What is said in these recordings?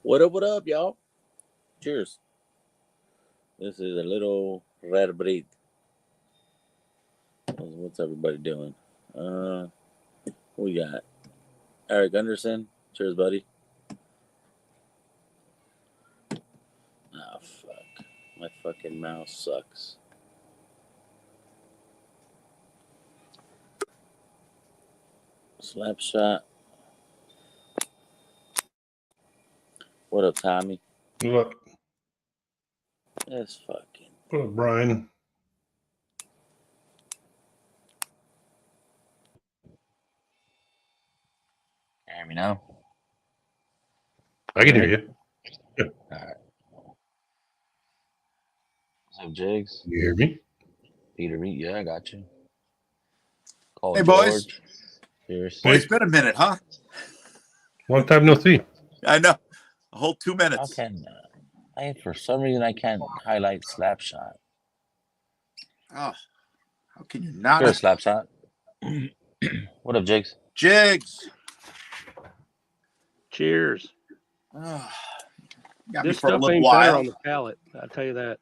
What up, y'all? Cheers. This is a little red breed. What's everybody doing? We got Eric Anderson. Cheers, buddy. Ah, fuck. My fucking mouse sucks. Slap shot. What up, Tommy? Look. That's fucking. What up, Brian? Hear me now? I can hear you. Yeah. All right. What's up, Jigs? You hear me? Peter Reed, yeah, I got you. Call Hey, George. boys. Cheers. Boy, it's been a minute, huh? Long time no see. I know. A whole 2 How minutes. can for some reason I can't highlight slap shot? Oh, how can you not? Here's slap shot. What up, Jigs? Jigs. Cheers. Oh, got me This for a stuff little ain't better while. on the palate. I'll tell you that.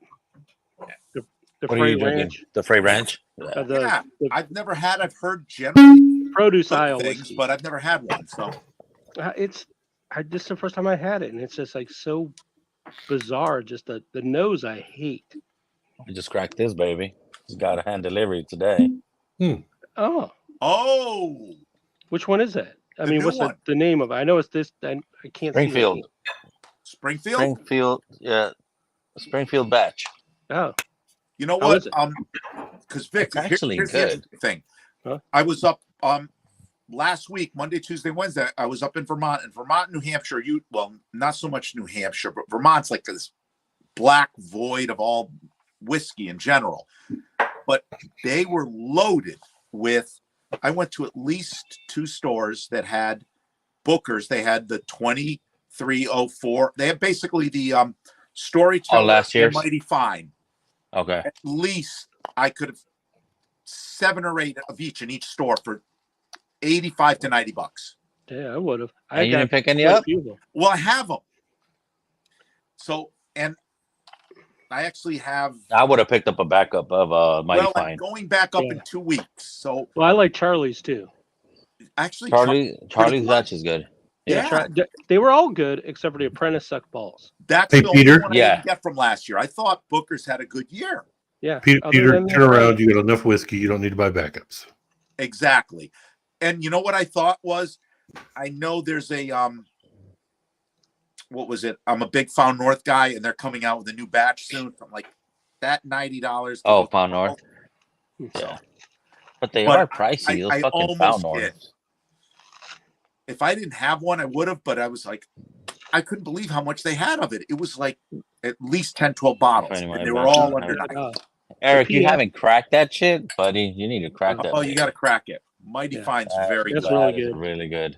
The What are Frey you drinking? Ranch, The Frey Ranch? Yeah. Yeah, the I've heard generally produce good aisle things, whiskey. but I've never had one. So This is the first time I had it, and it's just like so bizarre. Just the nose I hate. I just cracked this baby. Just got a hand delivery today. Oh, which one is that? I The mean, new what's one. the name of it? I know it's this. I can't Springfield. see it. Springfield. Yeah. Springfield batch. Oh, You know How what? is it? Because Vic, It's actually here's good. the interesting thing. Huh? I was up last week, Monday, Tuesday, Wednesday. I was up in Vermont. In Vermont, New Hampshire, not so much New Hampshire, but Vermont's like this black void of all whiskey in general. But they were loaded with. I went to at least 2 stores that had Booker's. They had the 2304. They had basically the Storyteller last year's? Mighty Fine. Okay. At least I could have 7 or 8 of each in each store for $85 to $90. yeah, I would have. And you didn't pick any up? Well, I have them. So, and I actually have. I would have picked up a backup of Mighty I'm Fine. going back up Yeah. in 2 weeks. So Well, I like Charlie's too. actually, Charlie's batch is good. Yeah. They were all good except for the Apprentice suck balls. That's Hey, the only Peter? one I Yeah. didn't get from last year. I thought Booker's had a good year. Yeah, Peter, other than turn the- around. You got enough whiskey. You don't need to buy backups. Exactly. And you know what I thought was, I know there's a what was it? I'm a big Found North guy, and they're coming out with a new batch soon. I'm like, that $90. Oh, Found North. So, Yeah. But they But are pricey. Those I fucking almost Found North. did. If I didn't have one, I would have, but I was like, I couldn't believe how much they had of it. It was like at least 10, 12 bottles. Anyway, And they were batch all of under everything. 90. Eric, you PF haven't cracked that shit, buddy. You need to crack that. Oh, you got to crack it. Mighty Yeah. Fine's very That's good. really That is good. really good.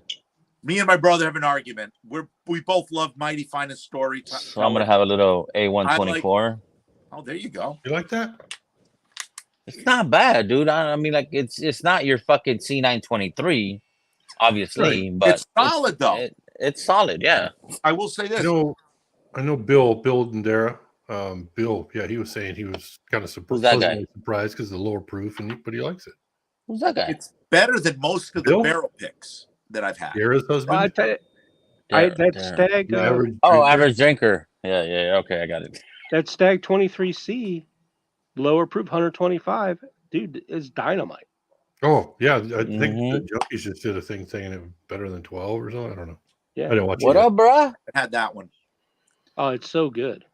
Me and my brother have an argument. We both love Mighty Fine and Story. So I'm gonna have a little A124. Oh, there you go. You like that? It's not bad, dude. I mean, like it's not your fucking C923, obviously, but It's solid though. It's solid, yeah. I will say this. I know Bill Dendera. Bill, yeah, he was saying he was kind of Who's that guy? surprised because of the lower proof, but he likes it. Who's that guy? It's better than most of the Bill? barrel picks that I've had. Dara's Well, I husband. tell you, Darren. that Stag, The average Oh, drinker. average drinker. Yeah. Okay, I got it. that Stag 23C, lower proof 125, dude, is dynamite. Oh, yeah. I think Mhm. the Junkies just did a thing saying it was better than 12 or something. I don't know. Yeah. I didn't watch What it yet. up, bruh? I had that one. Oh, it's so good.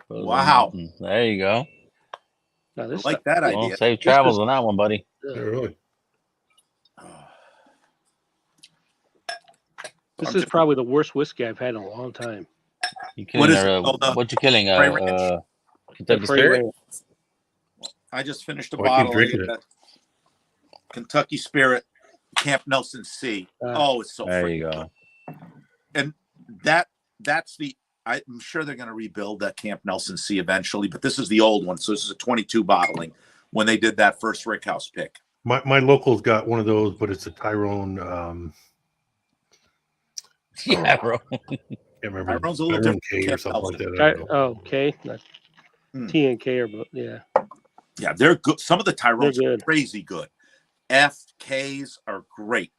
Wow. There you go. Now, I this like that Well, idea. safe travels on that one, buddy. Yeah, really. This is probably the worst whiskey I've had in a long time. You killing What is it a, called, what you killing? Frey Ranch? Kentucky The Frey Spirit? Ranch. I just finished a Why keep bottle of drinking it? that Kentucky Spirit Camp Nelson C. Oh, it's so There freaking you go. And that's the. I'm sure they're going to rebuild that Camp Nelson C eventually, but this is the old one. So this is a 22 bottling when they did that first Rickhouse pick. My local's got one of those, but it's a Tyrone. Yeah, bro. Can't remember. Tyrone's a little Tyrone different. K or Can't something tell like you. that. I don't know. Oh, K, not Hmm. T and K, or but yeah, Yeah, they're good. Some of the Tyrones They're are good. crazy good. FKs are great.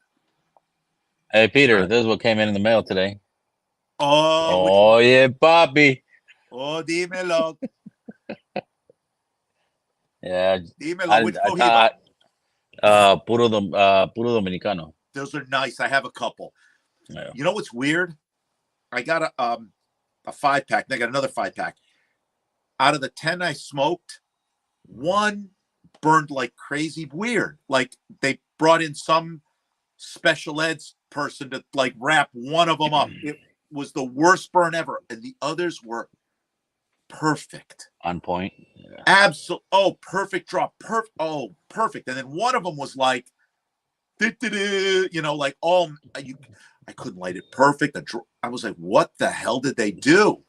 Hey, Peter, this is what came in the mail today. Oh, which Oh, one? yeah, Bobby. Oh, dímelo. Yeah, Dímelo. Which I Cohiba? thought, puro dominicano. Those are nice. I have a couple. Yeah. You know what's weird? I got a 5-pack. And I got another 5-pack. Out of the 10 I smoked, one burned like crazy weird. Like they brought in some special eds person to like wrap one of them up. It was the worst burn ever. And the others were perfect. On point. Yeah. Absolute. Oh, perfect drop. Perfect. Oh, perfect. And then one of them was like, you know, like all I couldn't light it perfect. I was like, what the hell did they do?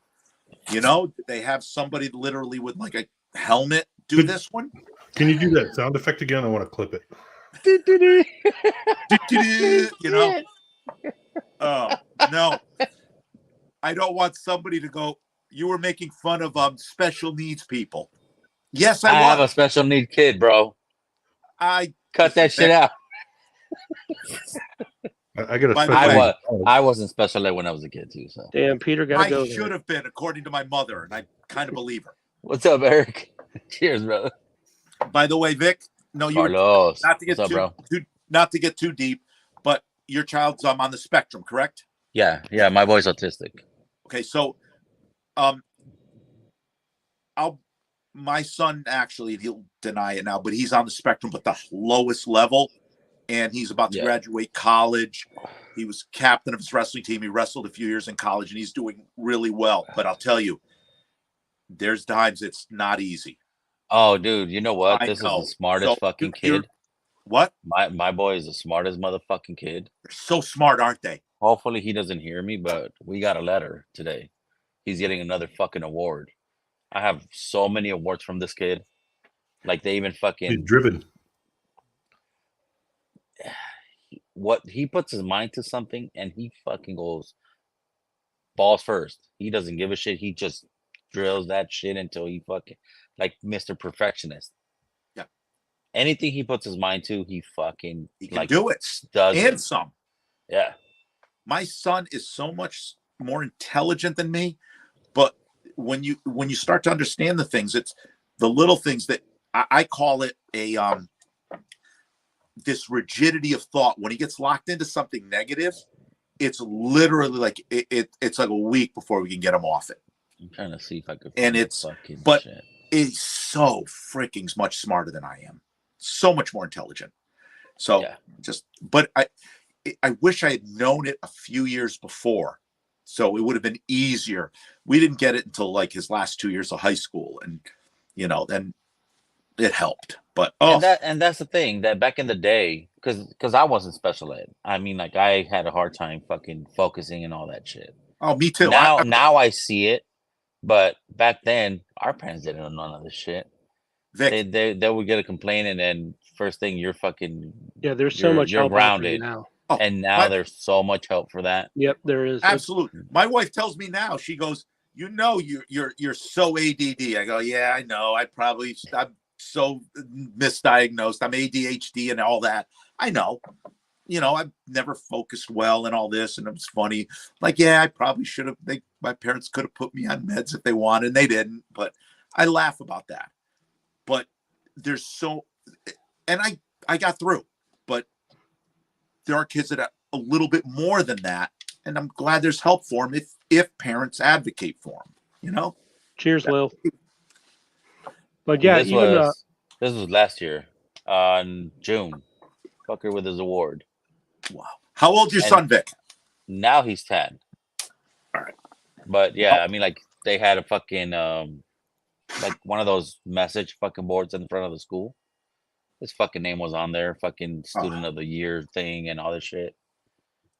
You know, did they have somebody literally with like a helmet do this one? Can you do that sound effect again? I want to clip it. You know? Oh, no. I don't want somebody to go, you were making fun of special needs people. Yes, I I have a was. special need kid, bro. I Cut that shit out. I got a By the special. way- I wasn't special ed when I was a kid too. So damn, Peter gotta I go. should There. have been, according to my mother, and I kind of believe her. what's up, Eric? Cheers, brother. By the way, Vic, no, you were Carlos. not to get What's up, bro? not to get too deep, but your child's on the spectrum, correct? Yeah, my boy's autistic. Okay, so my son actually, he'll deny it now, but he's on the spectrum, but the lowest level, and he's about to Yeah. graduate college. He was captain of his wrestling team. He wrestled a few years in college, and he's doing really well. But I'll tell you, there's times it's not easy. Oh, dude, you know what? I This know. is the smartest So, fucking you're- kid. What? My boy is the smartest motherfucking kid. They're so smart, aren't they? Hopefully he doesn't hear me, but we got a letter today. He's getting another fucking award. I have so many awards from this kid. Like they even He's fucking driven. what he puts his mind to something and he fucking goes balls first. He doesn't give a shit. He just drills that shit until he fucking like Mr. Perfectionist. Yeah. Anything he puts his mind to, he fucking He can like do it. does And it. some. Yeah. My son is so much more intelligent than me, but when you start to understand the things, it's the little things that I call it a this rigidity of thought. When he gets locked into something negative, it's literally like it's like a week before we can get him off it. I'm trying to see if I could And find the it's- fucking but- shit. He's so freaking much smarter than I am, so much more intelligent. So Yeah. but I wish I had known it a few years before, so it would have been easier. We didn't get it until like his last 2 years of high school, and then it helped. But And that's the thing that back in the day, because I wasn't special ed. I mean, like I had a hard time fucking focusing and all that shit. me too. Now I see it, but back then our parents didn't know none of this shit. Vic, They would get a complaint and then first thing you're fucking Yeah, there's so You're- much you're help out there grounded. now. and now my- there's so much help for that. Yep, there is. It's- absolutely. My wife tells me now. She goes, you're so ADD. I go, yeah, I know. I'm so misdiagnosed. I'm ADHD and all that. I know. I've never focused well and all this. And it was funny. Like, yeah, I probably should have. My parents could have put me on meds if they wanted, and they didn't. But I laugh about that. But there's and I got through. But there are kids that are a little bit more than that, and I'm glad there's help for them if parents advocate for them. Cheers, Lil. But yeah, this even was last year on June. Fucker with his award. Wow. How old's your And- son, Vic? Now he's 10. All right. But yeah, I mean, like they had a fucking like one of those message fucking boards in front of the school. His fucking name was on there, fucking student of the year thing and all this shit.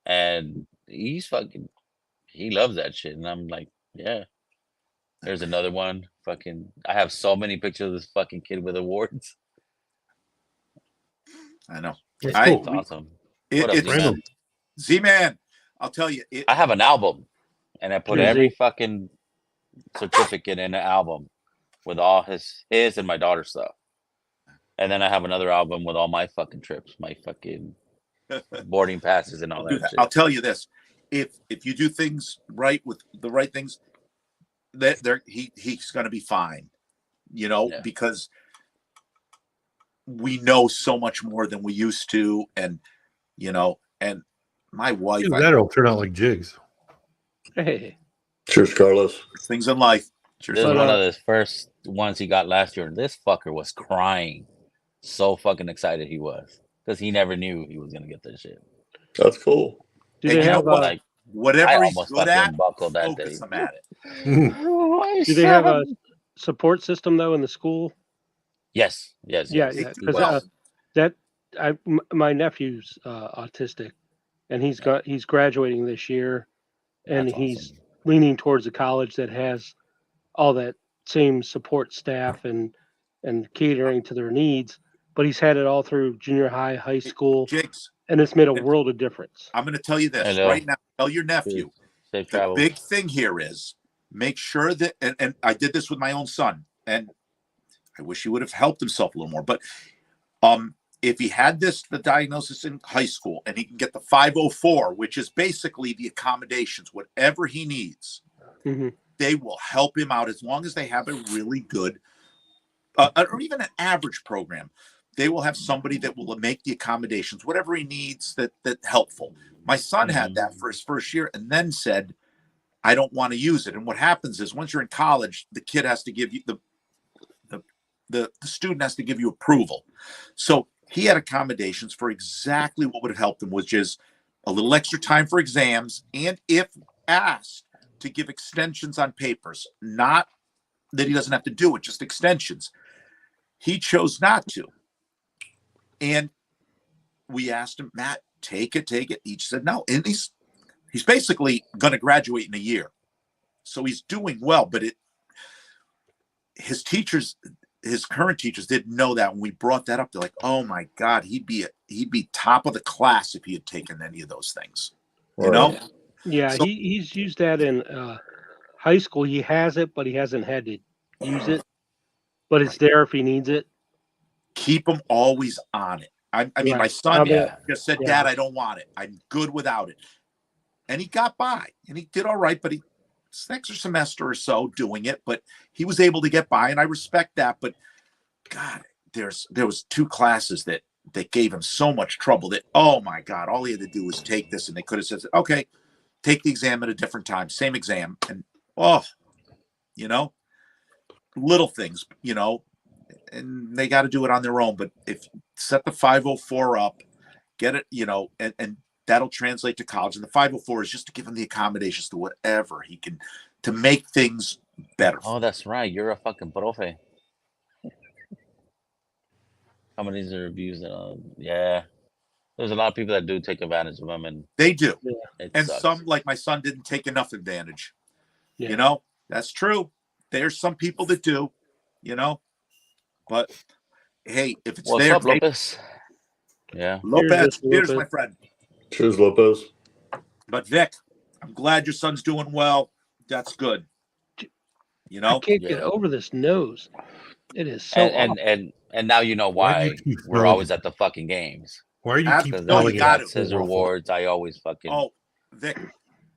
And he loves that shit. And I'm like, yeah. There's another one. Fucking I have so many pictures of this fucking kid with awards. I know. That's I- cool. It's awesome. It, What up, it's Z-Man? Z-Man. I'll tell you. It, I have an album, and I put Jersey. every fucking certificate in the album with all his and my daughter's stuff. And then I have another album with all my fucking trips, my fucking boarding passes and all I'll do that that. shit. I'll tell you this: if you do things right with the right things, that he's going to be fine. You know, Yeah. because we know so much more than we used to, and you know, and my wife, Either that or it'll turn out like jigs. Hey, Cheers, Carlos. things in life. Cheers. This is But, one of the first ones he got last year. This fucker was crying. So fucking excited he was. Because he never knew he was gonna get this shit. That's cool. do And they you know have what? Like I Whatever he's almost good fucking at, buckled that day. focus him at it. do they have a support system though in the school? Yes, yes, Yeah, yes. yeah, He 'cause, does. My nephew's autistic, and he's graduating this year, and That's he's awesome. leaning towards a college that has all that same support staff and catering to their needs. But he's had it all through junior high, high school, Jakes, and it's made a world of difference. I'm going to tell you this Hello. right now. Tell your nephew. Safe The travels. big thing here is make sure that, and I did this with my own son, and I wish he would have helped himself a little more. But if he had the diagnosis in high school, and he can get the 504, which is basically the accommodations, whatever he needs, Mhm. they will help him out as long as they have a really good, or even an average program. They will have somebody that will make the accommodations, whatever he needs, that helpful. My son had that for his first year, and then said, "I don't want to use it." And what happens is, once you're in college, the kid has to give you the student has to give you approval. So he had accommodations for exactly what would have helped him, which is a little extra time for exams, and if asked, to give extensions on papers. Not that he doesn't have to do it, just extensions. He chose not to. And we asked him, "Matt, take it. He said no. And he's basically going to graduate in a year. So he's doing well, but his current teachers didn't know that. When we brought that up, they're like, "Oh my God, he'd be top of the class if he had taken any of those things." You know? Yeah, So- he's used that in high school. He has it, but he hasn't had to use it. But it's there if he needs it. Keep him always on it. I mean, Right. my son Yeah. just said, Yeah. "Dad, I don't want it. I'm good without it." And he got by, and he did all right, but it's an extra semester or so doing it, but he was able to get by, and I respect that. But God, there was 2 classes that gave him so much trouble that, oh my God, all he had to do was take this, and they could have said, "Okay, take the exam at a different time, same exam." And little things, and they got to do it on their own. But if set the 504 up, get it, and that'll translate to college. And the 504 is just to give him the accommodations to whatever he can to make things better. Oh, that's right. You're a fucking profe. How many of these are abused? Yeah. There's a lot of people that do take advantage of them, and They do. it And sucks. some, like my son, didn't take enough advantage. Yeah. That's true. There's some people that do, but hey, if it's What's there, up, Lopez? Yeah. Lopez, Cheers, cheers, Lopez. my friend. Cheers, Lopez. But Vic, I'm glad your son's doing well. That's good. I can't get Yeah. over this nose. It is so And now you know Why do you why keep we're throwing always it? at the fucking games. Why are you Ab- keep Because No, you throwing he got got it. his rewards. I always fucking Oh, Vic,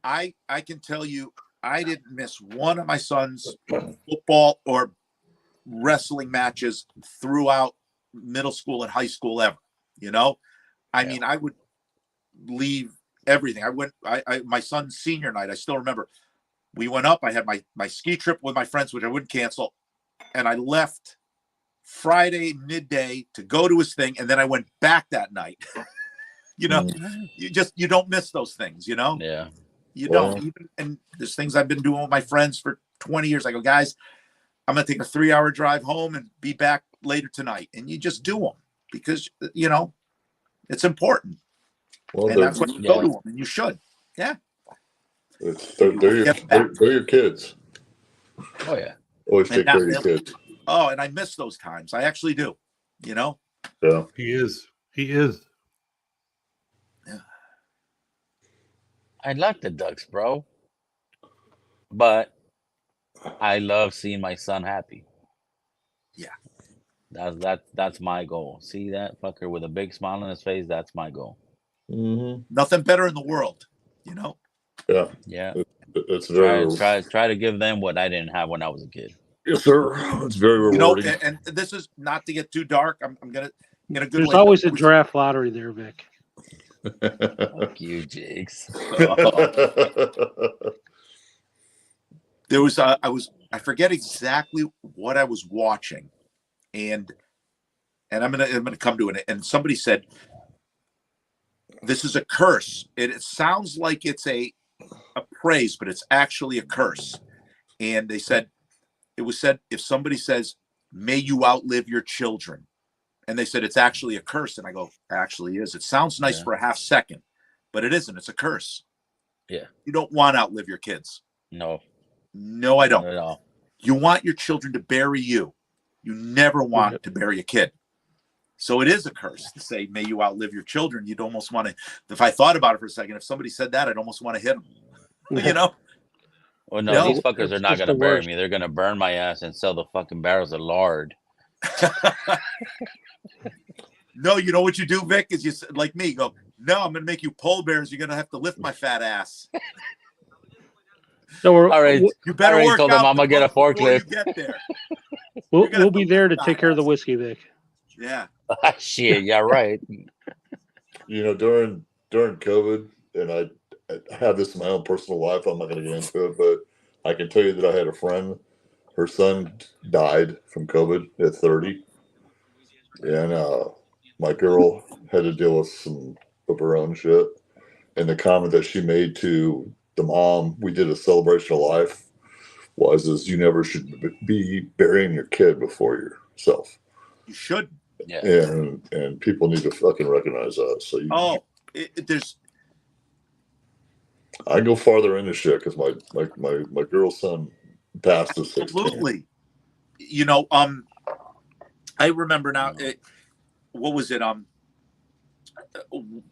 I can tell you, I didn't miss one of my son's football or wrestling matches throughout middle school and high school ever. I mean, I would leave everything. My son's senior night, I still remember. We went up. I had my ski trip with my friends, which I wouldn't cancel, and I left Friday midday to go to his thing, and then I went back that night. You don't miss those things. yeah. You Wow. don't even, and there's things I've been doing with my friends for 20 years. I go, "Guys, I'm going to take a 3-hour drive home and be back later tonight." And you just do them because, it's important. Well, And that's why you go Yeah. to them, and you should. they're your kids. Oh yeah. Always And take now- care of your kids. Oh, and I miss those times. I actually do. Yeah. He is. He is. I like the Ducks, bro. But I love seeing my son happy. Yeah. That's my goal. See that fucker with a big smile on his face? That's my goal. Mm-hmm. Nothing better in the world, you know. Yeah, Yeah. it's very Try to give them what I didn't have when I was a kid. yes, sir. It's very You know, rewarding. and this is not to get too dark. I'm gonna in a good There's way. always a draft lottery there, Vic. Fuck you, Jakes. There was I forget exactly what I was watching, and I'm gonna come to it. And somebody said this is a curse. It sounds like it's a praise, but it's actually a curse. And they said it was said if somebody says, "May you outlive your children," and they said it's actually a curse, and I go, "It actually is." It sounds nice Yeah. for a half second, but it isn't. It's a curse. Yeah. You don't want to outlive your kids. No. No, I don't. Not at all. You want your children to bury you. You never want Yep. to bury a kid. So it is a curse to say, "May you outlive your children." You'd almost want to, if I thought about it for a second, if somebody said that, I'd almost want to hit them. You know? Well, no, No, these fuckers are it's not just gonna the bury worst. me. They're gonna burn my ass and sell the fucking barrels of lard. No, you know what you do, Vic? Is you like me, go, "No, I'm gonna make you pole bears. You're gonna have to lift my fat ass. So All right. You better already work told them out I'm the gonna get a month before you forklift. get there." we'll, You're gonna we'll be have to there to lift take my care of the ass. whiskey, Vic. Yeah. Shit, yeah, right. You know, during COVID, and I have this in my own personal life. I'm not going to get into it, but I can tell you that I had a friend. Her son died from COVID at 30, and my girl had to deal with some of her own shit. And the comment that she made to the mom, we did a celebration of life, is you never should be burying your kid before yourself. You should. Yeah. And people need to fucking recognize that. So There's I go farther into shit because my girl's son passed at 16. absolutely. You know, I remember now. What was it?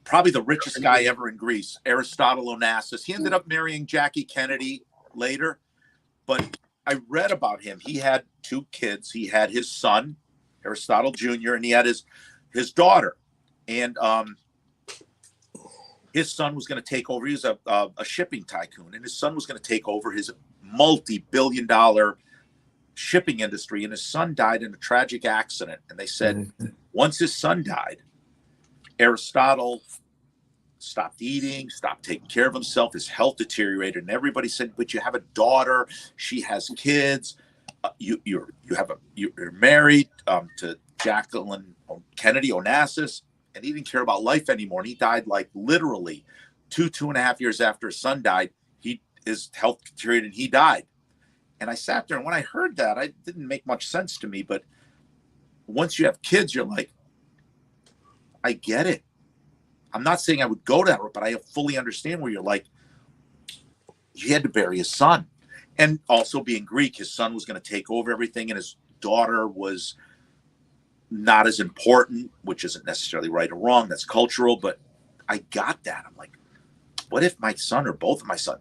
Probably the richest guy ever in Greece, Aristotle Onassis. He ended up marrying Jackie Kennedy later, but I read about him. He had 2 kids. He had his son, Aristotle Jr., and he had his daughter. And his son was going to take over. He was a shipping tycoon, and his son was going to take over his multi-billion-dollar shipping industry. And his son died in a tragic accident. And they said once his son died, Aristotle stopped eating, stopped taking care of himself. His health deteriorated, and everybody said, "But you have a daughter. She has kids. You're married to Jacqueline Kennedy Onassis." And he didn't care about life anymore. And he died like literally 2.5 years after his son died. His health deteriorated and he died. And I sat there, and when I heard that, it didn't make much sense to me. But once you have kids, you're like, I get it. I'm not saying I would go that route, but I fully understand where you're like, he had to bury his son. And also being Greek, his son was going to take over everything, and his daughter was not as important, which isn't necessarily right or wrong. That's cultural, but I got that. I'm like, what if my son or both of my son?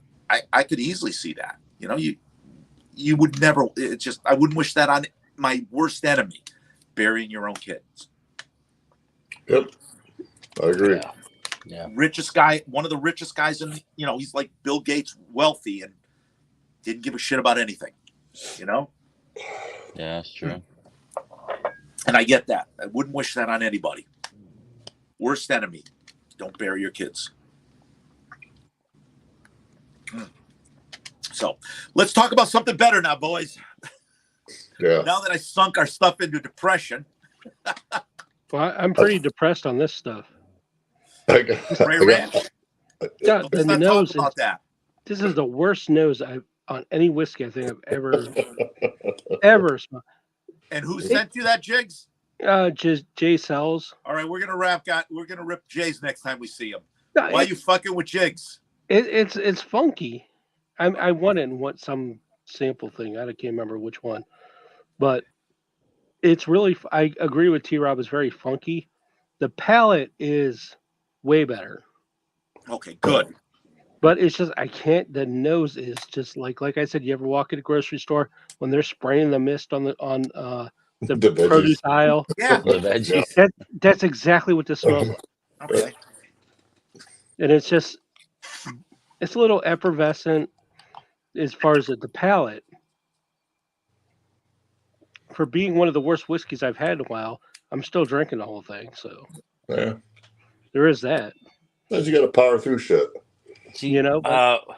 I could easily see that. You know, you would never. It's just I wouldn't wish that on my worst enemy, burying your own kids. Yep, I agree. Yeah. Richest guy, one of the richest guys in, he's like Bill Gates, wealthy, and didn't give a shit about anything, Yeah, that's true. And I get that. I wouldn't wish that on anybody. Worst enemy, don't bury your kids. So let's talk about something better now, boys. Yeah. Now that I sunk our stuff into depression. Well, I'm pretty depressed on this stuff. Ray Ranch. God, Let's the not nose talk about that. This is the worst nose I've on any whiskey I think I've ever smelled. And who sent you that, Jigs? Just Jay Sells. All right, we're gonna rip Jays next time we see him. Why are you fucking with Jigs? It's funky. I want some sample thing. I can't remember which one, but it's really. I agree with T-Rob. It's very funky, The palate is way better, Okay, good. but it's just I can't. The nose is just like I said. You ever walk in a grocery store when they're spraying the mist on the The veggies. produce aisle? Yeah. The veggies. That's exactly what this smells like, Okay. and it's a little effervescent as far as the palate. For being one of the worst whiskeys I've had in a while, I'm still drinking the whole thing. So Yeah. there is that. Then you got to power through shit. You know, but- what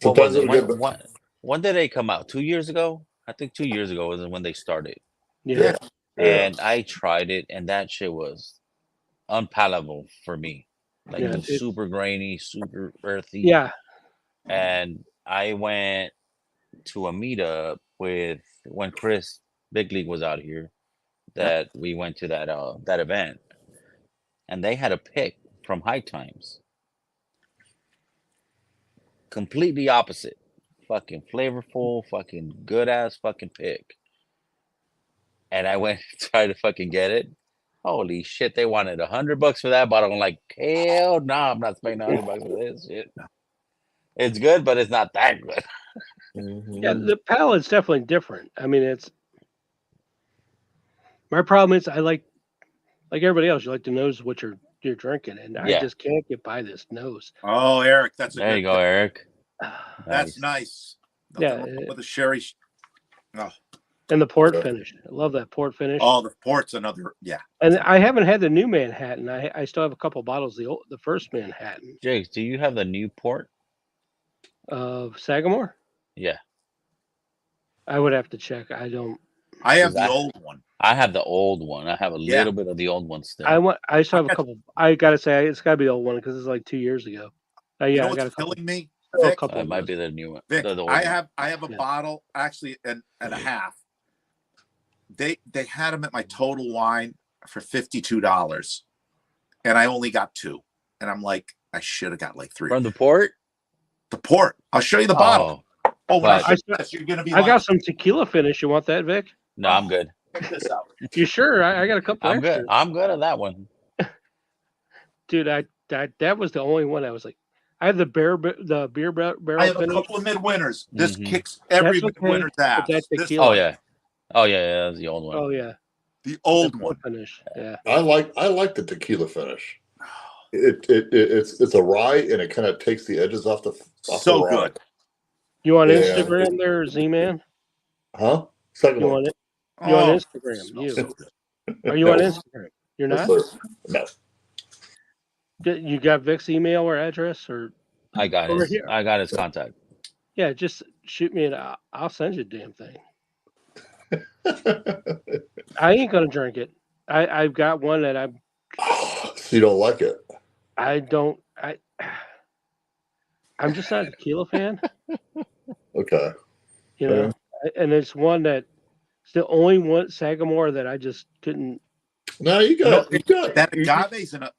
Sometimes was it? it'll get- When did they come out? 2 years ago? I think 2 years ago was when they started. Yeah. And I tried it, and that shit was unpalatable for me. Like Yeah, it was it- super grainy, super earthy. Yeah. And I went to a meetup with when Chris Big League was out here. That we went to that event, and they had a pick from High Times. Completely opposite. Fucking flavorful, fucking good ass fucking pick. And I went to try to fucking get it. Holy shit, they wanted $100 for that bottle. I'm like, hell no, I'm not spending $100 for this shit. It's good, but it's not that good. Yeah, the palate's definitely different. I mean, it's my problem is I like everybody else. You like to nose what you're drinking, and I Yeah. just can't get by this nose. Oh, Eric, that's a There good you go, Eric. That's Nice. nice. Yeah, Nothing wrong with a sherry. And the port Okay. finish, I love that port finish. Oh, the port's another. Yeah. And I haven't had the new Manhattan. I still have a couple bottles of the first Manhattan Jakes, do you have the Newport? of Sagamore. Yeah. I would have to check. I don't. I have Is the that- old one. I have the old one. I have a Yeah. little bit of the old one still. I still have a got- couple. I gotta say it's gotta be the old one because it's like 2 years ago. You Yeah, know I got a what's couple. killing me? still a Vic? couple It of might those. be the new one. Vic, the old I one. have a Yeah. bottle actually and a half. They had them at my Total Wine for $52, and I only got 2. And I'm like, I should have got like 3. From the port? The port. I'll show you the bottle. Oh, when I but- show you this, you're gonna be. I like, got some tequila finish. You want that, Vic? No, I'm good. Check this out. You sure? I got a couple I'm extras. good. I'm good on that one. Dude, that was the only one I was like, I have the beer barrel I have a finish. couple of midwinters. This Mhm. kicks every That's okay, midwinter's ass. but that's This- tequila. Oh yeah. Oh yeah, that's the old one. Oh yeah, the old the one. port finish. Yeah, I like the tequila finish. It's a rye and it kind of takes the edges off the So rye. good. you on Yeah. Instagram there, Z-Man? Huh? Second You one. on it? You on Oh, Instagram? smells You so good. are you on No. Instagram? You're Yes, not. sir. No. You got Vic's email or address or I got Over his. here. I got his contact. yeah, just shoot me and I'll send you the damn thing. I ain't gonna drink it. I've got one that So you don't like it? I'm just not a tequila fan, Okay. you know. And it's one that it's the only one Sagamore that I just couldn't. No, you got That agave's in a.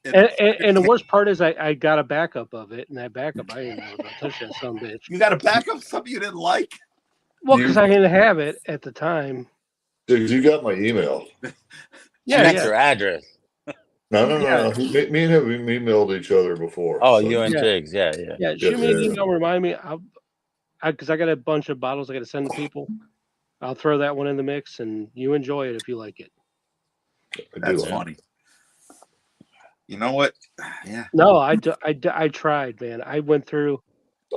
And the worst part is I got a backup of it, and that backup I didn't know about touch that some bitch. You got a backup something you didn't like. Well, because I didn't have it at the time. Dude, you got my email. Yeah, Check yeah. your address. No. Yeah. Me and him, we emailed each other before. Oh, so- you and Yeah. Jigs. Yeah, yeah. Yeah, shoot me an yeah. email. Remind me, because I got a bunch of bottles I got to send to people. I'll throw that one in the mix, and you enjoy it if you like it. I do That's like funny. You know what? Yeah. No, I tried, man. I went through,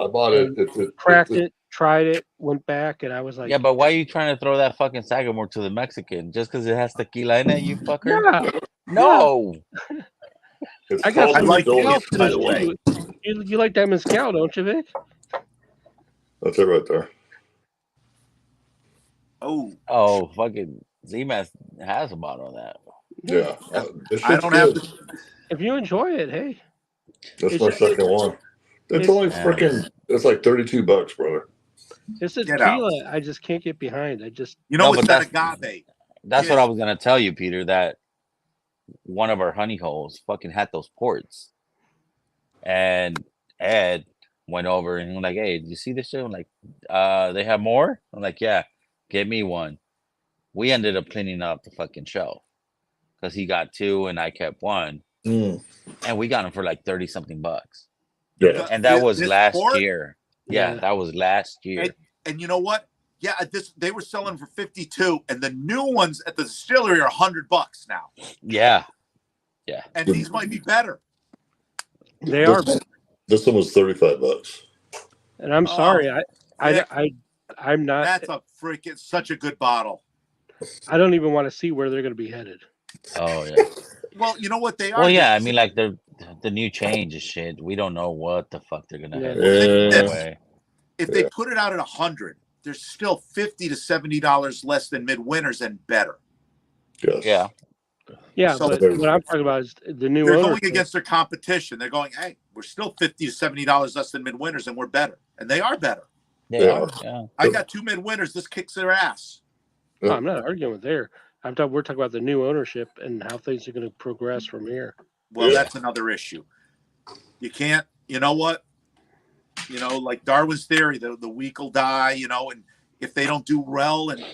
I bought it. cracked it, tried it, went back, and I was like, Yeah, but why are you trying to throw that fucking Sagamore to the Mexican? Just because it has tequila in it, you fucker? yeah, No. It's I got called I some like the mezcal, Adult by the Tequila. way. You like that mezcal, don't you, Vic? That's it right there. Oh, Oh, fucking Z-Man has a bottle of that. Yeah. This I shit's don't have good. the. If you enjoy it, hey, That's it's my just- second one. It's it's- only Yeah. freaking. It's like $32, brother. it's a Get out. tequila. I just can't get behind. I just You know No, what's but that agave? That's Yeah. what I was gonna tell you, Peter. That one of our honey holes fucking had those ports, and Ed went over and was like, "Hey, did you see this shit?" I'm like, they have more." I'm like, "Yeah, get me one." We ended up cleaning up the fucking shelf because he got 2 and I kept 1, Mm. and we got him for like 30 something bucks. Yeah. And that was This last sport? year. Yeah, Yeah. that was last year. And you know what? Yeah, they were selling for 52, and the new ones at the distillery are $100 now. Yeah. And these might be better. They are, This one was $35. and I'm sorry, Vic, I'm not. That's a freaking such a good bottle. I don't even want to see where they're going to be headed. Oh yeah. Well, you know what they are. Well, yeah. I mean, like the new change is shit. We don't know what the fuck they're gonna have. Yeah. Away. if they put it out at 100, there's still $50 to $70 less than Midwinter's and better. Yes. Yeah. Yeah, So but what I'm talking about is the new They're owner. going against their competition. They're going, hey, we're still $50 to $70 less than Midwinter's, and we're better. And they are better. They Yeah. are. Yeah. I got 2 Midwinter's. This kicks their ass. No, I'm not arguing with there. We're talking about the new ownership and how things are going to progress from here. Well, Yeah. that's another issue. You can't, you know what? You know, like Darwin's theory, the weak will die, you know, and if they don't do well and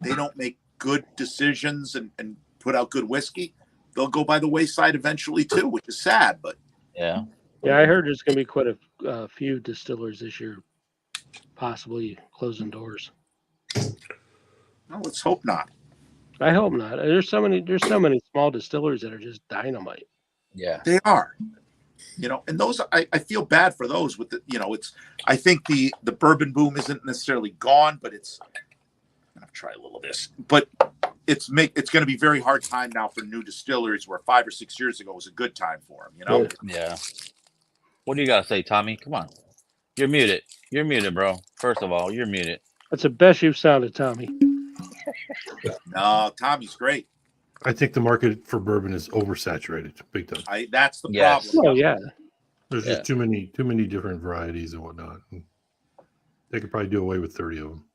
they don't make good decisions and put out good whiskey, they'll go by the wayside eventually too, which is sad. But Yeah. Yeah, I heard there's going to be quite a few distillers this year, possibly closing doors. well, let's hope not. I hope not. There's so many small distillers that are just dynamite. Yeah. They are, you know, and those I feel bad for those with the, you know, it's I think the bourbon boom isn't necessarily gone, but it's I'm gonna try a little of this, but it's going to be very hard time now for new distilleries where 5 or 6 years ago was a good time for them, you know. Yeah. What do you gotta say, Tommy? Come on. You're muted. You're muted, bro. First of all, you're muted. That's the best you've sounded, Tommy. No, Tommy's great. I think the market for bourbon is oversaturated, big time. That's the Yes. problem. Oh yeah, There's Yeah. just too many different varieties and whatnot. They could probably do away with 30 of them.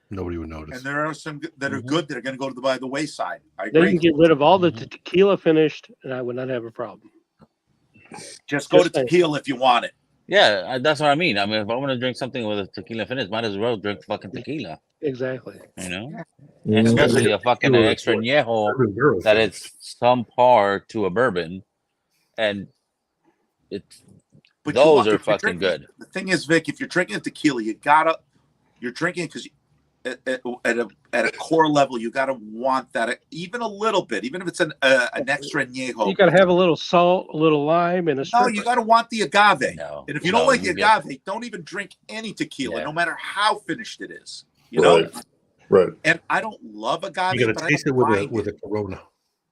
Nobody would notice. And there are some that are Mhm. good that are going to go by the wayside. I they agree. can get rid of all the Mhm. tequila finished, and I would not have a problem. Just go to Just saying. tequila if you want it. Yeah, that's what I mean. I mean, if I want to drink something with a tequila finish, might as well drink fucking tequila. Exactly. You know, Mm-hmm. and especially a fucking Tequila extra is añejo Bourbon barrel that finished. it's some par to a bourbon, and it's But those if are you're fucking drinking- good. The thing is, Vic, if you're drinking tequila, you're drinking because at a core level, you got to want that even a little bit, even if it's an extra añejo. You got to have a little salt, a little lime, and a No, stripper. you got to want the agave. No, And if you no, don't like the you get- agave, don't even drink any tequila, Yeah. no matter how finished it is. You know, Right. Right. and I don't love agave, You but got I to taste it don't with mind a Corona.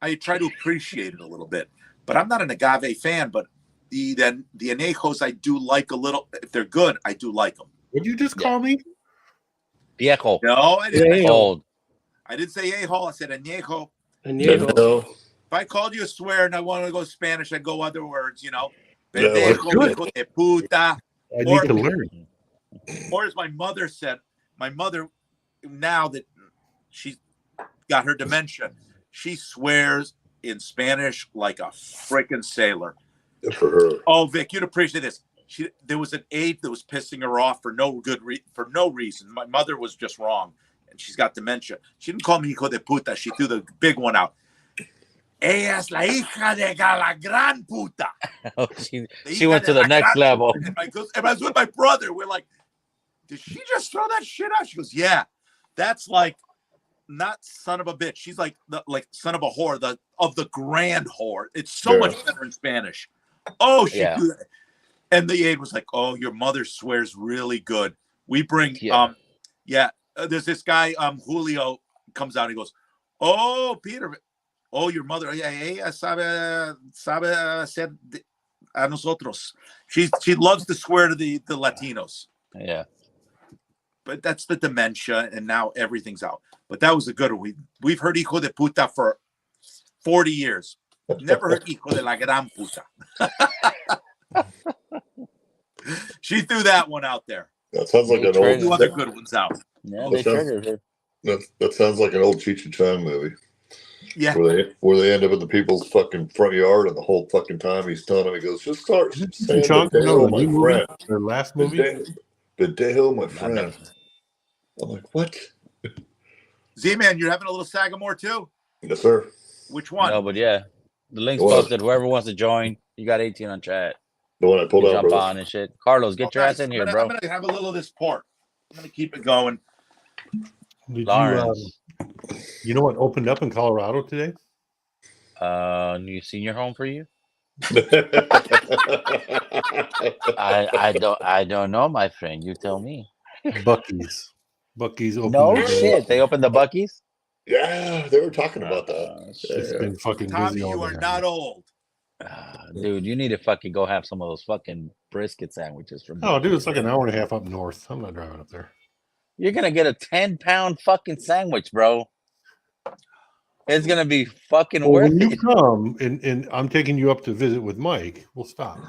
I try to appreciate it a little bit, but I'm not an agave fan. But the añejos I do like a little. If they're good, I do like them. Would you just Yeah. call me? Viejo, No, I didn't. Yeah. old. I didn't say añejo. I said añejo. And Yeah, yeah, no. If I called you a swear and I wanted to go Spanish, I'd go other words. You know, Yeah, let's pendejo, do it. hijo de puta. I Or- need to learn. Or as my mother said, my mother, now that she's got her dementia, she swears in Spanish like a freaking sailor. Good for her. Oh, Vic, you'd appreciate this. There was an aide that was pissing her off for no reason. My mother was just wrong, and she's got dementia. She didn't call me hijo de puta. She threw the big one out. Ella es la hija de la gran puta. Oh, she La she hija went de to the la next gran level. puta. And I was with my brother. We're like, did she just throw that shit out? She goes, yeah. That's like not son of a bitch. She's like son of a whore, of the grand whore. It's so Yeah. much better in Spanish. Oh, she Yeah. do that. And the aide was like, "Oh, your mother swears really good. We bring, Yeah. there's this guy, Julio, comes out and he goes, oh, Peter, oh, your mother, ella sabe hacer a nosotros. She loves to swear to the Latinos, Yeah. but that's the dementia, and now everything's out. But that was a good one. We've heard hijo de puta for 40 years. Never heard hijo de la gran puta. She threw that one out there. That sounds like They an tried Two old. other good ones out. Yeah, they Okay. triggered her. That sounds like an old Cheech and Chong movie Yeah. where they end up in the people's fucking front yard, and the whole fucking time he's telling them, he goes, "Just start saying Chong? Videjo, No, the my new movie? friend. Their last movie? Videjo, my I've friend." never- I'm like, what? Z-Man, you're having a little Sagamore too? Yes, sir. Which one? No, but yeah, the link's Well- posted. Whoever wants to join, you got 18 on chat. The one I pulled You out, jump brother. on and shit. Carlos, get your Guys, ass in here, I'm bro. gonna have a little of this pork. I'm gonna keep it going. Did Lawrence, you know what opened up in Colorado today? new senior home for you? I don't know, my friend. You tell me. Bucky's. Bucky's opened. No their doors. shit. They opened the Buckies. Yeah, they were talking about that. It's Yeah. been fucking Tommy, busy all you are day. not old. Dude, you need to fucking go have some of those fucking brisket sandwiches from. Oh, dude, it's like an hour and a half up north. I'm not driving up there. You're gonna get a 10-pound fucking sandwich, bro. It's gonna be fucking Well, worth when you it. come and I'm taking you up to visit with Mike, we'll stop.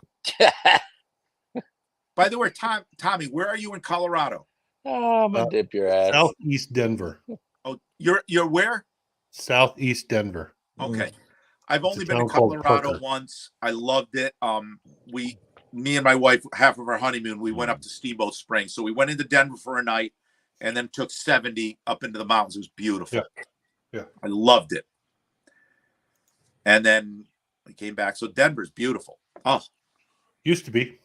By the way, Tommy, where are you in Colorado? Oh, I'm gonna dip your ass. Southeast Denver. Oh, you're where? Southeast Denver. Okay. I've It's only a been in town called Colorado Parker. once. I loved it. Me and my wife, half of our honeymoon, we went up to Steamboat Springs. So we went into Denver for a night and then took 70 up into the mountains. It was beautiful. Yeah. I loved it. And then we came back. So Denver's beautiful. Oh, Used to be.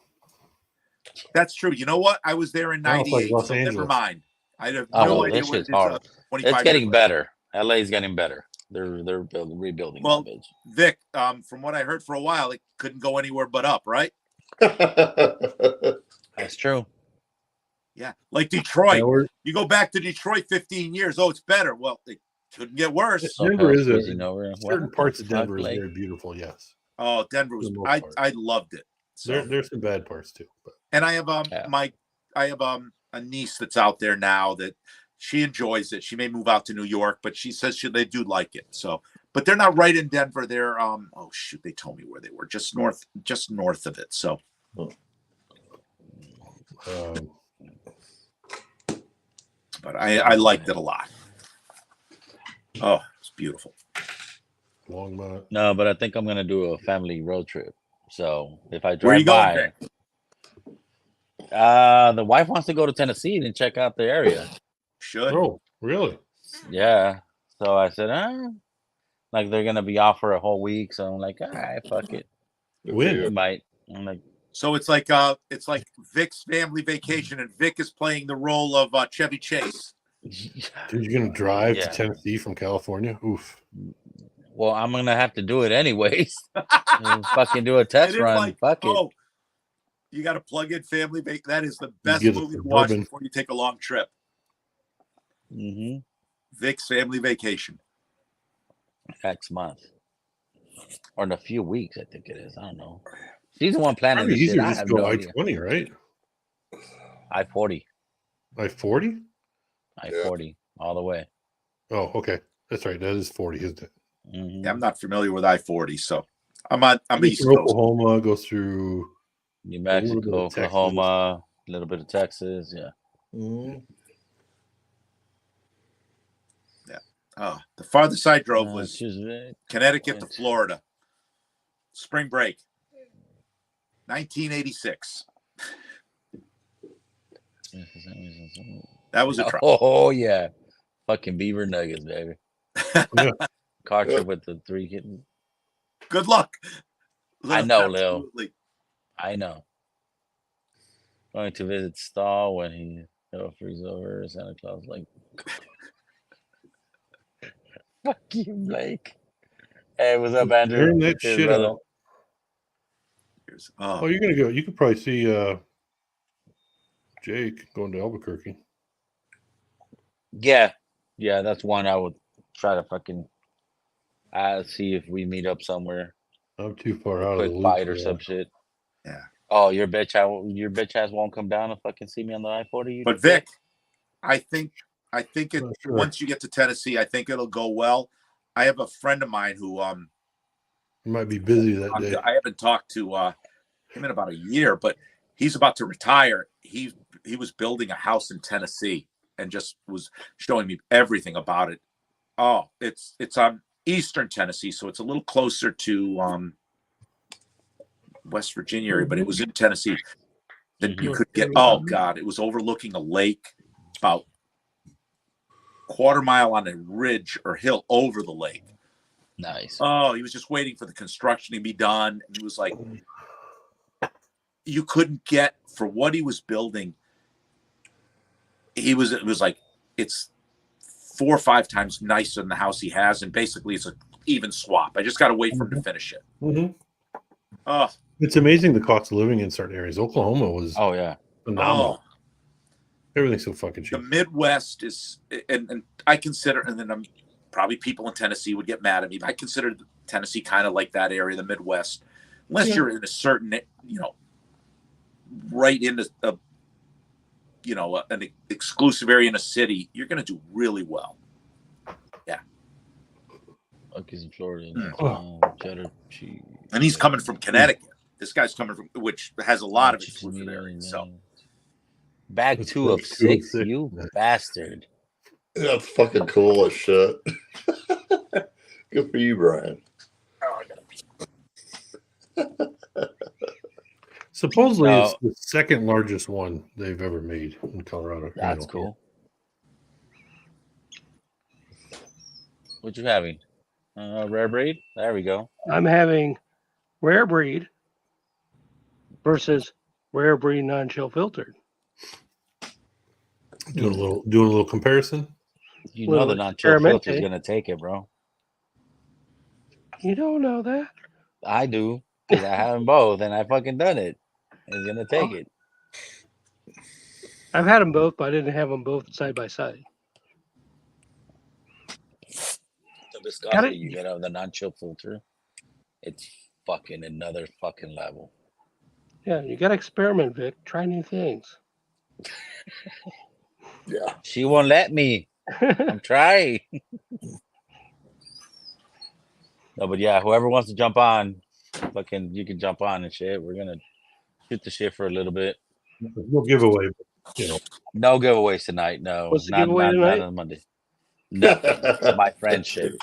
that's true. You know what? I was there in Now it's 98. like Los so never Angeles. mind. I have Oh, no well, idea this what shit's hard. 25 It's getting years better. LA's getting better. They're rebuilding Well, that bitch. Vic, from what I heard for a while, it couldn't go anywhere but up, right? That's true. Yeah. Like Detroit. Yeah, we're- You go back to Detroit 15 years. Oh, it's better. Well, it couldn't get worse. Denver is a- Squeezing over. certain What parts the of fuck, Denver is Blake? very beautiful. Yes, Oh, Denver was. For the most I part. loved it. So, there's some bad parts too. But and I have Yeah. I have a niece that's out there now that she enjoys it. She may move out to New York, but she says they do like it. So, but they're not right in Denver. They're oh shoot, they told me where they were, just north of it. So, um, but I liked it a lot. Oh, it's beautiful. Longmont. No, but I think I'm gonna do a family road trip. So if I Where are you drive going, by, the wife wants to go to Tennessee and check out the area. Should. Oh, really? Yeah. So I said, like they're gonna be off for a whole week. So I'm like, all right, fuck it. When? We might. I'm like, So it's like Vic's family vacation, and Vic is playing the role of Chevy Chase. Dude, you're gonna drive Yeah. to Tennessee from California? Oof. well, I'm gonna have to do it anyways. We'll fucking do a test And it's run. like, Fuck it. oh, you got to plug in family vacation. That is the best get a movie to watch Suburban. before you take a long trip. Mm-hmm. Vic's family vacation. Next month. Or in a few weeks, I think it is. I don't know. She's the one planning Probably this shit. easier I just have to go no idea. I-20, right? I-40. I-40? I-40 all the way. Oh, okay. That's right. That is 40, isn't it? Mhm. Yeah, I'm not familiar with I-40, so I'm Goes East through Coast. Oklahoma, goes through. New little bit Mexico, of Texas. Oklahoma, a little bit of Texas. Yeah. Mm. The farthest I drove was Just, Connecticut to Florida. Spring break. 1986. That was a trip. oh yeah. Fucking beaver nuggets, baby. Yeah. Car trip with the 3 kittens. Good luck. I know, Lil. Absolutely. I know. Going to visit Stahl when he freeze over. Santa Claus like, fuck you, Blake. Hey, what's up, Andrew? Turn that Cheers, shit brother. out. Oh, Oh, you're gonna go. You could probably see Jake going to Albuquerque. Yeah, that's one I would try to fucking see if we meet up somewhere, I'm too far out of the quick loop. bite for or that. some shit. Yeah. Oh, your bitch ass won't come down and fucking see me on the I-40. but Vic, I think it Oh, sure. once you get to Tennessee, I think it'll go well. I have a friend of mine who You might be busy that day. I haven't talked to him in about a year, but he's about to retire. He was building a house in Tennessee and just was showing me everything about it. Oh, it's on eastern Tennessee, so it's a little closer to West Virginia area, but it was in Tennessee. Then you could get it was overlooking a lake about quarter mile on a ridge or hill over the lake. Nice. Oh, he was just waiting for the construction to be done. And he was like, you couldn't get for what he was building. It was like, it's 4 or 5 times nicer than the house he has. And basically it's an even swap. I just got to wait for him to finish it. Mm-hmm. Oh, It's amazing the cost of living in certain areas. Oklahoma was Oh yeah. phenomenal. Everything's so fucking the cheap. Midwest is, and I consider, and then I'm probably people in Tennessee would get mad at me, but I consider Tennessee kind of like that area, the Midwest, unless you're in a certain, right into an exclusive area in a city, you're going to do really well. Buc-ee's in Florida. Cheddar cheese. And he's coming from Connecticut. This guy's coming from, which has a lot of Cheese exclusive meal, areas. So man. Bag That's 2 of bag 2 of 6, 6, you man. bastard. That's fucking cool as shit. Good for you, Brian. Supposedly, No. it's the second largest one they've ever made in Colorado. That's cool. What you having? Rare breed? There we go. I'm having rare breed versus rare breed non-chill filtered. Doing a little comparison. You know Little the non-chill filter is experimente. going to take it, bro. You don't know that. I do. 'Cause I have them both, and I fucking done it. It's going to take it. I've had them both, but I didn't have them both side by side. The viscosity you get out of the non-chill filter, it's fucking another fucking level. Yeah, you got to experiment, Vic. Try new things. Yeah. She won't let me. I'm trying. No, but yeah, whoever wants to jump on, fucking, you can jump on and shit. We're gonna shoot the shit for a little bit. No giveaway, but, No giveaways tonight. No, What's the giveaway not tonight? on Monday. Nothing. It's my friendship.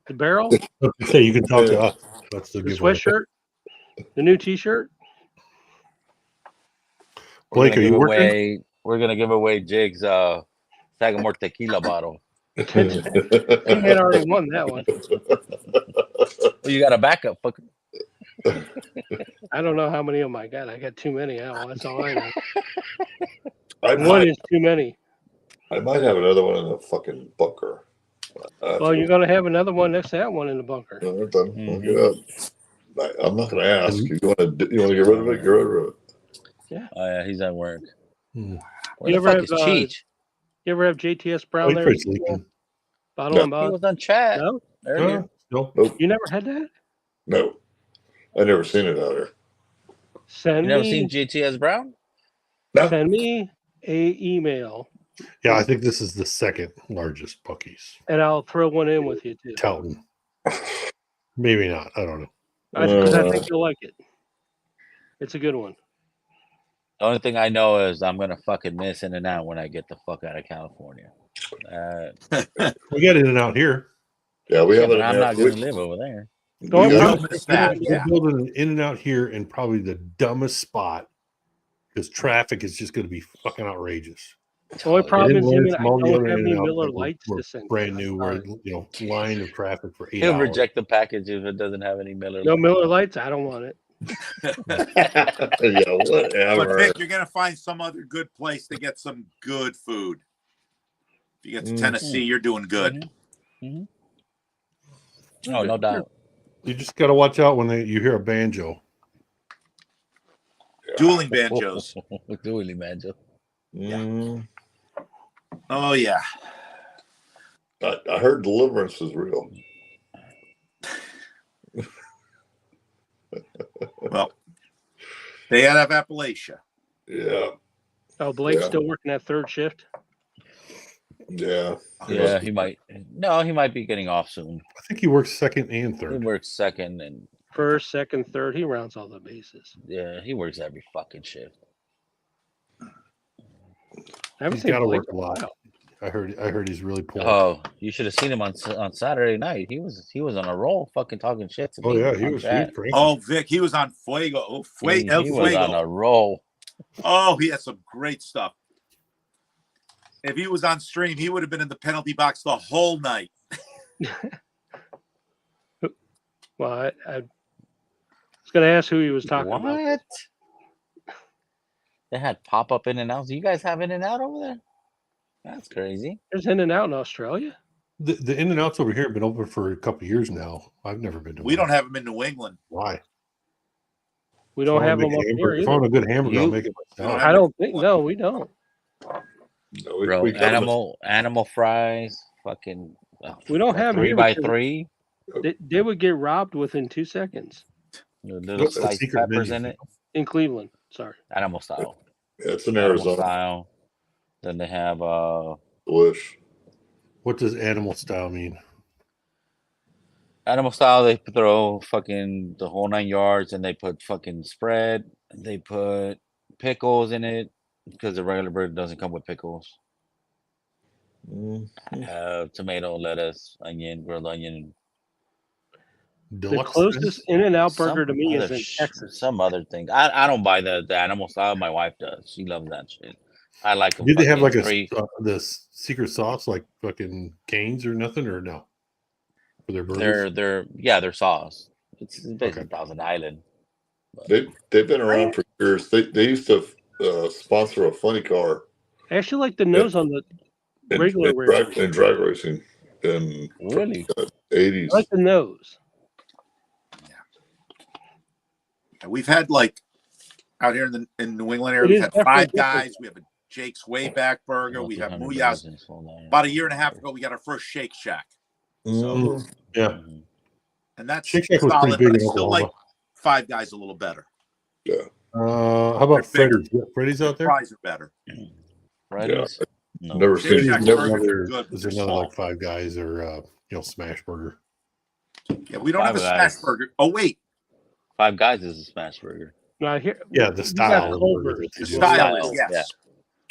The barrel, okay, you can talk to us. That's the the giveaway. sweatshirt, the new T-shirt. Blake, are you working? We're gonna give away Jig's Sagamore tequila bottle. I had already won that one. Well, you got a backup, fucker. I don't know how many of them I got. I got too many. That's all I know. I One might, is too many. I might have another one in the fucking bunker. Well, you're going to have another one next to that one in the bunker. We'll get up. I'm not going to ask. You want to get rid of it? Get rid of it. Oh yeah, he's at work. Hmm. Where You the ever fuck is have, Cheech? You ever have JTS Oh, Brown he there? tried leaking. Bottle No. and He bottle. was on chat No, earlier. No. you never had that. No. I never seen it out here. Send You never me, seen GTS Brown? No. send me a email, Yeah, I think this is the second largest Buc-ee's. and I'll throw one in with you too. Telton. Maybe not. I don't know. Because I think you'll like it. It's a good one. The only thing I know is I'm gonna fucking miss In-N-Out when I get the fuck out of California. We got in and out here. Yeah, we Yeah, have but it. I'm not gonna live over there. Don't Yeah. worry. miss that. We're Yeah. building an in and out here in probably the dumbest spot because traffic is just going to be fucking outrageous. The only problem is, In-N-Out, I small don't other have any In-N-Out Miller that were- Lights were to send. brand new, where line of traffic for 8 He'll hours. reject the package if it doesn't have any Miller. No Lite. Miller Lights. I don't want it. Yeah, whatever. But Vic, you're gonna find some other good place to get some good food. If you get to Tennessee, you're doing good. Mhm. Oh, no doubt. You just got to watch out when you hear a banjo. Dueling banjos. Dueling banjo. Mm, Oh yeah. I heard Deliverance is real. Well, they have Appalachia. Yeah, Oh, Blake's Yeah. still working that third shift. yeah. Yeah, he might. No, he might be getting off soon. I think he works second and He third. works second, and First, second, third. He rounds all the bases. yeah, he works every fucking shift. I haven't He's seen got to Blake work a in lot. while. I heard he's really poor. Oh, you should have seen him on Saturday night. He was on a roll, fucking talking shit to me. Oh yeah, he on was chat. cranky. Oh, Vic, he was on Fuego. Oh, He El was on Fuego. a roll. Oh, he had some great stuff. If he was on stream, he would have been in the penalty box the whole night. Well, I was going to ask who he was talking about. What? They had pop up In-N-Outs. Do you guys have In-N-Out over there? That's crazy. There's In-N-Out in Australia. The In-N-Outs over here have been open for a couple of years now. I've never been to We one. don't have them in New England. Why? We don't have them up here If I either. want a good hamburger, I'll You- make it myself. have I don't think. No, we don't. No, we, Bro, we got 'em at- animal fries, fucking We don't have 'em three here by because- three. They would get robbed within 2 seconds With little What's the sliced secret peppers menu? in it. in Cleveland. Sorry. Animal style. Yeah, it's in Animal Arizona. style. Then they have Delish. What does animal style mean? animal style. They throw fucking the whole 9 yards, and they put fucking spread. They put pickles in it because the regular burger doesn't come with pickles. Tomato, lettuce, onion, grilled onion. The Deluxe closest size? In-N-Out burger some to me is other in Texas. Some other thing. I don't buy the animal style. My wife does. She loves that shit. I like them. Did they have like three. the secret sauce like fucking Canes or nothing or no? For their burgers? They're sauce. It's basically Thousand Island. They've been around for years. They used to sponsor a funny car I actually like the nose on the regular race. in drag racing in Really? the 80s. I like the nose. And we've had like out here in New England area, It we've is had definitely Five different. Guys. We have a Jake's Wayback Burger. We have 200 Muya's. reasons, hold on. About a year and a half ago, we got our first Shake Shack, Mhm. Yeah. Mhm. and that's Shake Shack was solid. pretty big But I in still Oklahoma. like Five Guys a little better. How about They're bigger. Freddy's? You got Freddy's out there? Fries are better. Freddy's? No. Never Shake seen Shack's There's burgers are another, good, but there's they're another small. like Five Guys or Smash Burger. Yeah, we don't have a Five smash Guys. burger. Oh wait, Five Guys is a smash burger. Now here, Yeah, the we got style. of the burger Culver's. that they the do. style is Style, yes. yeah.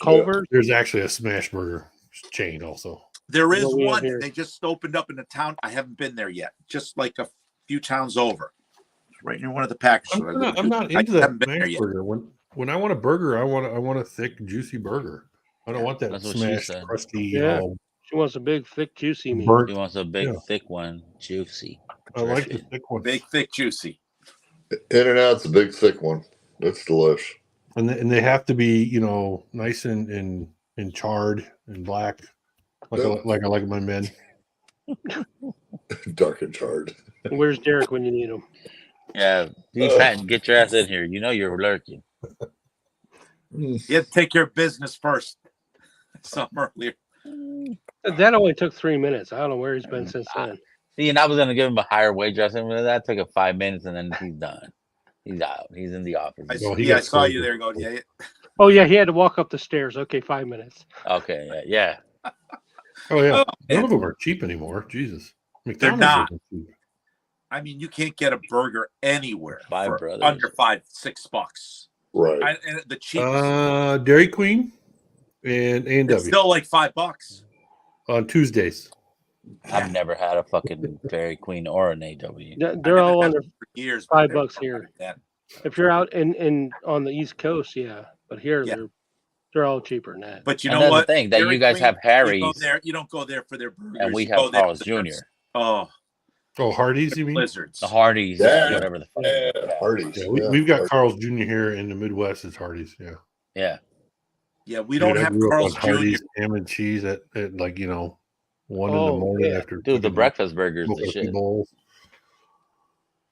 Culver's. There's actually a Smash Burger chain also. There is What we have one. here. They just opened up in a town. I haven't been there yet. Just like a few towns over. It's right near one of the package stores. I'm not I into that haven't been there Smash yet. Burger. When I want a burger, I want a thick, juicy burger. I don't want that That's what she smashed, said. crusty, Yeah. all She wants a big, thick, juicy meat. burnt. He wants a big, Yeah. thick one, juicy. I like the nutrition. thick ones. Big, thick, juicy. In-N-Out's a big, thick one. That's delish. And they have to be, nice and charred and black, like I like my men. Dark and charred. Where's Derek when you need him? Yeah, Patton, get your ass in here. You know you're lurking. You have to take care of business first. Something earlier. That only took 3 minutes. I don't know where he's been since then. See, and I was gonna give him a higher wage or something. That took him 5 minutes, and then he's done. He's out. He's in the office. Well, he I got saw you scolded. there going, yeah. Oh yeah, he had to walk up the stairs. Okay, 5 minutes. Okay, yeah. Oh yeah, Oh, none of them are cheap anymore. Jesus, They're McDonald's not. isn't cheap. I mean, you can't get a burger anywhere Five for Brothers. under $5-6. Right. And the cheapest, Dairy Queen and A&W it's still like $5. on Tuesdays. I've never had a fucking Dairy Queen or an AW. They're all I've under for years. $5 here. Yeah. If you're out in on the East Coast, yeah. But here Yeah. they're all cheaper than that. But you And know that's what? the thing, that Dairy you guys Queen, have You, go Harry's, there, you don't go there for their burgers. and we you have go there Carl's for Jr. their- Oh, Oh, Hardee's, you mean? blizzards. The Hardee's, Yeah. whatever the fuck. Yeah, Hardee's. Yeah, Yeah, we've got Hardee's. Carl's Jr. here in the Midwest. It's Hardee's. Yeah, Yeah. Yeah, we Dude, don't I have grew up Carl's on Jr. Hardee's ham and cheese at like 1 in the Oh, morning yeah. after Dude, the cooking breakfast burgers, the fifty shit. bowls.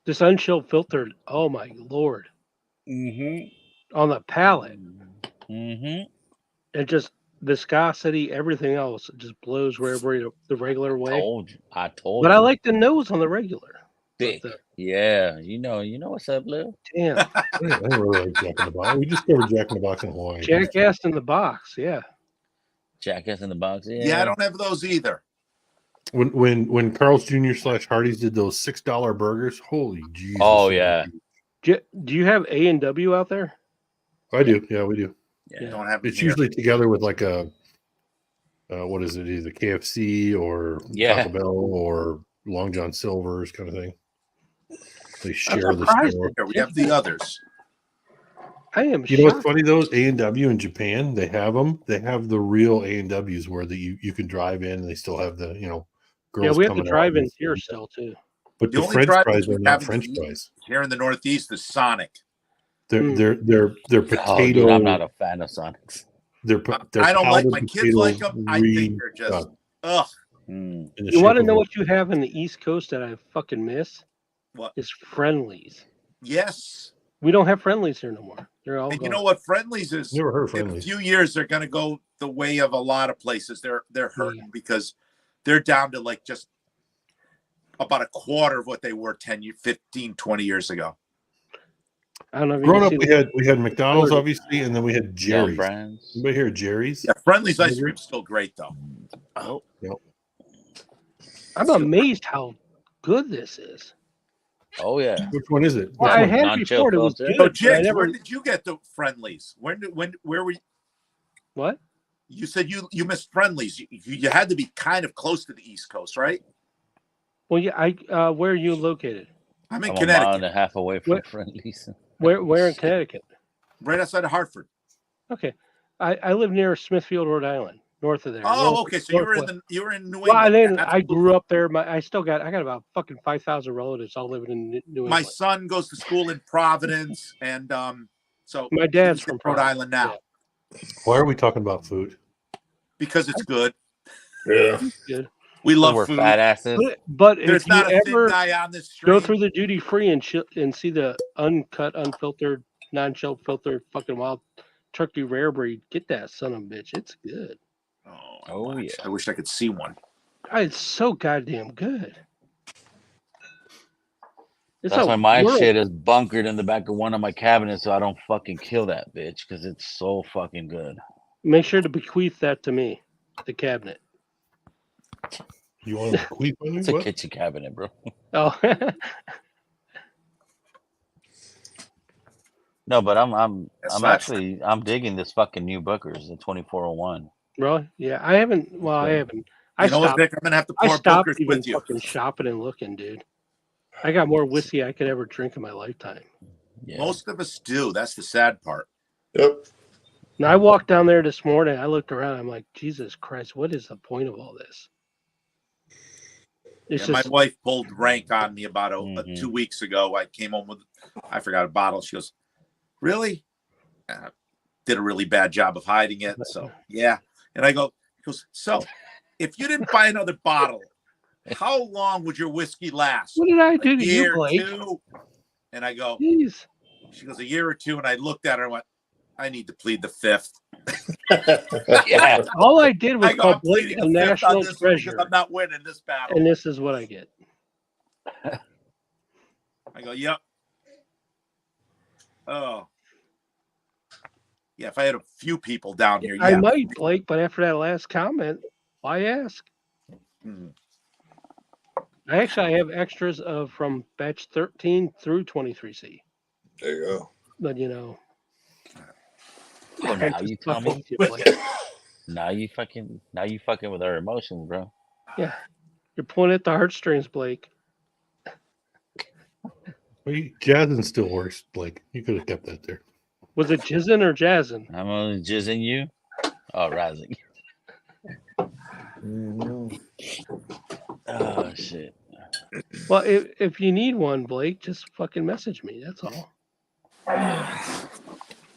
This unchilled filtered, oh my lord, Mm-hmm. on the palate. Mm-hmm. And just viscosity, everything else, it just blows wherever the regular way. I told But you. I like the nose on the regular. Thick. But Yeah, you know what's up, Lil. damn, I don't really like Jack in the Box. We discovered Jack in the Box in Hawaii. Jackass in the box, yeah. Jackass in the box. Yeah. Yeah, I don't have those either. When Carl's Jr. / Hardee's did those $6 burgers, holy Jesus! Oh, yeah. Do you have A&W out there? I do. Yeah, we do. You don't have them It's here. usually together with like a what is it? Either KFC or Yeah. Taco Bell or Long John Silver's kind of thing. They share the surprised store. Here, we have the others. I am You know what's shocked. funny though? A&W in Japan, they have them. They have the real A&Ws where you can drive in and they still have the girls. Yeah, we have the coming out drive-ins and- here still too. But The the only French drive-ins fries we are not have in French the- fries. Here in the Northeast is Sonic. They're Mm. they're potato. Oh, dude, I'm not a fan of Sonics. They're I don't like powdered my kids like potatoes them. I think they're just stuffed ugh. Mm. in the You want to shape know of what you have in the East Coast that I fucking miss? What? Is Friendlies. Yes. We don't have Friendlies here no more. They're all And you gone. know what? Friendlies is Never heard of in a Friendlies. few years they're going to go the way of a lot of places. They're hurting because they're down to like just about a quarter of what they were 15, 20 years ago. I don't know if you Growing can up, see we had McDonald's, Colored. obviously, and then we had Young Jerry's. brands. Anybody here Jerry's? Yeah, Friendly's ice Burger? cream's still great though. Oh, I'm amazed how good this is. oh yeah. Which one is it? Well, Which I one? had it Non-chill before. It was filter. good. So but I Jigs, never. where did you get the Friendlies? Where were you? What? You said you missed Friendlies. You had to be kind of close to the East Coast, right? Well, yeah. Where are you located? I'm in I'm a mile and Connecticut, a half away from What? Friendlies. Where in Connecticut? right outside of Hartford. Okay. I live near Smithfield, Rhode Island, north of there. Oh, North- okay. So you were northwest. you were in New England. Well, I didn't. That's I cool. grew up there. I got about fucking 5,000 relatives all living in New England. My son goes to school in Providence, and so My dad's he's from in Rhode Providence, Island now Why are we talking about food? because it's good. Yeah. Good. We So love we're food. fat asses. But There's if you not a thin ever guy on this street. go through the duty free and see the uncut, unfiltered, non-chill filtered fucking wild turkey rare breed, get that son of a bitch. It's good. Oh, much. yeah. I wish I could see one. It's so goddamn good. It's That's a why my world- shit is bunkered in the back of one of my cabinets so I don't fucking kill that bitch because it's so fucking good. Make sure to bequeath that to me, the cabinet. You want to bequeath on me? It's a What? kitchen cabinet, bro. Oh, No, but I'm That's not- actually I'm digging this fucking new Booker's, the 2401. really? Yeah, I haven't. Well, I haven't. I You know what, stopped. Vic? I'm gonna have to I pour stopped Booker's even with you. fucking shopping and looking, dude. I got more whiskey I could ever drink in my lifetime. Yeah. Most of us do. That's the sad part. Yep. Now I walked down there this morning. I looked around. I'm like, Jesus Christ, what is the point of all this? It's Yeah, my just wife pulled rank on me about Mhm. 2 weeks ago. I came home with, I forgot a bottle. She goes, "Really?" Did a really bad job of hiding it. So yeah, and I go, he goes, "So, if you didn't buy another bottle, how long would your whiskey last? what did I do A to year, you, Blake? 2?" And I go, Jeez. she goes, "A year or 2." And I looked at her and went, "I need to plead the 5th." Yeah. All I did was I go, call "I'm Blake pleading a the 5th on national this one because treasure, I'm not winning this battle." and this is what I get. I go, "Yep." Oh. Yeah, if I had a few people down here, I yeah. might, Blake, but after that last comment, why ask? Mhm. I have extras of from batch 13 through 23C, There you go. but you know. Oh, I now just you tell fucking me. with you, Blake. Now you fucking with our emotions, bro. Yeah, you're pulling at the heartstrings, Blake. Jazzin still works, Blake. You could have kept that there. Was it jizzing or jazzing? I'm only jizzing you. Oh, rising. Oh shit. Well, if you need one, Blake, just fucking message me. That's all.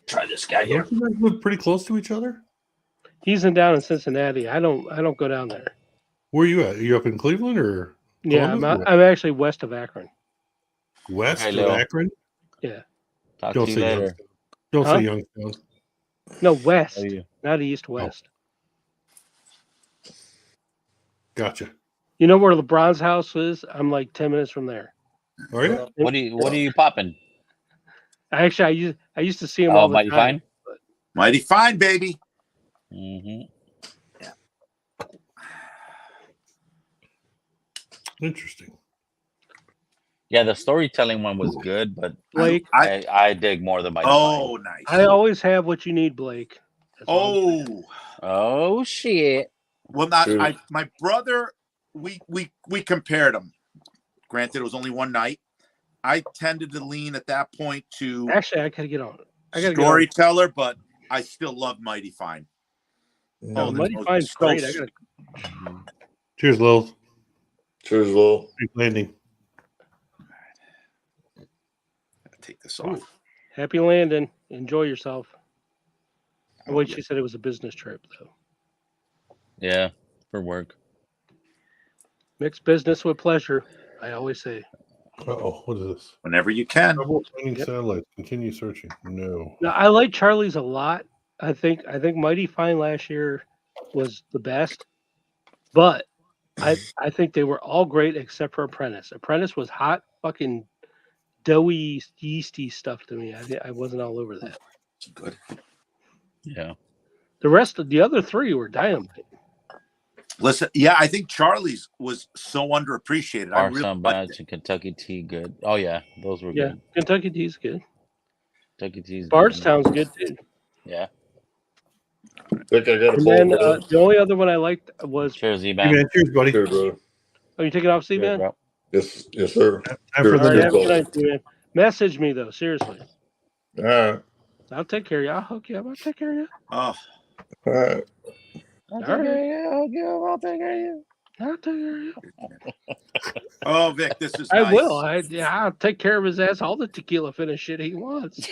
Try this guy here. Don't you guys live pretty close to each other? He's down in Cincinnati. I don't go down there. Where are you at? Are you up in Cleveland or Yeah, Columbus? I'm actually west of Akron. West Okay, of Lil. Akron? Talk Don't to you say later. Youngstown. Don't Huh? say Youngstown. No, west, Love you. not east, west. Gotcha. You know where LeBron's house is? I'm like 10 minutes from there. Are you? What are you popping? I used to see him Oh, all the mighty time. fine. Mighty fine, baby. Mm-hmm. Interesting. Yeah, the storytelling one was good, but Blake, I dig more than my. Oh, nice. I always have what you need, Blake. That's all I'm saying. Oh, Oh shit! well, not Dude. my brother. We compared them. Granted, it was only one night. I tended to lean at that point to Actually, I gotta get on it. I gotta get on it. storyteller, but I still love Mighty Fine. Oh, the Mighty most- Fine's so great. I gotta Cheers, Lil. Cheers, Lil. Safe landing. Take this Ooh. off. Happy landing. Enjoy yourself. Oh, wait, yeah. she said it was a business trip, though. Yeah, for work. Mixed business with pleasure, I always say. Oh, what is this? Whenever you can. Trouble finding Yep. satellites. Continue searching. No. Now, I like Charlie's a lot. I think Mighty Fine last year was the best, but I think they were all great except for Apprentice. Apprentice was hot, fucking doughy, yeasty stuff to me. I wasn't all over that. Good. Yeah. The rest of the other three were dynamite. Listen, yeah, I think Charlie's was so underappreciated. I Our really Sun liked Batch it. and Kentucky Tea good. Oh yeah, those were Yeah, good. Kentucky Tea's good. Kentucky Tea's good. Bardstown's good too. Yeah. Vic, I got a And phone then call. the only other one I liked was, Cheers, Hey, E-Man. man, cheers, buddy. Here, bro. oh, you taking off, Cheers, C-Man? bro. Yes, yes, sir. Time Sure. for the All right, Cheers, have a good brother. night, C-Man. Message me, though, seriously. All right. I'll take care of you. I'll hook you up. I'll take care of you. Oh, All right. I'll All right. I'll take care of you. I'll take care of you. oh, Vic, this is I nice. will. I'll take care of his ass all the tequila finish shit he wants.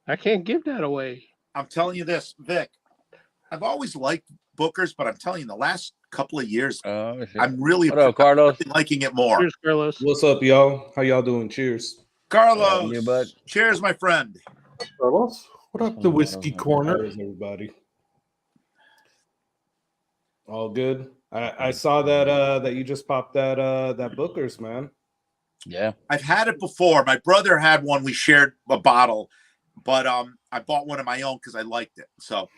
I can't give that away. I'm telling you this, Vic. I've always liked Booker's, but I'm telling you, the last couple of years, Oh shit. I'm really What up, Carlos? liking it more. Cheers, Carlos. What's up, y'all? How y'all doing? Cheers. Carlos, you, bud. cheers, my friend. Carlos, what up, the whiskey How corner? is everybody? All good. I saw that you just popped that Booker's, man. Yeah. I've had it before. My brother had one. We shared a bottle, but I bought one of my own because I liked it. So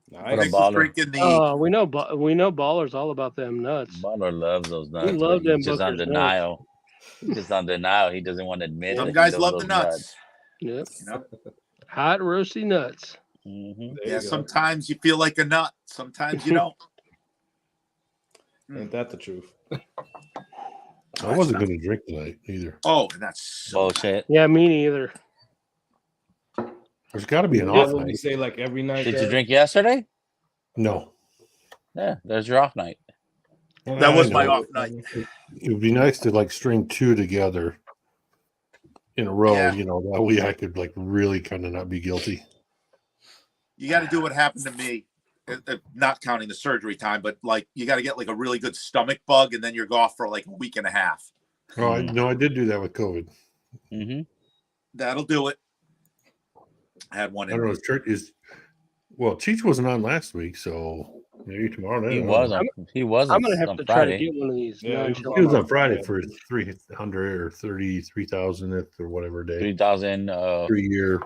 What a Nice. Vic was baller. drinking the. Oh, we know Baller's all about them nuts. Baller loves those nuts. love but them he's just on Booker's nuts. denial. He's just on denial. He doesn't want to admit Some that guys he love loves the those nuts. Yep. You know? Hot roasty nuts. Mhm. There Yeah. you go. Sometimes you feel like a nut. Sometimes you don't. Ain't that the truth? I wasn't going to drink tonight either. Oh, and that's so. Bullshit. Yeah, me neither. There's got to be an Yeah, off when we night. say like every night. Did you that- drink yesterday? No. Yeah, there's your off night. That was I my know. off night. It would be nice to like string two together in a row. Yeah. You know, that way I could like really kind of not be guilty. You got to do what happened to me, not counting the surgery time, but like you got to get like a really good stomach bug, and then you're off for like a week and a half. Oh, I did do that with COVID. Mm-hmm. That'll do it. I had one I in don't know. me. Church is well. Cheech wasn't on last week, so maybe tomorrow night. He I don't know. was on. He was. I'm gonna have on to try Friday. to get one of these. Yeah, nonchalant- He was on Friday for 300 or 33,000th or whatever day. 3,000. 3-year,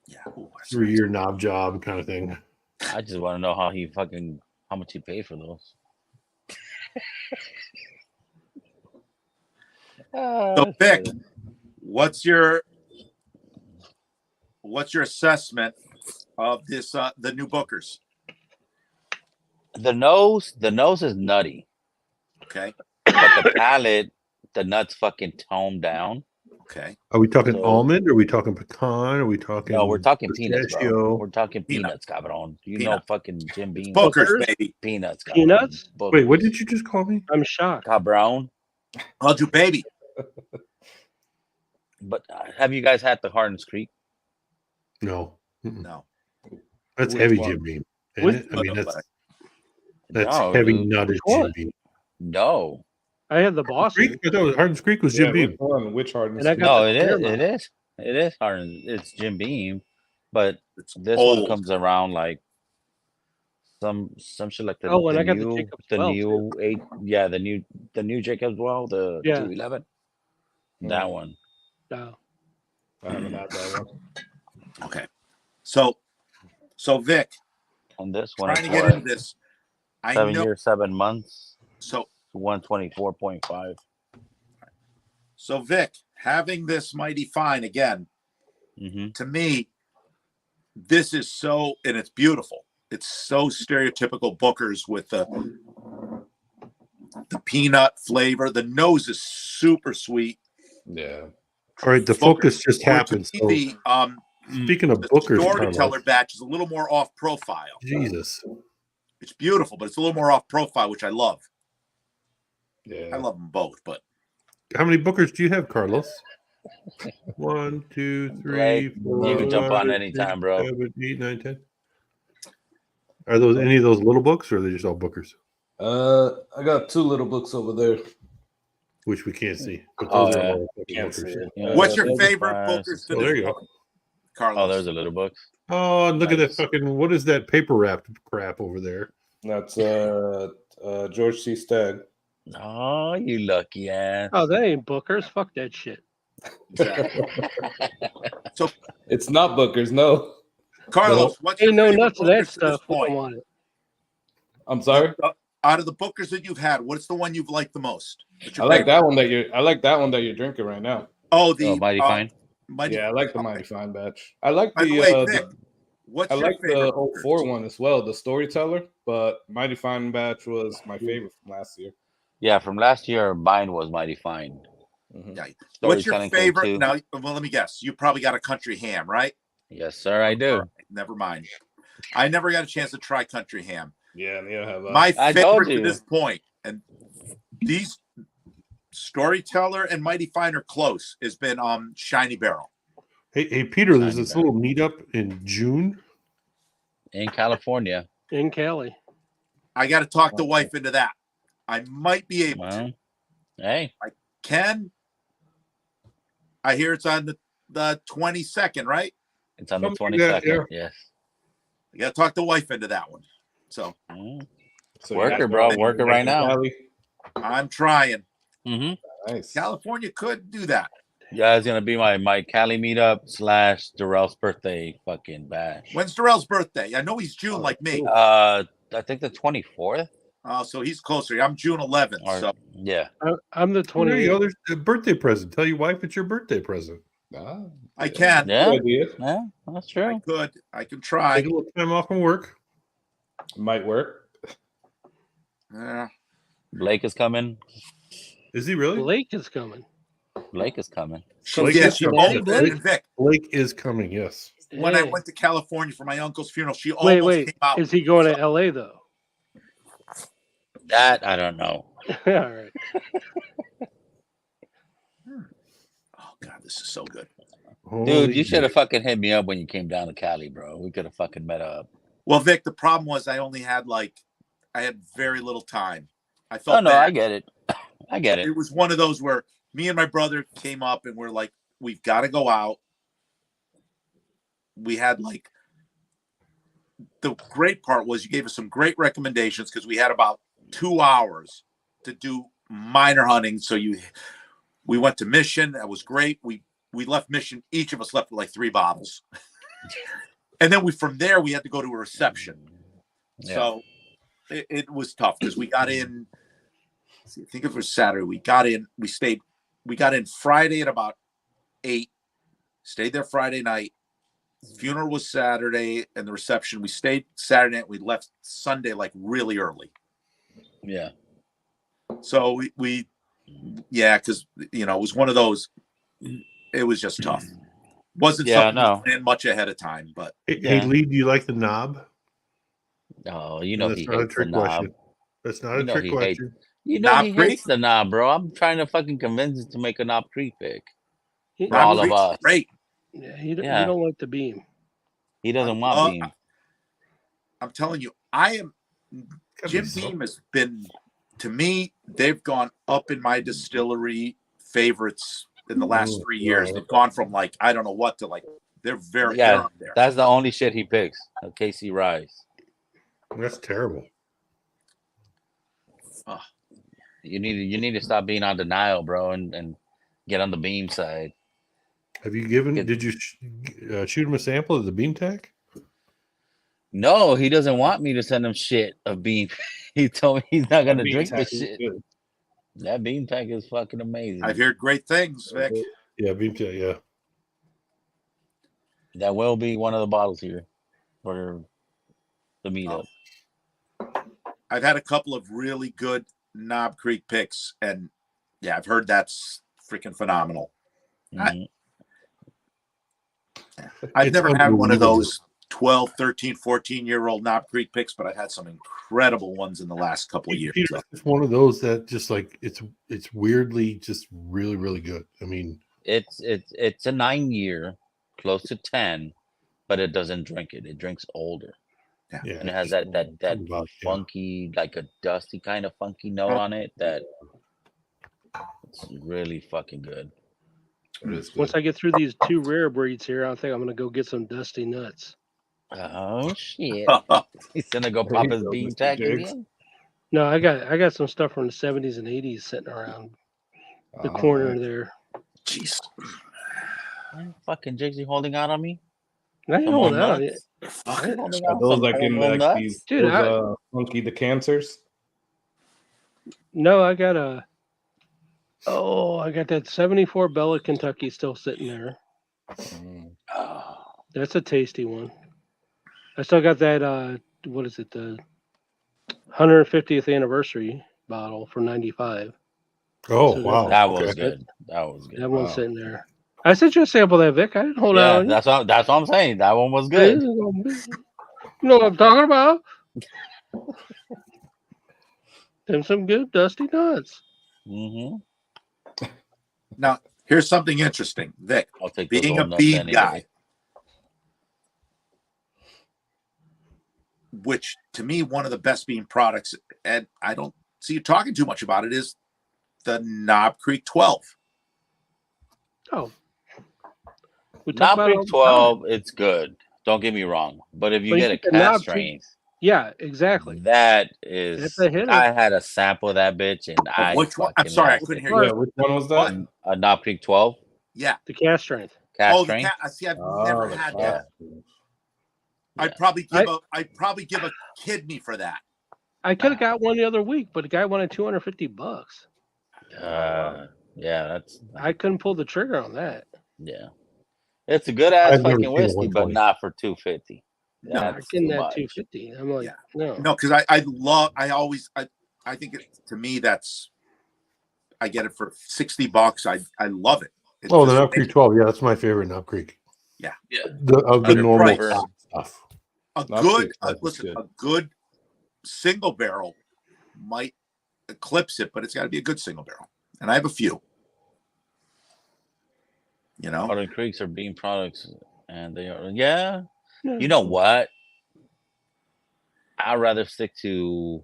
Yeah. Ooh, that's 3-year knob job kind of thing. I just want to know how much he paid for those. So, Vic, what's your assessment of this the new Bookers? The nose is nutty, Okay. but the palate, the nuts fucking toned down. Okay. Are we talking So- almond? Are we talking pecan? Are we talking? No, we're talking peanuts, bro. pistachio? We're talking Peanut. peanuts, cabrón. You Peanut. know fucking Jim Beam. Bookers, Bookers? baby. Peanuts, cabrón. Peanuts? Wait, what did you just call me? I'm shocked. Cabrón. I'll do baby. But have you guys had the Hardin's Creek? No, Mm-mm. No. That's Which heavy one? Jim Beam. isn't Which it? I mean, that's No, heavy dude. nutted Which one? Jim Beam. No. I had the Boston. Creek? I thought Hardin's Creek was Jim Yeah, Beam. which one? Which Hardin? And I got No, the it is. Claremont. It is. It is Hardin. It's Jim Beam, but It's this old. one comes around like some shit like the, Oh, and the I got the new Jacobs the well, new 8 the new Jacobs well, the Yeah. 211. That one. No. I haven't had that one. Okay. So Vic, And this one trying is to get what, into this. I 7 know. years, 7 months, So 124.5. so Vic, having this Mighty Fine again, Mm-hmm. to me, this is so, and it's beautiful. It's so stereotypical Bookers with the peanut flavor. The nose is super sweet. Yeah. All right, the Booker. focus just Where to happened. me, So speaking of the Booker's, storyteller Carlos, batch is a little more off profile. Jesus, It's beautiful, but it's a little more off profile, which I love. Yeah. I love them both, but How many bookers do you have, Carlos? 1, 2, 3, Blake, 4, you can jump on 5, anytime, 6, bro. 7, 8, 9, 10. Are those any of those little books, or are they just all bookers? I got 2 little books over there. Which we can't see. But Oh, those are yeah. all fucking Can't bookers. see it. Yeah. What's your those- favorite Five, bookers six, to Oh, this there you go. point, Carlos? Oh, there's the little books. Oh, and look at that Nice. fucking, what is that paper wrapped crap over there? That's George C. Stagg. Oh, you lucky ass. Oh, that ain't bookers. Fuck that shit. Exactly. It's not Booker's, no. Carlos, what's your Ain't no favorite nuts of that bookers to this stuff. We don't point? want it. I'm sorry. Out of the bookers that you've had, what's the one you've liked the most? What's I your like favorite? that one that you're drinking right now. Oh, the Oh, Mighty Fine. Mighty. Yeah, I like the okay. Mighty Fine batch. I like By the the way, Vic, I what's your like favorite? the booker? 04 one as well, the Storyteller, but Mighty Fine batch was my favorite from last year. Yeah, from last year, mine was Mighty Fine. Mhm. Yeah. What's your Storytelling came favorite? too. Now, well, let me guess. You probably got a country ham, right? Yes, sir, I do. Never mind. I never got a chance to try country ham. Yeah, and you have My I told favorite to you. this point, and these Storyteller and Mighty Fine are close, has been Shiny Barrel. Hey, Peter, there's Shiny this back. little meetup in June. In California. In Cali. I got to talk the wife into that. I might be able to. Well, hey, Ken, I hear it's on the 22nd, right? it's on the Something like that, 22nd. Yes. I got to talk the wife into that one. So Mm. So Worker, you bro, got- worker right now. Cali. I'm trying. Mm-hmm. Nice. California could do that. Yeah, it's gonna be my Cali meetup / Darrell's birthday fucking bash. When's Darrell's birthday? I know he's June like me. I think the 24th. So he's closer. I'm June 11th. Or So yeah. I'm the Oh, there you 28th. go. There's a birthday present. Tell your wife it's your birthday present. Ah, I can. Yeah. good idea. Yeah, that's I true. could. I can try. Take a little time off from work. Might work. Yeah. Blake is coming. Is he really? Blake is coming. Blake is coming. Blake Yeah, is she coming. almost, Blake? Vic, Blake is coming. Yes. when I Hey. went to California for my uncle's funeral, she almost Wait. came out. Is he going to LA though? That I don't know. All right. Oh God, this is so good. Dude, Holy you should have shit. fucking hit me up when you came down to Cali, bro. We could have fucking met up. Well, Vic, the problem was I only had I had very little time. I Oh felt no, bad. I get it. I get it. It was one of those where me and my brother came up and we're like, we've got to go out. We had the great part was you gave us some great recommendations because we had about 2 hours to do minor hunting. So we went to Mission. That was great. We left Mission. Each of us left with 3 bottles. And then from there, we had to go to a reception. Yeah. So it was tough because we got in, I think it was Saturday. We got in Friday at about 8, stayed there Friday night. Funeral was Saturday and the reception. We stayed Saturday night. We left Sunday really early. Yeah. So we because it was one of those. It was just tough. Wasn't Yeah, something no. we planned much ahead of time, but Hey, Yeah. Lee, do you like the knob? Oh, you know That's he not a hates the trick knob. question. That's not You a know trick he hates- question. You know Knob he Creek? hates the knob, bro. I'm trying to fucking convince him to make a Knob Creek pick. He, For all of Creek's us. great. yeah, he Yeah. don't like the beam. He doesn't I want love- beam. I'm telling you, Jim Gotta be Beam has been, to me, they've gone up in my distillery favorites in the last 3 years. They've gone from I don't know what to they're very Yeah, they're up there. That's the only shit he picks. KC Rise. That's terrible. You need to stop being on denial, bro, and get on the beam side. Have you given? Good. Did you shoot him a sample of the beam tack? No, he doesn't want me to send him shit of beam. He told me he's not gonna Bean drink the tack is shit. good. That beam tank is fucking amazing. I've heard great things, Vic. Yeah, beam tack. Yeah. That will be one of the bottles here for the meetup. I've had a couple of really good Knob Creek picks, and I've heard that's freaking phenomenal. Mhm. I've It's never had one of unbelievable. those 12, 13, 14-year-old Knob Creek picks, but I've had some incredible ones in the last couple of years. Peter, it's one of those that just like it's weirdly just really, really good. I mean, It's a 9-year, close to 10, but it doesn't drink it. It drinks older. yeah, And it has just that something about it, yeah. funky, like a dusty kind of funky note on it that it's really fucking good. It is good. Once I get through these 2 rare breeds here, I think I'm gonna go get some Dusty Nuts. Oh shit! He's gonna go There pop you his go, bean Mr. jack Jigs. again. No, I got some stuff from the 70s and 80s sitting around the All corner right. there. Jeez. Fucking Jigsy holding out on me. I ain't Come holding on, out on nuts. it. Fucking Holding Are out those some like in hormone like nuts? these Dude, those, funky decanters? No, I got that 74 Bella Kentucky still sitting there. Oh, That's a tasty one. I still got that what is it, the 150th anniversary bottle for 95. Oh So wow, that okay. was good. That was good. That one's Wow. sitting there. I sent you a sample of that, Vic. I didn't hold out Yeah, on you. that's what I'm saying. That one was good. You know what I'm talking about? Them some good Dusty Nuts. Mm-hmm. Now, here's something interesting, Vic. I'll take those Being a old nuts bead any guy, day. which to me, one of the best bean products, and I don't see you talking too much about it, is the Knob Creek 12. Oh. We talk Knob about it all Creek the 12, time. it's good. Don't get me wrong. But if you But you get a get the Knob cast Creek- strength, Yeah, exactly. that is. That's a hitter. I had a sample of that bitch, and I Which one? I'm fucking sorry, I loved couldn't it. hear Yeah, you. which one was that? What? A Knob Creek 12 Yeah. The cast strength. cast Oh, strength. see, I've Oh, never the had yeah. that. cast. I'd probably give a kidney for that. I could have got one the other week, but the guy wanted $250. Yeah, that's I couldn't pull the trigger on that. yeah. It's a good ass I've never fucking seen a whiskey, but 120. not for 250. No, I That's get too that much. 250. I'm like, Yeah. no. No, because I think to me that's I get it for $60. I love it. It's Oh, the just- Knob Creek 12. Yeah, that's my favorite Knob Creek. Yeah. Yeah. The Good normal price. stock stuff. A Knob good Creek stuff is listen, good. a good single barrel might eclipse it, but it's got to be a good single barrel. And I have a few. You know, Powder Creeks are bean products, and they are yeah. Yeah. You know what? I'd rather stick to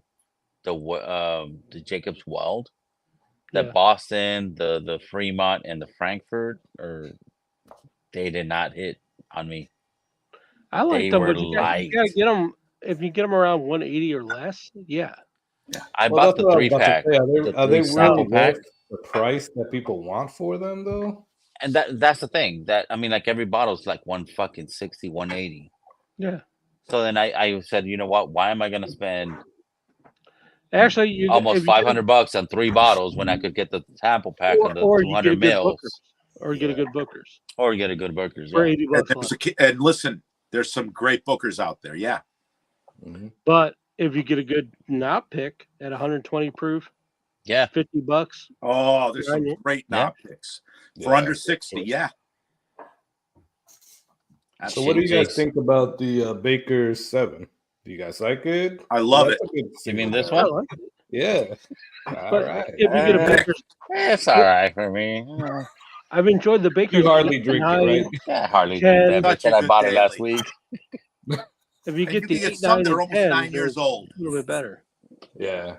the Jacob's Weld. The Yeah. Boston, the Fremont, and the Frankfurt, or they did not hit on me. I like They them, were but you gotta light. get them. If you get them around 180 or less, yeah. I Well, bought that's the what I was 3-pack. about to say. Are they The 3 sample really pack. worth the price that people want for them, though? And that's the thing. That I mean, like every bottle's like 160, 180. Yeah. So then I said, you know what? Why am I gonna spend Actually, you almost if you get 500 bucks on 3 bottles when I could get the sample pack of the or you get 200 a good mils, Booker's, or get a good Booker's or get a good Burgers? for Yeah. 80 and, bucks there's less. and listen, there's some great bookers out there. Yeah. Mhm. But if you get a good knob pick at 120 proof, Yeah. $50. Oh, there's some Yeah. great Yeah. knob picks for Yeah, under for 60. sure. Yeah. So, what do you guys Jake's- think about the Baker 7? Do you guys like it? I love That's it. a good You mean single this barrel. one? Yeah. All But right. if you get a Uh, Baker's, It's all right for me. I've enjoyed the Baker's. You hardly drink it, 9. right? Yeah, hardly Ken- drink that Such bitch a that I good bought it daily. last week. If you And get you the can get 8, some 9, that are and almost 10, 9 years they're old. a little bit better. Yeah.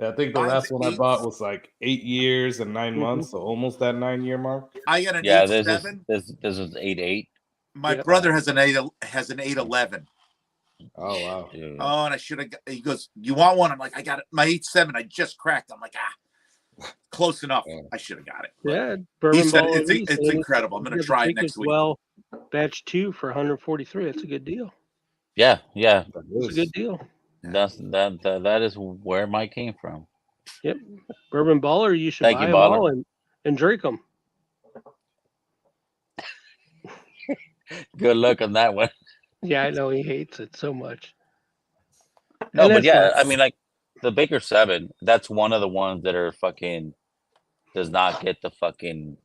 I think the Mine's last one I 8. bought was like 8 years and 9 Mhm. months, so almost that 9-year mark. I got an Yeah, 8.7. this is 8.8. My Yep. brother has an 8.11. Oh wow. Dude. Oh, and I should have. He goes, "You want one?" I'm like, "I got it. My 8.7. I just cracked." I'm like, close enough. Yeah. I should have got it. Yeah, He Bourbon said Ball it's Elite, it's and incredible. I'm you going to get the try it Jacob's next week. Well, batch 2 for 143. That's a good deal. Yeah. That It's a is. good deal. That is where mine came from. Yep. Bourbon Baller, you should Thank buy you, them Baller. all and drink them. Good luck on that one. Yeah, I know he hates it so much. No, And but that's yeah, not- I mean, like the Baker 7, that's one of the ones that are fucking does not get the fucking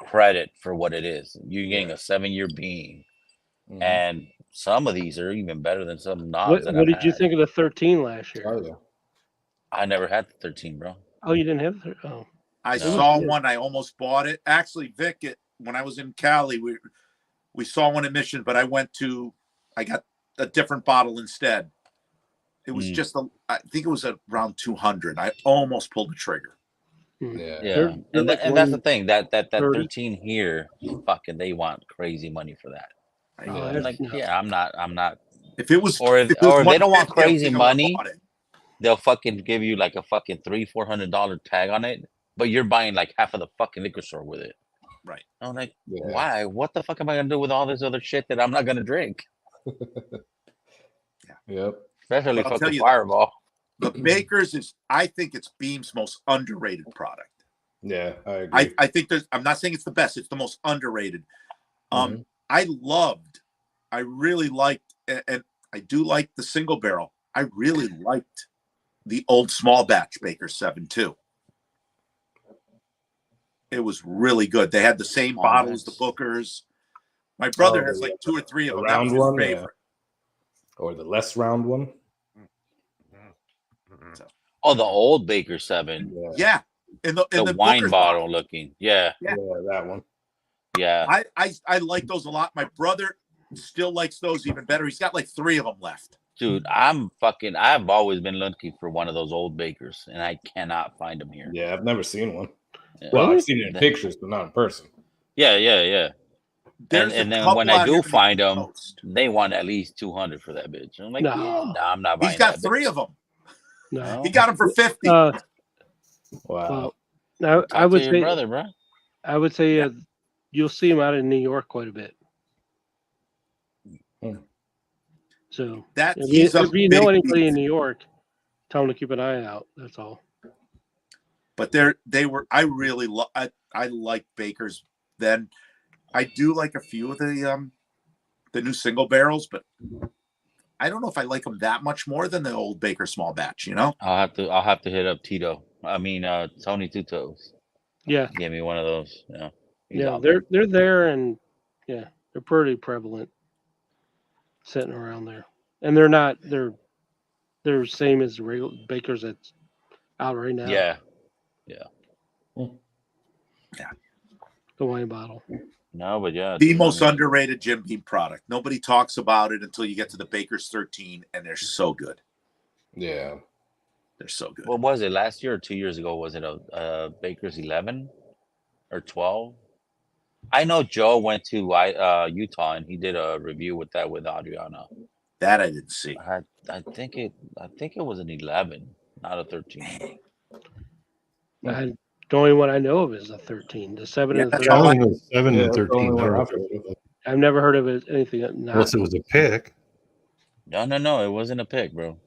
credit for what it is. You're getting a 7-year bean Mhm. and some of these are even better than some knobs. What did you think of the 13 last year? Oh yeah. I never had the 13, bro. Oh, you didn't have the oh. I No. saw good. one. I almost bought it. Actually, Vic, when I was in Cali, we saw one in Mission, but I got a different bottle instead. It was just I think it was around 200. I almost pulled the trigger. Yeah. Yeah, They're and, like and that's the 130. thing that 13 here, fucking, they want crazy money for that. I- Yeah. Oh, I'm that's like, nuts. yeah, I'm not. If it was, Or if it or was if they don't 150, want I crazy think I would've money, bought it. they'll fucking give you like a fucking $300-$400 tag on it, but you're buying like half of the fucking liquor store with it. Right. I'm like, Yeah. why? What the fuck am I gonna do with all this other shit that I'm not gonna drink? Yep. Especially But I'll tell fucking you- Fireball. The Baker's I think it's Beam's most underrated product. Yeah, I agree. I think I'm not saying it's the best. It's the most underrated. Mhm. I really liked, and I do like the single barrel. I really liked the old small batch Baker 7 too. It was really good. They had the same Oh, bottle as the nice. Bookers. My brother Oh, has like 2 or 3 of the them. That round was his one, yeah. favorite. Or the less round one. Oh, the old Baker 7, Yeah, in the the Booker's wine bottle looking. Yeah, Yeah, that one. yeah. I like those a lot. My brother still likes those even better. He's got like 3 of them left. Dude, I've always been looking for one of those old Bakers, and I cannot find them here. Yeah, I've never seen one. Yeah. Well, Really? I've seen it in pictures, but not in person. Yeah. There's And a then couple when I out do here that find you them, post. they want at least 200 for that bitch. I'm like, No. yeah, nah, I'm not buying He's got that 3 bitch. of them. No. He got them for 50. Wow. Well, now Talk I would to your say brother, bro. I would say you'll see him out in New York quite a bit. Hmm. So That if he's a if you know big anybody beast. in New York, tell them to keep an eye out. That's all. But they were. I really I like Baker's. Then I do like a few of the new single barrels, but I don't know if I like them that much more than the old Baker small batch. You know, I'll have to hit up Tito. I mean, Tony Two Toes. Yeah, Give me one of those. Yeah. He's yeah, out there. they're there, and yeah, they're pretty prevalent, sitting around there, and they're not they're same as the regular Bakers that's out right now. Yeah. The wine bottle. No, but yeah. the dude, most I mean, underrated Jim Beam product. Nobody talks about it until you get to the Baker's 13, and they're so good. Yeah. They're so good. What was it last year or 2 years ago? Was it a Baker's 11 or 12? I know Joe went to Utah and he did a review with Adriana. That I didn't see. I think it was an 11, not a 13. The only one I know of is the 13. The 7 Yeah, and the that's 13. all I only know 7 Yeah, and that's the 13. only I don't one know I've if heard it was- I've never heard of it anything not. Unless it was a pick. No, it wasn't a pick, bro.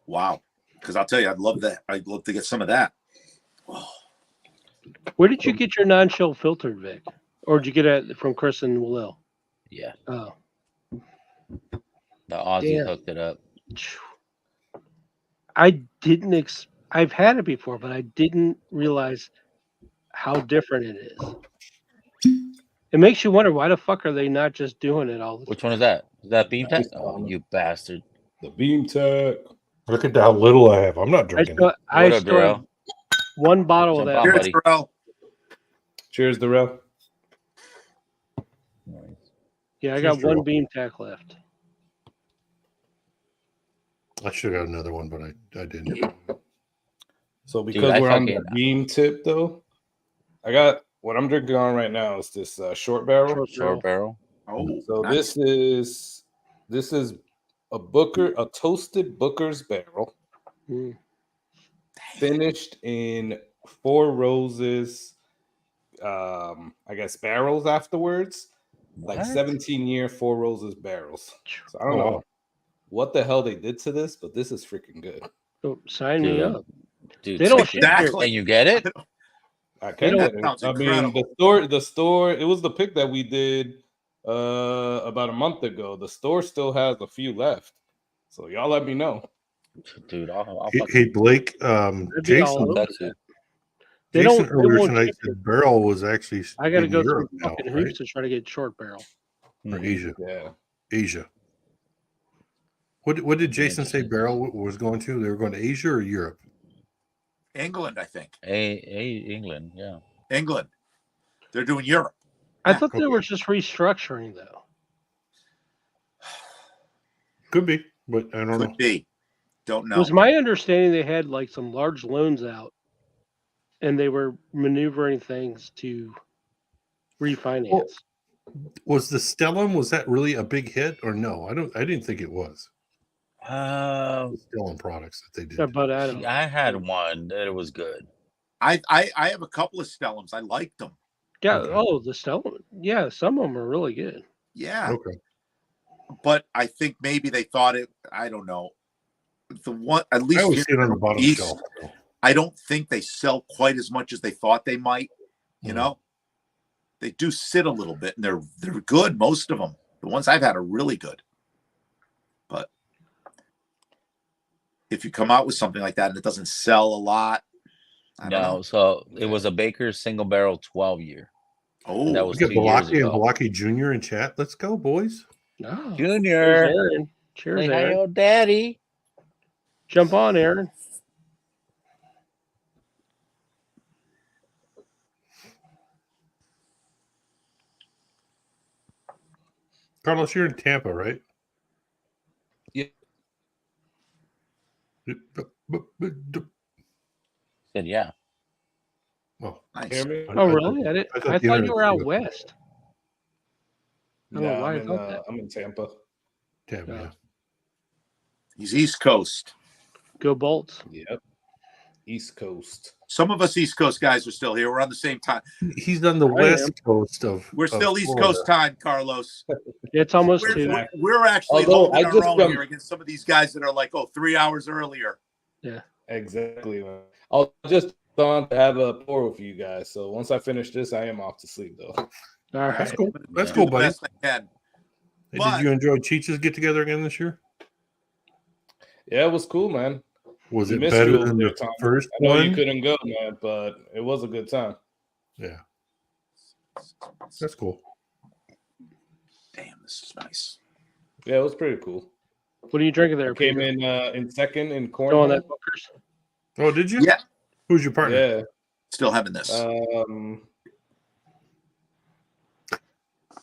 Wow. Because I'll tell you, I'd love that. I'd love to get some of that. Oh, Where did you get your non-chill filtered, Vic? Or did you get it from Chris and Will? Yeah, Oh, the Aussie Yeah. hooked it up. I didn't. I've had it before, but I didn't realize how different it is. It makes you wonder why the fuck are they not just doing it all the Which one is that? Is that Beam Tech? Nice Oh, one. you bastard! The Beam Tech. Look at how little I have. I'm not I drinking still, it. I What up, still have Darrell? one bottle of Jump that. on, here's buddy. Darrell. Cheers, Darrell. Yeah, I got Cheers, one Darrell. Beam Tech left. I should have got another one, but I didn't. So because I we're on the fucking- Beam tip, though, I got what I'm drinking on right now is this short barrel. Short barrel. Oh, So nice. this is a toasted Booker's barrel, Mm. finished in 4 Roses, I guess barrels afterwards, like What? 17-year 4 Roses barrels. So I don't Oh, know wow. what the hell they did to this, but this is freaking good. Oh, sign me Dude. up. Dude, They don't fucking- ship here. Exactly. Can you get it? I can don't- get it. Sounds I mean, incredible. the store. It was the pick that we did about a month ago. The store still has a few left, so y'all let me know. Dude, I'll Hey, fucking hey, Blake, I'd be all Jason, over text that. you. They Jason they earlier won't tonight ship it. said barrel was actually I got to in go Europe through now, fucking right? hoops to try to get short barrel. Or Mhm. Asia. Yeah. Asia. What did Be Jason say interesting. barrel was going to? They were going to Asia or Europe? England, I think. England, yeah. England. They're doing Europe. I Yeah. thought they were just restructuring though. Could be, but I don't know. Could be. Don't It know. was my understanding they had like some large loans out, and they were maneuvering things to refinance. Was the Stellum, was that really a big hit or no? I didn't think it was. Uh, The Stellum products that they did. Yeah, but I don't see, know. I had one that it was good. I have a couple of Stellums. I liked them. Yeah. Okay. Oh, the Stellum. Yeah, some of them are really good. Yeah. Okay. But I think maybe they thought it. I don't know. The one at I least always here see it on in the bottom East, shelf. So. I don't think they sell quite as much as they thought they might. You Mhm. know, they do sit a little bit, and they're good. Most of them, the ones I've had, are really good. But if you come out with something like that and it doesn't sell a lot, I don't No, know. so it was a Baker's single barrel 12-year. Oh, that We was got 2 years Balaki and ago. Balaki Jr. in chat. Let's go, boys. No. Junior, Cheers, Aaron. Cheers, say hi, Aaron. old daddy. Jump on, Aaron. Carlos, you're in Tampa, right? Yeah. Said yeah. Oh, nice. Hear me? Oh, really? I thought thought the you internet were out was- west. I don't know No, why I I'm in, thought that. I'm in Tampa. Tampa, Yeah. yeah. He's East Coast. Go Bolts. Yep. East Coast. Some of us East Coast guys are still here. We're on the same time. He's on the I west am. coast of. We're of still East Florida. Coast time, Carlos. It's almost We're, 2. Exactly. we're actually Although holding I our just own jumped- here against some of these guys that are like, 3 hours earlier. Exactly, man. I'll just on to have a pour with you guys. So once I finish this, I am off to sleep though. All That's right. cool. That's Yeah. cool, Do the buddy. best I can. Hey, But- did you enjoy Cheech's get together again this year? Yeah, it was cool, man. Was We it missed better you over than there, the Tom. first I know you one? couldn't go, man, but it was a good time. Yeah, that's cool. Damn, this is nice. Yeah, it was pretty cool. What are you drinking there, I came Peter? in second in Go on cornhole. that Booker's. Oh, did you? Yeah. Who's your partner? Yeah. Still having this.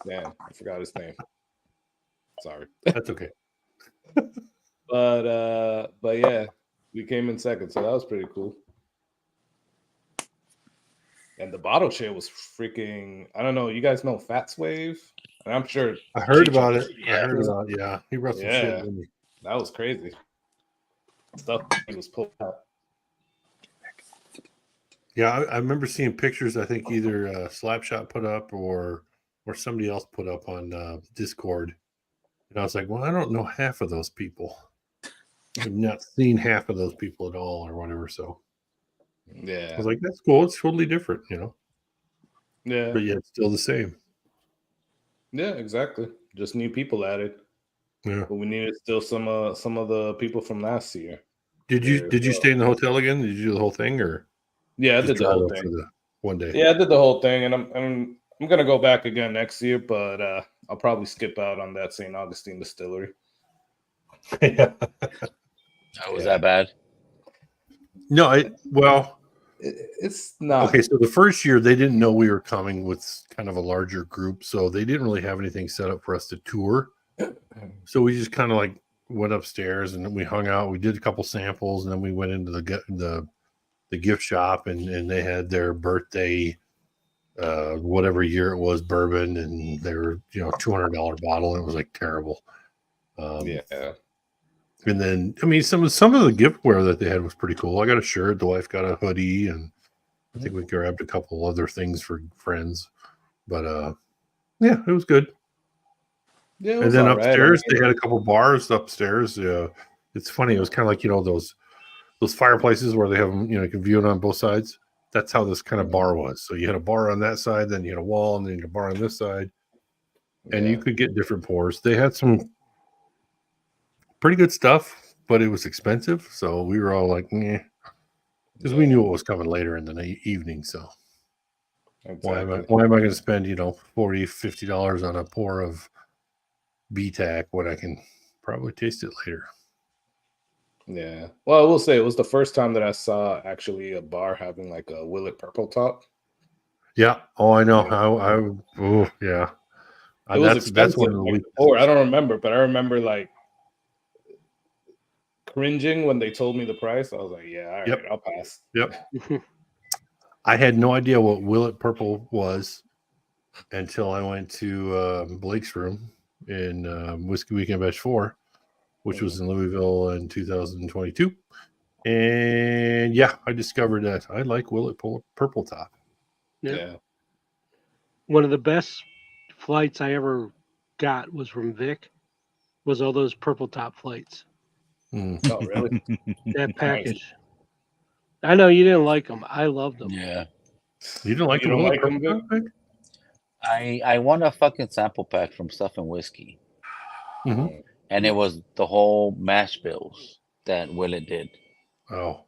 Man, I forgot his name. Sorry. That's okay. But yeah, we came in second, so that was pretty cool. And the bottle share was freaking. I don't know. You guys know Fats Wave? And I'm sure I heard Cheech about was- it. I heard about it. Yeah, he brought some Yeah. shit. Didn't he? that was crazy. Stuff he was pulling out. Yeah, I remember seeing pictures. I think either Slapshot put up or somebody else put up on Discord, and I was like, well, I don't know half of those people. I've not seen half of those people at all, or whatever. So I Yeah. was like, that's cool. It's totally different, Yeah. but yet still the same. Yeah, exactly. Just new people added. Yeah. But we needed still some of the people from last year. Did you stay in the hotel again? Did you do the whole thing, or Yeah, I just did the drive whole up for thing. the one day? Yeah, I did the whole thing, and I'm gonna go back again next year, but I'll probably skip out on that St. Augustine distillery. Yeah. Oh, was that bad? No, well, It's not okay. So the first year they didn't know we were coming with kind of a larger group, so they didn't really have anything set up for us to tour. So we just kind of like went upstairs and we hung out. We did a couple samples, and then we went into the gift shop, and they had their birthday, whatever year it was, bourbon, and they were $200 bottle, and it was like terrible. Yeah. And then, I mean, some of the giftware that they had was pretty cool. I got a shirt. The wife got a hoodie, and I think we grabbed a couple other things for friends. But yeah, it was good. Yeah. it And was then all right. upstairs, I mean, they had a couple bars upstairs. It's funny. It was kind of like those fireplaces where they have them. You can view it on both sides. That's how this kind of bar was. So you had a bar on that side, then you had a wall, and then you had a bar on this side, and you could get different pours. They had some pretty good stuff, but it was expensive. So we were all like, "Meh." because we knew it was coming later in the evening. So why am I going to spend, $40, $50 on a pour of BTAC when I can probably taste it later? Yeah. Well, I will say it was the first time that I saw actually a bar having like a Willet Purple Top. Yeah. Oh, I know. Yeah. Oh, yeah. It was expensive. That's one of the like, weaknesses. before. I don't remember, but I remember like cringing when they told me the price. I was like, yeah, all right, Yep. I'll pass. Yep. I had no idea what Willet Purple was until I went to Blake's room in Whiskey Weekend Batch 4, which was in Louisville in 2022. And yeah, I discovered that I like Willet Purple Top. Yeah. One of the best flights I ever got was from Vic. Was all those purple top flights. Mm. Oh, really? That package. I know you didn't like them. I loved them. Yeah. You didn't like You the don't Willet like 'em, Purple Top? Vic? I won a fucking sample pack from Stuff and Whiskey, Mhm. and it was the whole mash bills that Willet did. Oh,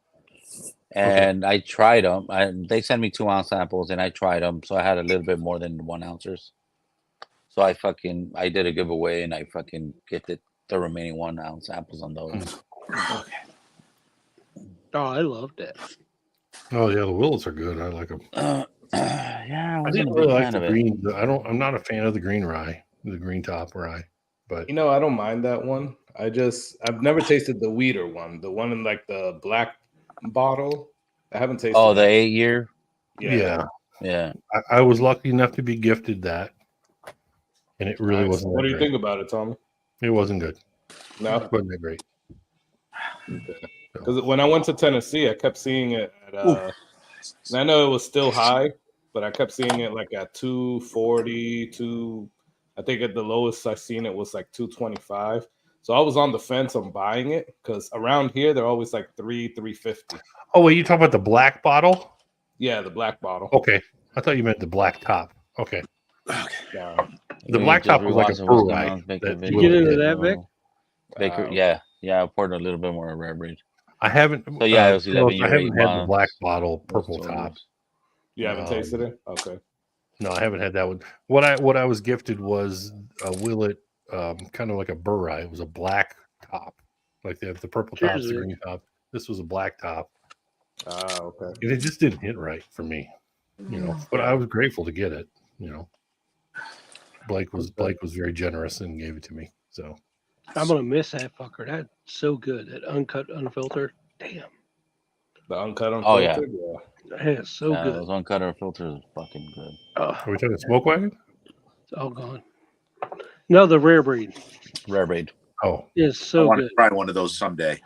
And I tried them. They sent me 2 ounce samples, and I tried them. So I had a little bit more than 1 ounces. So I did a giveaway, and I fucking gifted the remaining 1 ounce samples on those. Oh, I loved it. oh yeah, the Willets are good. I like them. Yeah, I didn't really like the green. I'm not a fan of the green rye, the green top rye. But I don't mind that one. I've never tasted the Weeder one, the one in like the black bottle. I haven't tasted. Oh, the that. 8-year. yeah, Yeah. I was lucky enough to be gifted that, and it really Nice. wasn't. What that do you great. think about it, Tommy? It wasn't good. No, It wasn't that great. because when I went to Tennessee, I kept seeing it at. And I know it was still high, but I kept seeing it like at 240, I think at the lowest I seen it was like 225. So I was on the fence on buying it because around here they're always like $350. Oh, wait, you talking about the black bottle? Yeah, the black bottle. Okay, I thought you meant the black top. Okay, Yeah. the black top was like a Brew brew. Did you get into that, Vic? Baker, yeah. I poured a little bit more red breed. I haven't. So yeah, it was 11 I year, haven't 8 had the months. black bottle purple top. You haven't tasted it? Okay. No, I haven't had that one. What I was gifted was a Willet, kind of like a burr rye. It was a black top, like the purple top, the green top. This was a black top, Okay. and it just didn't hit right for me, But I was grateful to get it, Blake was very generous and gave it to me. So I'm gonna miss that fucker. That's so good. That uncut, unfiltered. Damn. The uncut unfiltered? Oh, yeah. That is so good. Those uncut or filters are fucking good. are we talking smoke wagon? It's all gone. No, the rare breed Rare breed. Oh, is I so want good. to try one of those someday.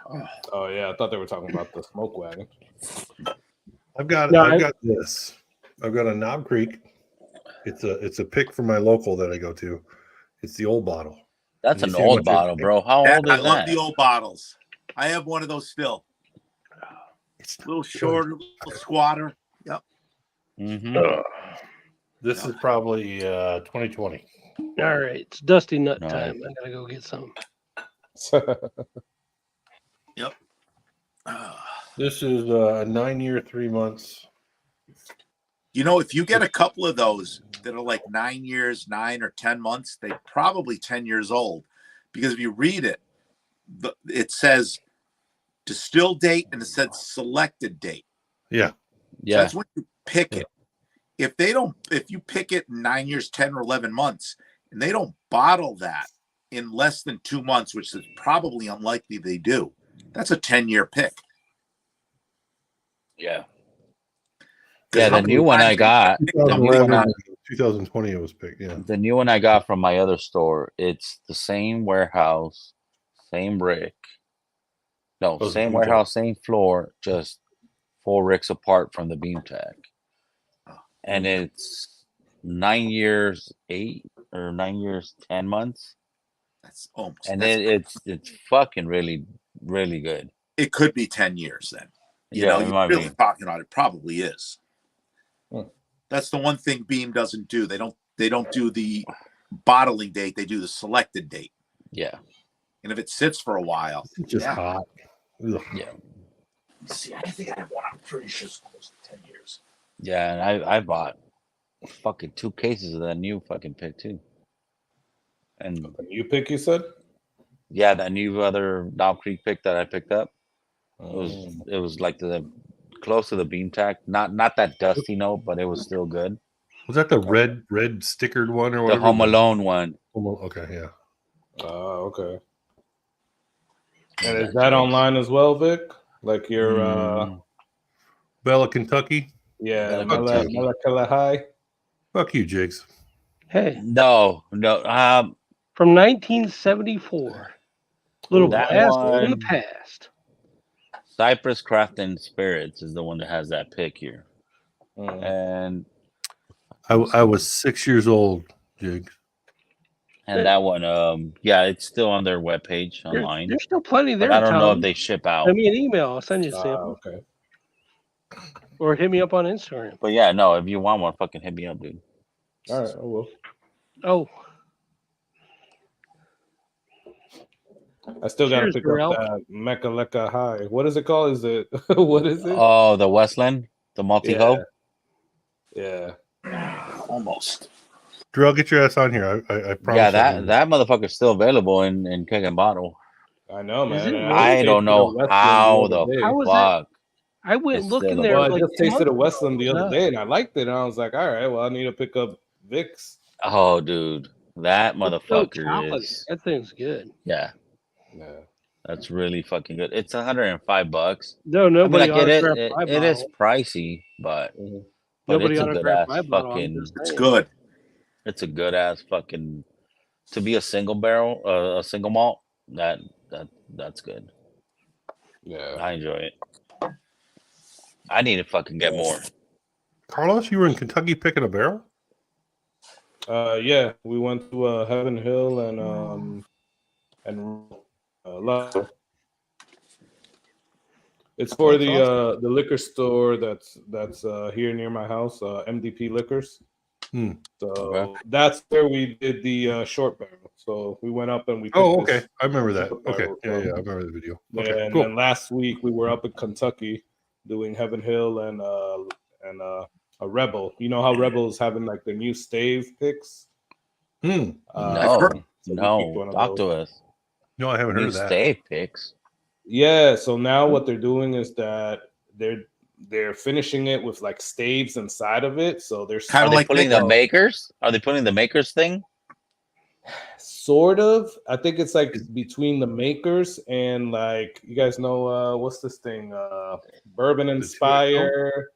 Oh, yeah. I thought they were talking about the smoke wagon. I've got this. I've got a Knob Creek. It's a pick from my local that I go to. It's the old bottle. That's And an you see how old much bottle, bro. How old I is love that? the old bottles. I have one of those still. It's A little shorter, little squatter. Yep. Mm-hmm. This is probably 2020. All right, it's Dusty Nut All time. I gotta go get some. Yep. This is 9 year, 3 months. If you get a couple of those that are like 9 years, 9 or 10 months, they're probably 10 years old. Because if you read it, it says distill date and it says selected date. Yeah. So Yeah. that's when you pick it. If you pick it in 9 years, 10 or 11 months, and they don't bottle that in less than 2 months, which is probably unlikely they do, that's a 10-year pick. Yeah. Yeah, the new one I got. 2020 it was picked. Yeah. The new one I got from my other store. It's the same warehouse, same brick. No, Oh, it's same beam warehouse, same floor, just 4 ricks apart from the beam tag. And it's 9 years, 8 or 9 years, 10 months. That's almost. And that's- it's fucking really, really good. it could be 10 years then. Yeah, it You're might really be. talking about it probably is. Hmm. That's the one thing Beam doesn't do. They don't do the bottling date, they do the selected date. Yeah. And if it sits for a while, It's just Yeah. hot. Ugh. Yeah. see, I think I have one. pretty sure it's close to 10 years. Yeah, and I bought fucking 2 cases of that new fucking pick too. And A new pick, you said? yeah, that new other Dow Creek pick that I picked up. Mm. It was like the close to the beam tack. Not that dusty note, but it was still good. Was that the red stickered one or The whatever? Home Alone one. Okay, yeah. Okay. And is that online as well, Vic? Like your Bella, Kentucky. yeah, Bella, Kentucky. Mela High. Fuck you, Jigs. Hey, No. from 1974. Little That blast from the one- past. Cypress Craft and Spirits is the one that has that pick here. Mm. And I was 6 years old, Jigs. that one, yeah, it's still on their webpage online. There's still plenty there. But I don't know Tom. if they ship out. Send me an email. I'll send you a sample. Okay. Or hit me up on Instagram. But yeah, no, if you want one, fucking hit me up, dude. All right, I will. Oh, I still got to Cheers, pick Darrell. up that Mecca High. What is it called? Is it what is it? Oh, the Westland, the multi-hoe. Yeah. Almost. Drew, get your ass on here. I promise. Yeah, I will. that motherfucker's still available in keg and bottle. I know, man. Is it and really? I just don't tasted know a Westland how other day. the How is fuck. I went It's looking still there. Well, I like just 2 tasted a months Westland the ago. other day, and I liked it. And I was like, all right, well, I need to pick up Vicks. Oh, dude, that It's so motherfucker chocolate. is That thing's good. yeah. Yeah. That's really fucking good. It's $105. No, I mean, nobody I get it. autographed my It is bottle. pricey, but Nobody it's a good autographed ass my bottle. I'm fucking. just It's saying. good. It's a good ass fucking. To be a single barrel, a single malt, that's good. Yeah. I enjoy it. I need to fucking get more. Carlos, you were in Kentucky picking a barrel? Yeah, we went to Heaven Hill and Love. It's for That's the liquor store that's here near my house, MDP Liquors. Hmm. So Okay. that's where we did the short barrel. So we went up and we. Oh, picked this okay. I remember that. short Okay. barrel Yeah, from- I remember the video. Yeah, Okay, and cool. then last week we were up in Kentucky doing Heaven Hill and a Rebel. You know how Rebel is having like the new stave picks? Hmm. No, so we picked no. one of Talk those. to us. No, I haven't heard New of that. stave picks. Yeah, so now what they're doing is that they're finishing it with like staves inside of it. So they're Kinda Are they like putting the Nico. makers? Are they putting the makers thing? sort of. I think it's like between the makers and like you guys know what's this thing? Bourbon Inspire.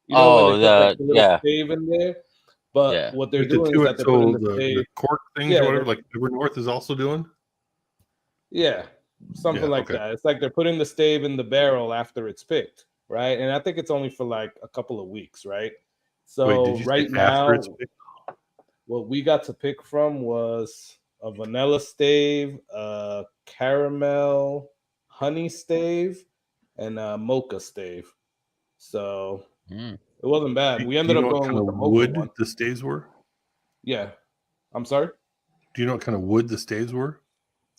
You know Oh, when they put like the- the little yeah. stave in there. But Yeah. what they're Like the doing is two that they're putting XO, the the stave. cork things Yeah, or whatever, they're- like Ever North is also doing. Yeah, something Yeah, like okay. that. It's like they're putting the stave in the barrel after it's picked, right? And I think it's only for like a couple of weeks, right? So Wait, did you right say now, after it's picked? what we got to pick from was a vanilla stave, a caramel honey stave, and a mocha stave. So Mm. it wasn't bad. Do We you ended know up what going kind with of the mocha wood one. the staves were? Yeah. I'm sorry? Do you know what kind of wood the staves were?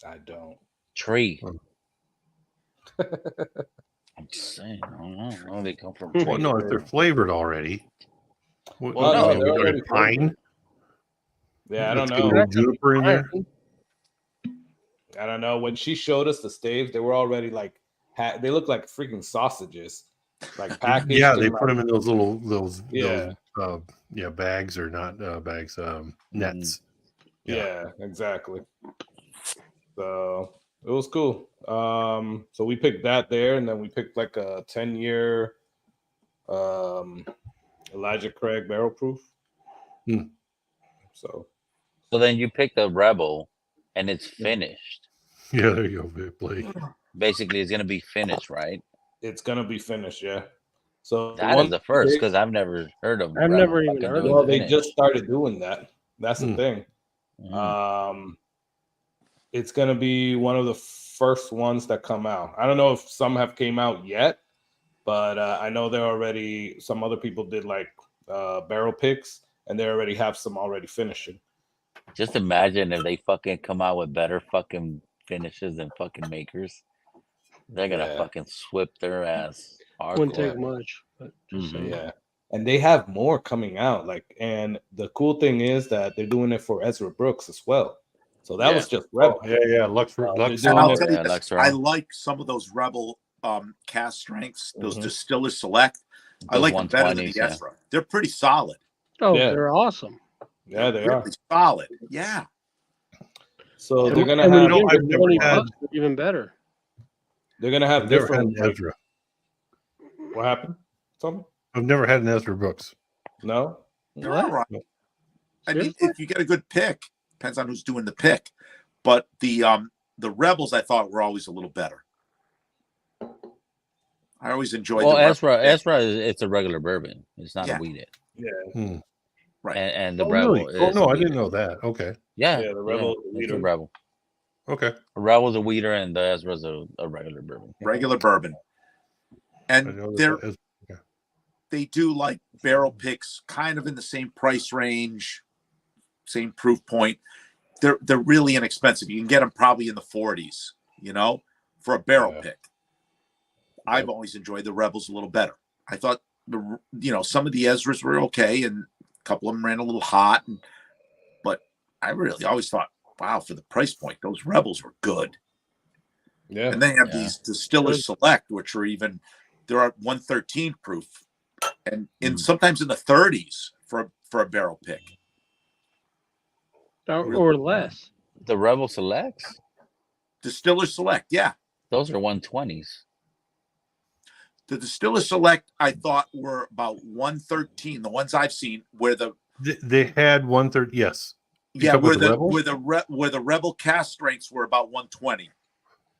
I don't. Tree. Oh. I'm just saying. I don't know. I don't know they come from Well, tree. no, if they're flavored already. What, Well, I no, mean, they're we got already a pine. flavored. Yeah, I don't Let's get a know. little juniper in there. I don't know. When she showed us the staves, they were already like they look like freaking sausages, like packaged. Yeah, they in, put like- them in those little Yeah. bags or not bags, nets. Yeah, exactly. So it was cool. So we picked that there, and then we picked like a 10-year Elijah Craig barrel proof. Hmm. So So then you pick the Rebel, and it's finished. Yeah, there you go, Blake. Basically, it's gonna be finished, right? it's gonna be finished, yeah. So That is the first because I've never heard of. I've Rebel never even fucking heard of doing well, they finish. just started doing that. That's the Hmm. thing. Mm. It's gonna be one of the first ones that come out. I don't know if some have came out yet, but I know they're already. Some other people did like barrel picks, and they already have some already finishing. Just imagine if they fucking come out with better fucking finishes than fucking makers. They're gonna Yeah. fucking whip their ass. Wouldn't take Hardcore. much, but just Mhm. saying. Yeah. And they have more coming out. And the cool thing is that they're doing it for Ezra Brooks as well. So that Yeah. was just Rebel. Yeah. Lux. they're Lux. doing And I'll it- tell you Yeah, this, Lexer. I like some of those Rebel cast strengths, those Mhm. Distiller Select. I Those like them better than the 120s, yeah. Ezra. They're pretty solid. Oh, Yeah. they're awesome. Yeah, they really are. solid. Yeah. So And, they're gonna and when have you get I've them never for 20 had- bucks, they're even better. they're gonna have I've never had different. an Ezra. What happened? Something? I've never had an Ezra Brooks. No. They're What? all right. I mean, Seriously? if you get a good pick, depends on who's doing the pick. But the Rebels I thought were always a little better. I always enjoyed Well, the Rebel Ezra, pick. Ezra is it's a regular bourbon. It's not Yeah. a wheated. Right. And the Oh, Rebel really? Oh is no, a I didn't wheated. know that. Okay. Yeah, Yeah, the Rebel is a it's a wheater. Rebel. Okay. The Rebel's a wheater and the Ezra's a regular bourbon. Regular bourbon. I And know they're that they do like barrel picks kind of in the same price range, same proof point. They're really inexpensive. You can get them probably in the 40s, for a barrel Yeah. pick. I've always enjoyed the Rebels a little better. I thought some of the Ezras were okay, and a couple of them ran a little hot, but I really always thought, wow, for the price point, those Rebels were good. Yeah. And they have Yeah. these Distiller Select, which are they're at 113 proof, and sometimes in the 30s for a barrel pick. Or less. The Rebel Selects, Distiller Select, yeah. those are 120s. The Distiller Select, I thought were about 113. The ones I've seen where they had 130. Yes. You yeah, talking where about the the Rebels? where the Rebel cast strengths were about 120.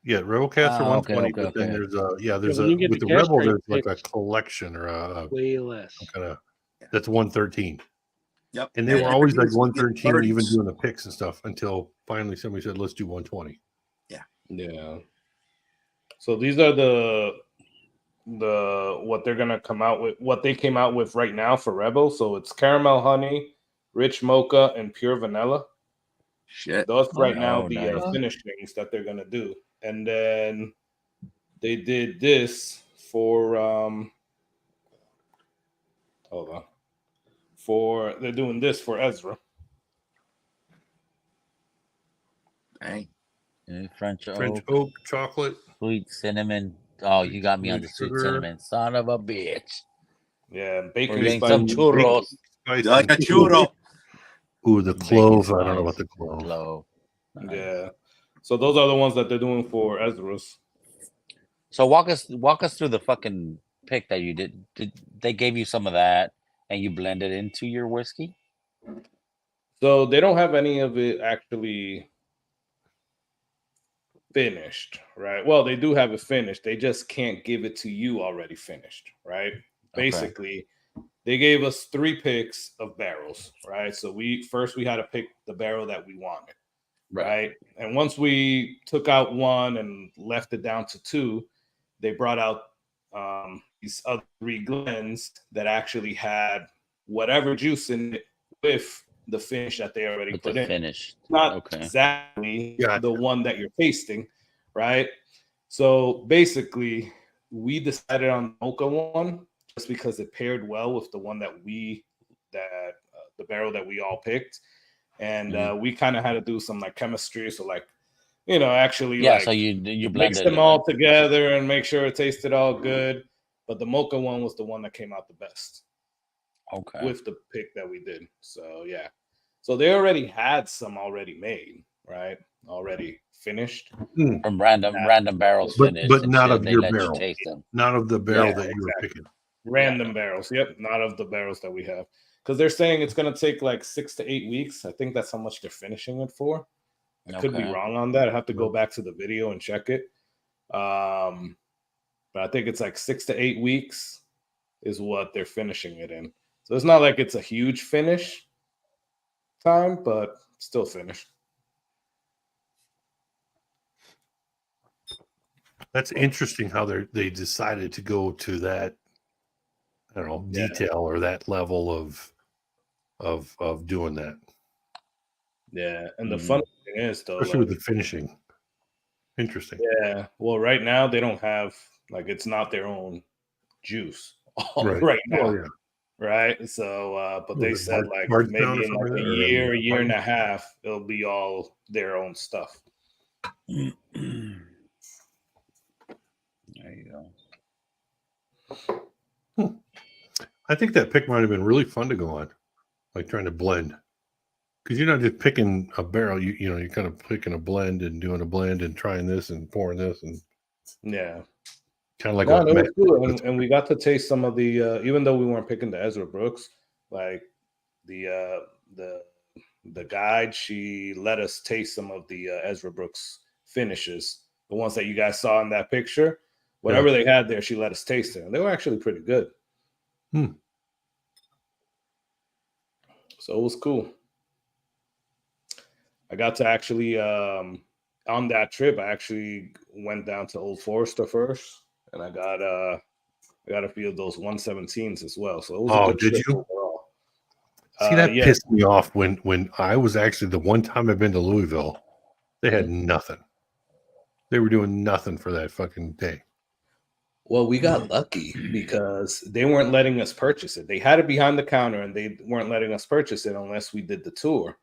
Yeah, Rebel Cats are Ah, okay, 120, okay, but then okay. there's when you get with the the cast Rebel, strength there's like a picks- collection or a Way less. kind of that's 113. Yep. And they And were always like usually in the 113, even 30s. doing the picks and stuff until finally somebody said, let's do 120. Yeah. So these are the what they're gonna come out with, what they came out with right now for Rebel. So it's caramel honey, rich mocha, and pure vanilla. Shit. Those right Oh, now the nice. finishings that they're gonna do, and then they did this for hold on, they're doing this for Ezra. Dang. French French oak, oak chocolate. sweet cinnamon. Oh, you got me on the Sweet sweet sugar. cinnamon. Son of a bitch. Yeah, We're bakery getting spice. some churros. Spice Like a and- churro. Ooh, the Bacon clove. I don't know spice, about the clove. clove. Nice. Yeah. So those are the ones that they're doing for Ezra's. So walk us through the fucking pick that you did. Did they gave you some of that and you blended into your whiskey? So they don't have any of it actually finished, right? Well, they do have it finished. They just can't give it to you already finished, right? Basically, they gave us 3 picks of barrels, right? So we had to pick the barrel that we wanted, right? And once we took out one and left it down to 2, they brought out these other 3 Glens that actually had whatever juice in it with the finish that they already With put the in. finish. Not Okay. exactly Gotcha. the one that you're tasting, right? So basically, we decided on the mocha one just because it paired well with the one that the barrel that we all picked, and we kind of had to do some like chemistry, so like actually Yeah, like so you mix blended them it. all together and make sure it tasted all good. But the mocha one was the one that came out the best Okay. with the pick that we did. So yeah, so they already had some already made, right? Already finished. From random barrels But- finished. but and not shit, of they your let barrel. you taste them. Not of the barrel Yeah, that you were exactly. picking. Random barrels. Yep, not of the barrels that we have. Because they're saying it's going to take like 6 to 8 weeks. I think that's how much they're finishing it for. I could be Okay. wrong on that. I have to go back to the video and check it. But I think it's like 6 to 8 weeks is what they're finishing it in. So it's not like it's a huge finish time, but still finished. That's interesting how they decided to go to that, I don't know, Yeah. detail or that level of doing that, Yeah. And the Mhm. funny thing is, though, especially like, with the finishing. Interesting. Yeah. Well, right now they don't have like it's not their own juice Right. right now. Oh yeah. Right. So, but Was they it said like Bardstown or maybe in like something a like that, or- year and a half, it'll be all their own stuff. There you go. I think that pick might have been really fun to go on, like trying to blend, because you're not just picking a barrel. You know, you're kind of picking a blend and doing a blend and trying this and pouring this and Yeah. kind of like No, what it was Matt cool, did. and we got to taste some of the. Even though we weren't picking the Ezra Brooks, like the guide, she let us taste some of the Ezra Brooks finishes, the ones that you guys saw in that picture. Whatever they had there, she let us taste it, and they were actually pretty good. Hmm. So it was cool. I got to actually on that trip, I actually went down to Old Forester first, and I got a few of those 117s as well. So it was a Oh, good did trip you? overall. See, that Yeah. pissed me off when I was actually the one time I've been to Louisville, they had nothing. They were doing nothing for that fucking day. Well, we got lucky because they weren't letting us purchase it. They had it behind the counter, and they weren't letting us purchase it unless we did the tour.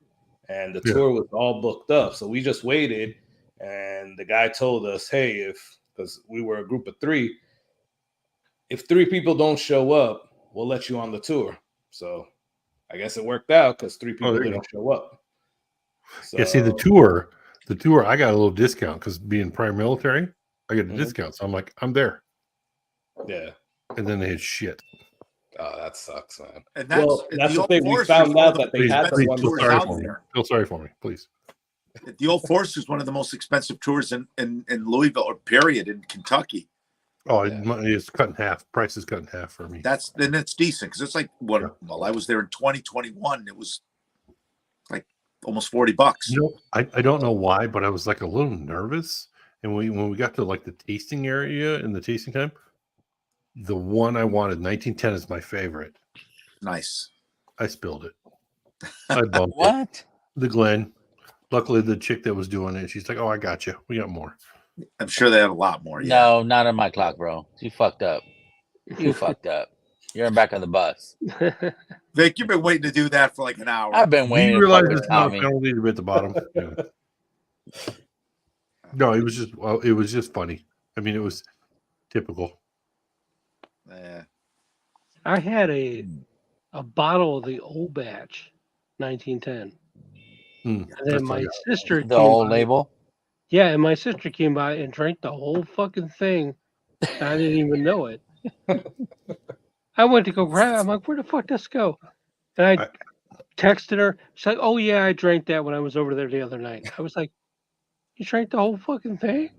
And the Yeah. tour was all booked up, so we just waited. And the guy told us, "Hey, because we were a group of 3, if 3 people don't show up, we'll let you on the tour." So I guess it worked out because 3 people there you didn't show up. So, Yeah, see the tour, I got a little discount because being prime military, I get a Mhm. discount. So I'm like, I'm there. yeah. And then they had shit. Oh, that sucks, man. And that's, Well, that's the Old thing. We Forester is found one out of the that they Please, had the please one feel tours sorry out for me. there. Feel sorry for me, please. The Old Forester is one of the most expensive tours in Louisville, or period, in Kentucky. Oh, Yeah. it's cut in half. Price is cut in half for me. That's decent because it's like well, I was there in 2021. It was like almost $40. You know, I don't know why, but I was like a little nervous. And when we got to like the tasting area and the tasting time, the one I wanted, 1910, is my favorite. Nice. I spilled it. I bumped it. What? The Glen. Luckily, the chick that was doing it, she's like, "Oh, I got you. We got more." I'm sure they have a lot more. Yeah. No, not on my clock, bro. You fucked up. You fucked up. You're in back of the bus. Vic, you've been waiting to do that for like an hour. I've been Do waiting you to realize fucking it's not a Tommy. penalty to be at the bottom? Yeah. No, it was just funny. I mean, it was typical. Yeah. I had a bottle of the old batch, 1910, and then That's my like sister The came old by. label. Yeah, and my sister came by and drank the whole fucking thing. And I didn't even know it. I went to go grab it. I'm like, where the fuck does this go? And I texted her. She's like, oh, yeah, I drank that when I was over there the other night. I was like, you drank the whole fucking thing?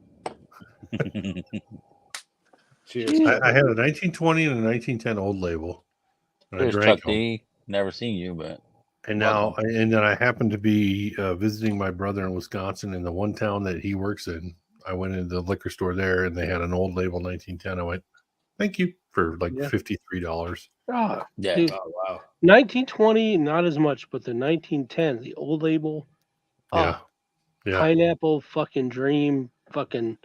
Cheers. Jeez. I had a 1920 and a 1910 old label, and I Here's drank Chuck them. D. Never seen you, but And now, and then I happened to be visiting my brother in Wisconsin in the one town that he works in. I went into the liquor store there, and they had an old label 1910. I went, "Thank you," for like Yeah. $53. Oh, yeah. dude. Oh, wow. 1920, not as much, but the 1910, the old label. Yeah, yeah. Pineapple fucking dream, fucking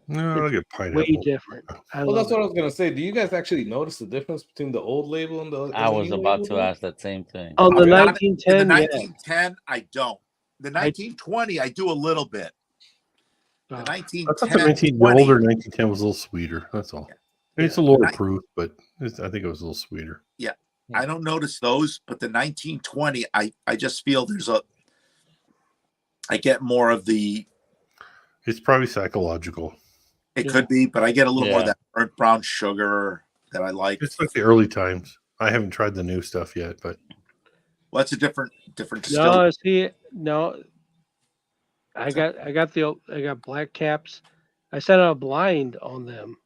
No, I get way pineapple. different. I Well, love that's what it. I was gonna say. Do you guys actually notice the difference between the old label and the? I was new about label, to though? ask that same thing. On the In the 1910, yeah. 1910, I don't. The 1920, I do a little bit. The Oh, I thought the 1910, the older 1910 was a little sweeter. That's all. Yeah. It's a lower I- proof, but I think it was a little sweeter. I don't notice those, but the 1920, I just feel I get more of the, It's probably psychological. it Yeah. could be, but I get a little more of Yeah. that burnt brown sugar that I like. It's like the early times. I haven't tried the new stuff yet, but Well, that's a different distillery. no, see, no. I got black caps. I set out a blind on them,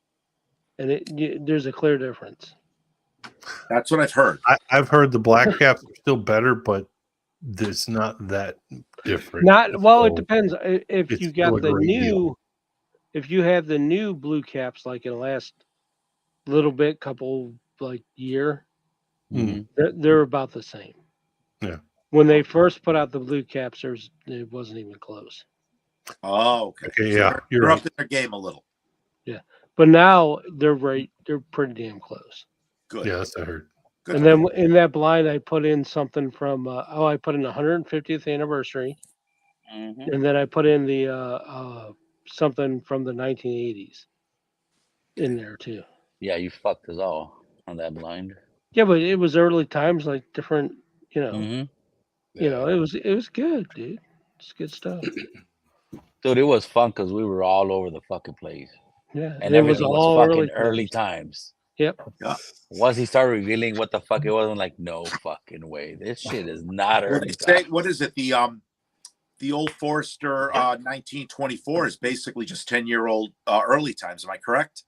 and there's a clear difference. That's what I've heard. I've heard the black caps are still better, but it's not that different. Not well. It So depends if it's you still got a the great new. deal. If you have the new blue caps, like in the last little bit, couple like year, Mhm. they're about the same. Yeah. When they first put out the blue caps, it wasn't even close. Oh, okay. Okay, So yeah, they're, you're they're right. up in their game a little. But now they're pretty damn close. Good. Yeah, that's what I heard. Good. And then in that blind, I put in something from I put in the 150th anniversary, Mhm. and then I put in the something from the 1980s in there too. Yeah, you fucked us all on that blind. Yeah, but it was early times, like different, Hmm. it was good, dude. It's good stuff. Dude, it was fun because we were all over the fucking place, Yeah, and it was everything was all fucking early early times. Yep. Yeah. Once he started revealing what the fuck it was, I'm like, no fucking way. This shit is not What early they say? time. What is it? The old Forester 1924 is basically just 10-year-old early times. Am I correct?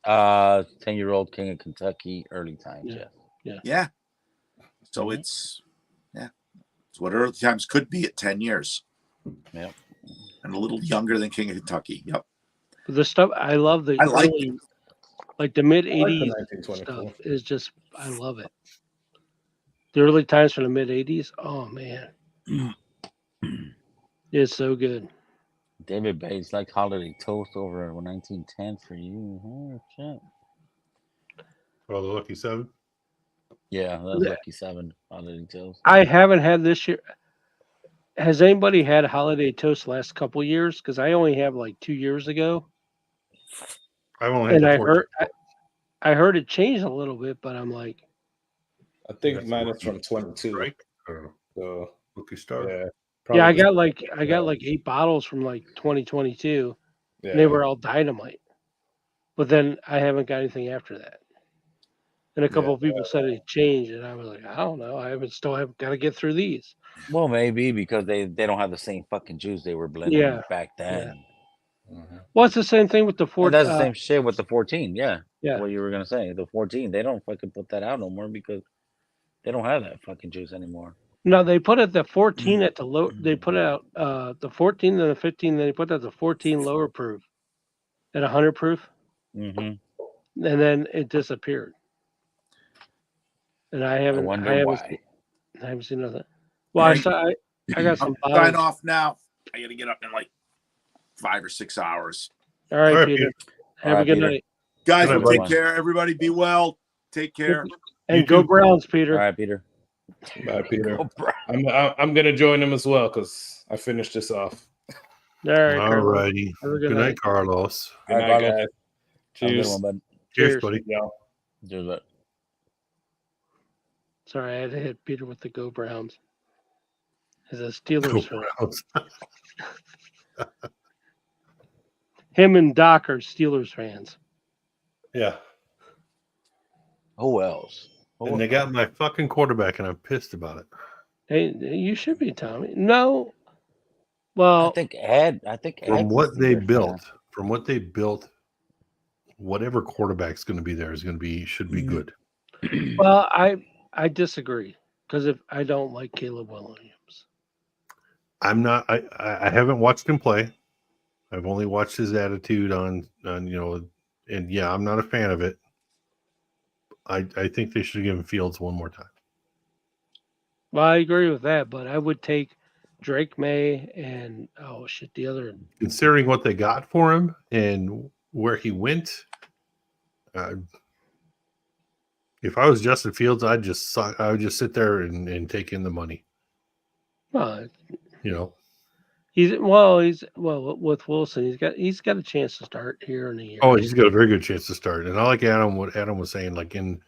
10-year-old King of Kentucky, early times. Yeah. Yeah. Yeah. So Mhm. it's what early times could be at 10 years. Yep. And a little younger than King of Kentucky. Yep. But the stuff I love the I like early, like the mid I like the 80s 1924. stuff is just I love it. The early times from the mid 80s, oh man, it's so good. David Bates like holiday toast over 1910 for you. Oh, shit. Oh, the Lucky Seven. Yeah, that was Yeah. Lucky 7 holiday toast. I haven't had this year. Has anybody had holiday toast last couple years? Because I only have like 2 years ago, I've only had and the I 14, heard it changed a little bit, but I'm like, I think That's mine is lucky. from 22. right? I don't know. So Lucky Star. yeah, yeah, I probably got like 8 bottles from like 2022, yeah. and they were all dynamite. But then I haven't got anything after that. And a couple Yeah. of people said it changed, and I was like, I don't know. I haven't got to get through these. Well, maybe because they don't have the same fucking juice they were blending Yeah, back then. Mhm. Well, it's the same thing with the Ford. And that's the same shit with the 14. Yeah. Yeah. What you were gonna say. The 14, they don't fucking put that out no more because they don't have that fucking juice anymore. No, they put it the 14 at the low. They put out the 14 and the 15. Then they put out the 14 lower proof at 100 proof, Mm-hmm. and then it disappeared. And I I haven't wonder why. I haven't seen nothing. Well, Right. I got some Sign bottles. off now. I got to get up in like 5 or 6 hours. All right, All right, Peter. Pete. Have All a right, good Peter. night. Guys, Good we'll night, take buddy. care. Everybody be well. Take care. And You go too. Browns, Peter. All right, Peter. Bye, Peter. Go Browns. I'm gonna join them as well because I finished this off. All right, All Carlos. righty. Have a Good night, Carlos. Good All right, night, Carlos. guys. Have a good Cheers. one, bud. Cheers, Cheers. buddy. Yeah. Cheers, bud. Sorry, I had to hit Peter with the Go Browns. He's a Go Steelers fan. Browns. Him and Doc are Steelers fans. Yeah. Who else? And they got my fucking quarterback, and I'm pissed about it. Hey, you should be, Tommy. No. I Well, think Ed. From Ed's a what they Steelers fan. built, whatever quarterback's going to be there should be good. well, I disagree because if I don't like Caleb Williams. I'm not. I haven't watched him play. I've only watched his attitude on and yeah, I'm not a fan of it. I think they should give him Fields one more time. Well, I agree with that, but I would take Drake May and the other. Considering what they got for him and where he went, if I was Justin Fields, I would just sit there and take in the money. Well, He's with Wilson, he's got a chance to start here in a year. Oh, he's got a very good chance to start. And I like what Adam was saying, like in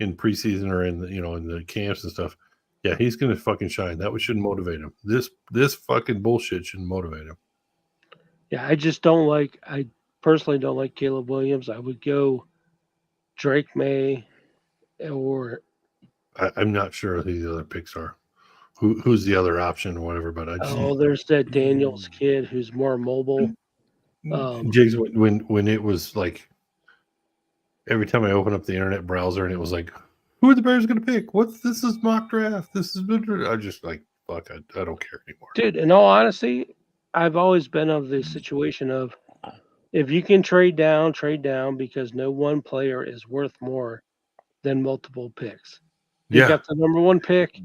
preseason or in the camps and stuff. Yeah, he's gonna fucking shine. That shouldn't motivate him. This fucking bullshit shouldn't motivate him. Yeah, I personally don't like Caleb Williams. I would go Drake May or I'm not sure who the other picks are. Who's the other option or whatever, but I just there's that Daniels kid who's more mobile. Jigs, when it was like every time I open up the internet browser and it was like, who are the Bears going to pick? This is mock draft. This is I just like fuck. I don't care anymore, Dude. In all honesty, I've always been of the situation of if you can trade down because no one player is worth more than multiple picks. You Yeah. got the number one pick.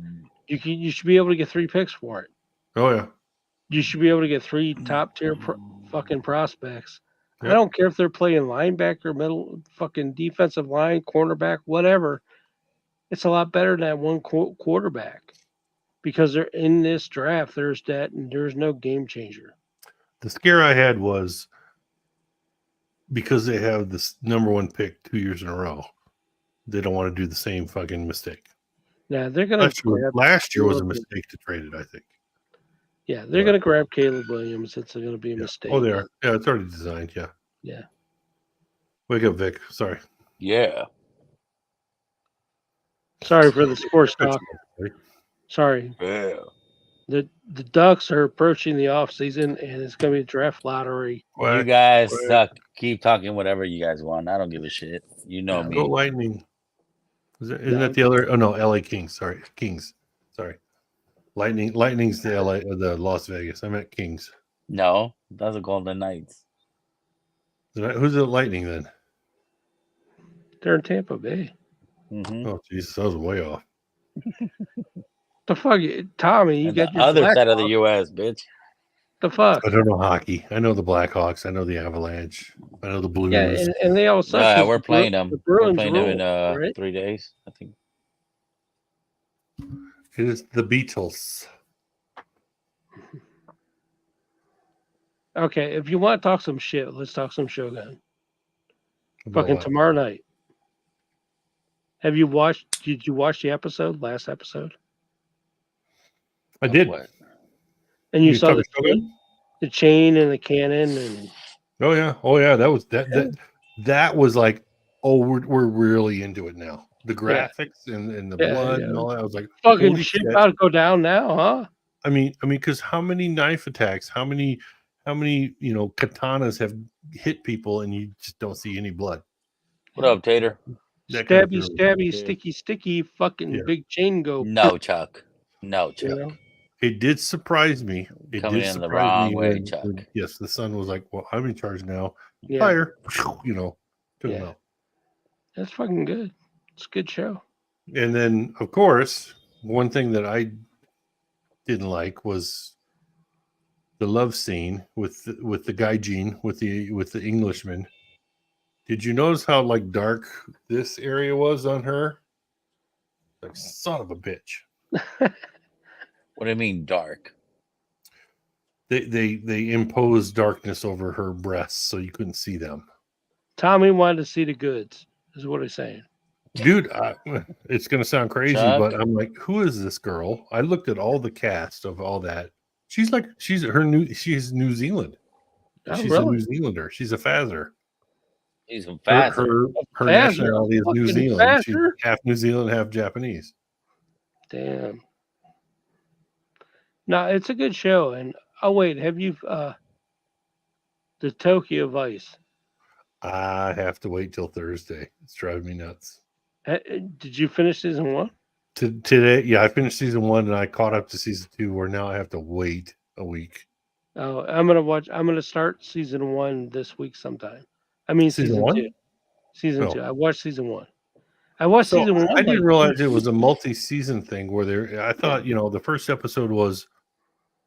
You should be able to get 3 picks for it. Oh yeah. you should be able to get 3 top tier fucking prospects. I Yep. don't care if they're playing linebacker, middle, fucking defensive line, cornerback, whatever. It's a lot better than that one quarterback because they're in this draft. There's that, and there's no game changer. The scare I had was because they have this number 1 pick 2 years in a row. They don't want to do the same fucking mistake. Now they're gonna Last year was a mistake to trade it, I think. Yeah, they're gonna grab Caleb Williams. It's gonna be a mistake. Oh, they are. Yeah, it's already designed. Yeah. Yeah. Wake up, Vic. Sorry. Yeah. Sorry for the sports talk. Sorry. Yeah. The Ducks are approaching the off season, and it's gonna be a draft lottery. You guys suck. Keep talking whatever you guys want. I don't give a shit. You know me. Go Lightning. Isn't that the other? Oh no, LA Kings. Sorry, Kings. Sorry, Lightning's the Las Vegas. I meant Kings. No, those are Golden Knights. Who's the Lightning then? They're in Tampa Bay. Mm-hmm. Oh Jesus, I was way off. The fuck, Tommy? You And got the your other side of the Blackhawks. U.S., bitch. The fuck? I don't know hockey. I know the Blackhawks. I know the Avalanche. I know the Blues. Yeah, and they all suck. 'cause We're the playing them. The We're Bruins playing them in rule, right? 3 days, I think. It is the Beatles. Okay, if you want to talk some shit, let's talk some Shogun. About Fucking what? tomorrow night. Have you watched? Did you watch the episode? Last episode? I did. What? And you You saw talking Shogun? the chain and the cannon and Oh yeah. That was that was like, oh, we're really into it now. The graphics and the Yeah, blood yeah. and all that. I was like, fucking holy shit shit. about to go down now, huh? I mean, because how many knife attacks, how many katanas have hit people, and you just don't see any blood. What up, Tater? That kind of Stabby, thing. stabby, Yeah. sticky, fucking Yeah. big chain go. No, Chuck. No, Chuck. You know? It did surprise me. It Coming did in the surprise wrong me way, when, Chuck. yes, the son was like, "Well, I'm in charge now." Yeah, Fire, took him Yeah. out. that's fucking good. It's a good show. And then, of course, one thing that I didn't like was the love scene with the gaijin with the Englishman. Did you notice how like dark this area was on her? Like son of a bitch. What do you mean dark? They imposed darkness over her breasts so you couldn't see them. Tommy wanted to see the goods, is what he's saying. Dude, it's gonna sound crazy, Chuck? but I'm like, who is this girl? I looked at all the cast of all that. She's New Zealand. Oh, She's a really? New Zealander. She's a Fazer. He's a Her, fast. her Fazer? nationality is New Fucking Zealand. She's Fazer? half New Zealand, half Japanese. Damn. No, it's a good show. And oh wait, have you the Tokyo Vice? I have to wait till Thursday. It's driving me nuts. Did you finish season 1? Today, yeah, I finished season 1 and I caught up to season 2. Where now I have to wait a week. Oh, I'm gonna start season 1 this week sometime. I mean Season season one? 2. Season Oh. 2. I watched season 1. I watched So season 1. I didn't realize it was a multi-season thing where I thought, the first episode was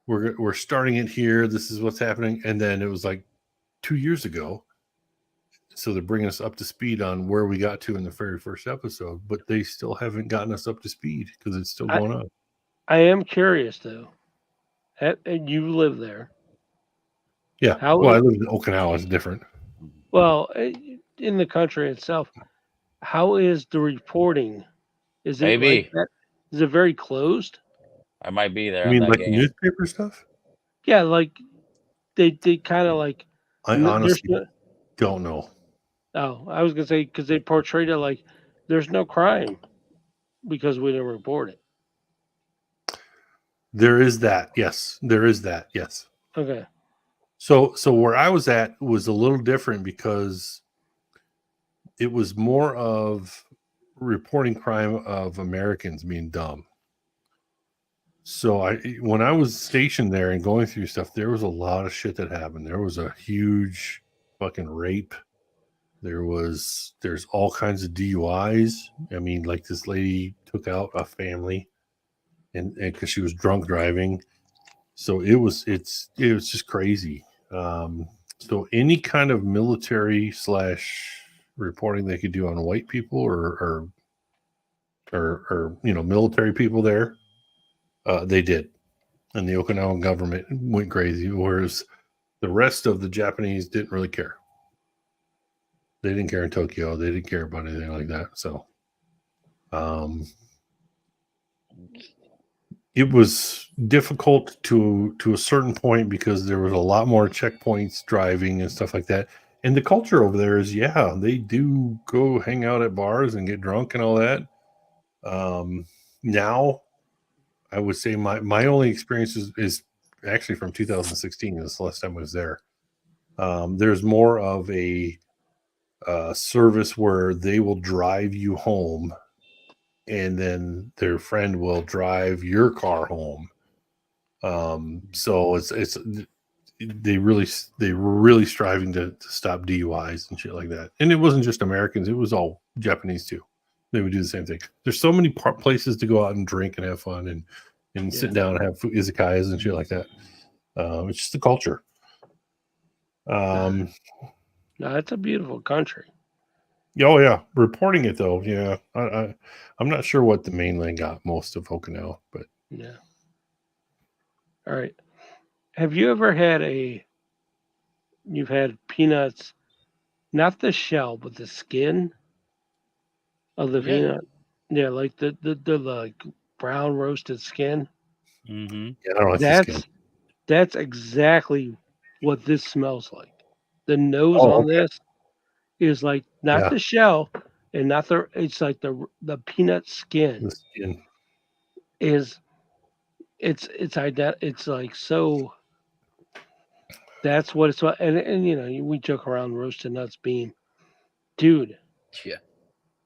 we're starting it here. This is what's happening. And then it was like 2 years ago. So they're bringing us up to speed on where we got to in the very first episode, but they still haven't gotten us up to speed because it's still going on. I am curious though. And you live there. Yeah. How- Well, I live in Okinawa. It's different. Well, in the country itself, how is the reporting? Is it Maybe. like that? Is it very closed? I might be there. I mean, on like that game. newspaper stuff? Yeah, like they kind of like. I there's honestly no- don't know. Oh, I was gonna say because they portrayed it like there's no crime because we didn't report it. There is that. Yes. There is that. Yes. Okay. So where I was at was a little different because it was more of reporting crime of Americans being dumb. So when I was stationed there and going through stuff, there was a lot of shit that happened. There was a huge fucking rape. There's all kinds of DUIs. I mean, like this lady took out a family and because she was drunk driving. So it was just crazy. So any kind of military / reporting they could do on white people or military people there, they did, and the Okinawan government went crazy, whereas the rest of the Japanese didn't really care. They didn't care in Tokyo. They didn't care about anything like that. So, it was difficult to a certain point because there was a lot more checkpoints, driving, and stuff like that. And the culture over there is, they do go hang out at bars and get drunk and all that. Now, I would say my only experience is actually from 2016. That's the last time I was there. There's more of a service where they will drive you home, and then their friend will drive your car home. So it's they were really striving to stop DUIs and shit like that. And it wasn't just Americans; it was all Japanese too. They would do the same thing. There's so many places to go out and drink and have fun and sit down and have izakayas and shit like that. It's just the culture. No, it's a beautiful country. Oh yeah, reporting it though. Yeah, I'm not sure what the mainland got most of Okinawa, but Yeah. All right. Have you ever had you've had peanuts, not the shell, but the skin of the Yeah. peanut? Yeah, like the like brown roasted skin. Mm-hmm. yeah, I don't like the skin. That's exactly what this smells like. The nose Oh, on okay. this is like not Yeah. the shell and not it's like the peanut skin The skin. is it's like so. That's what it's about. And we joke around roasted nuts bean, dude. Yeah.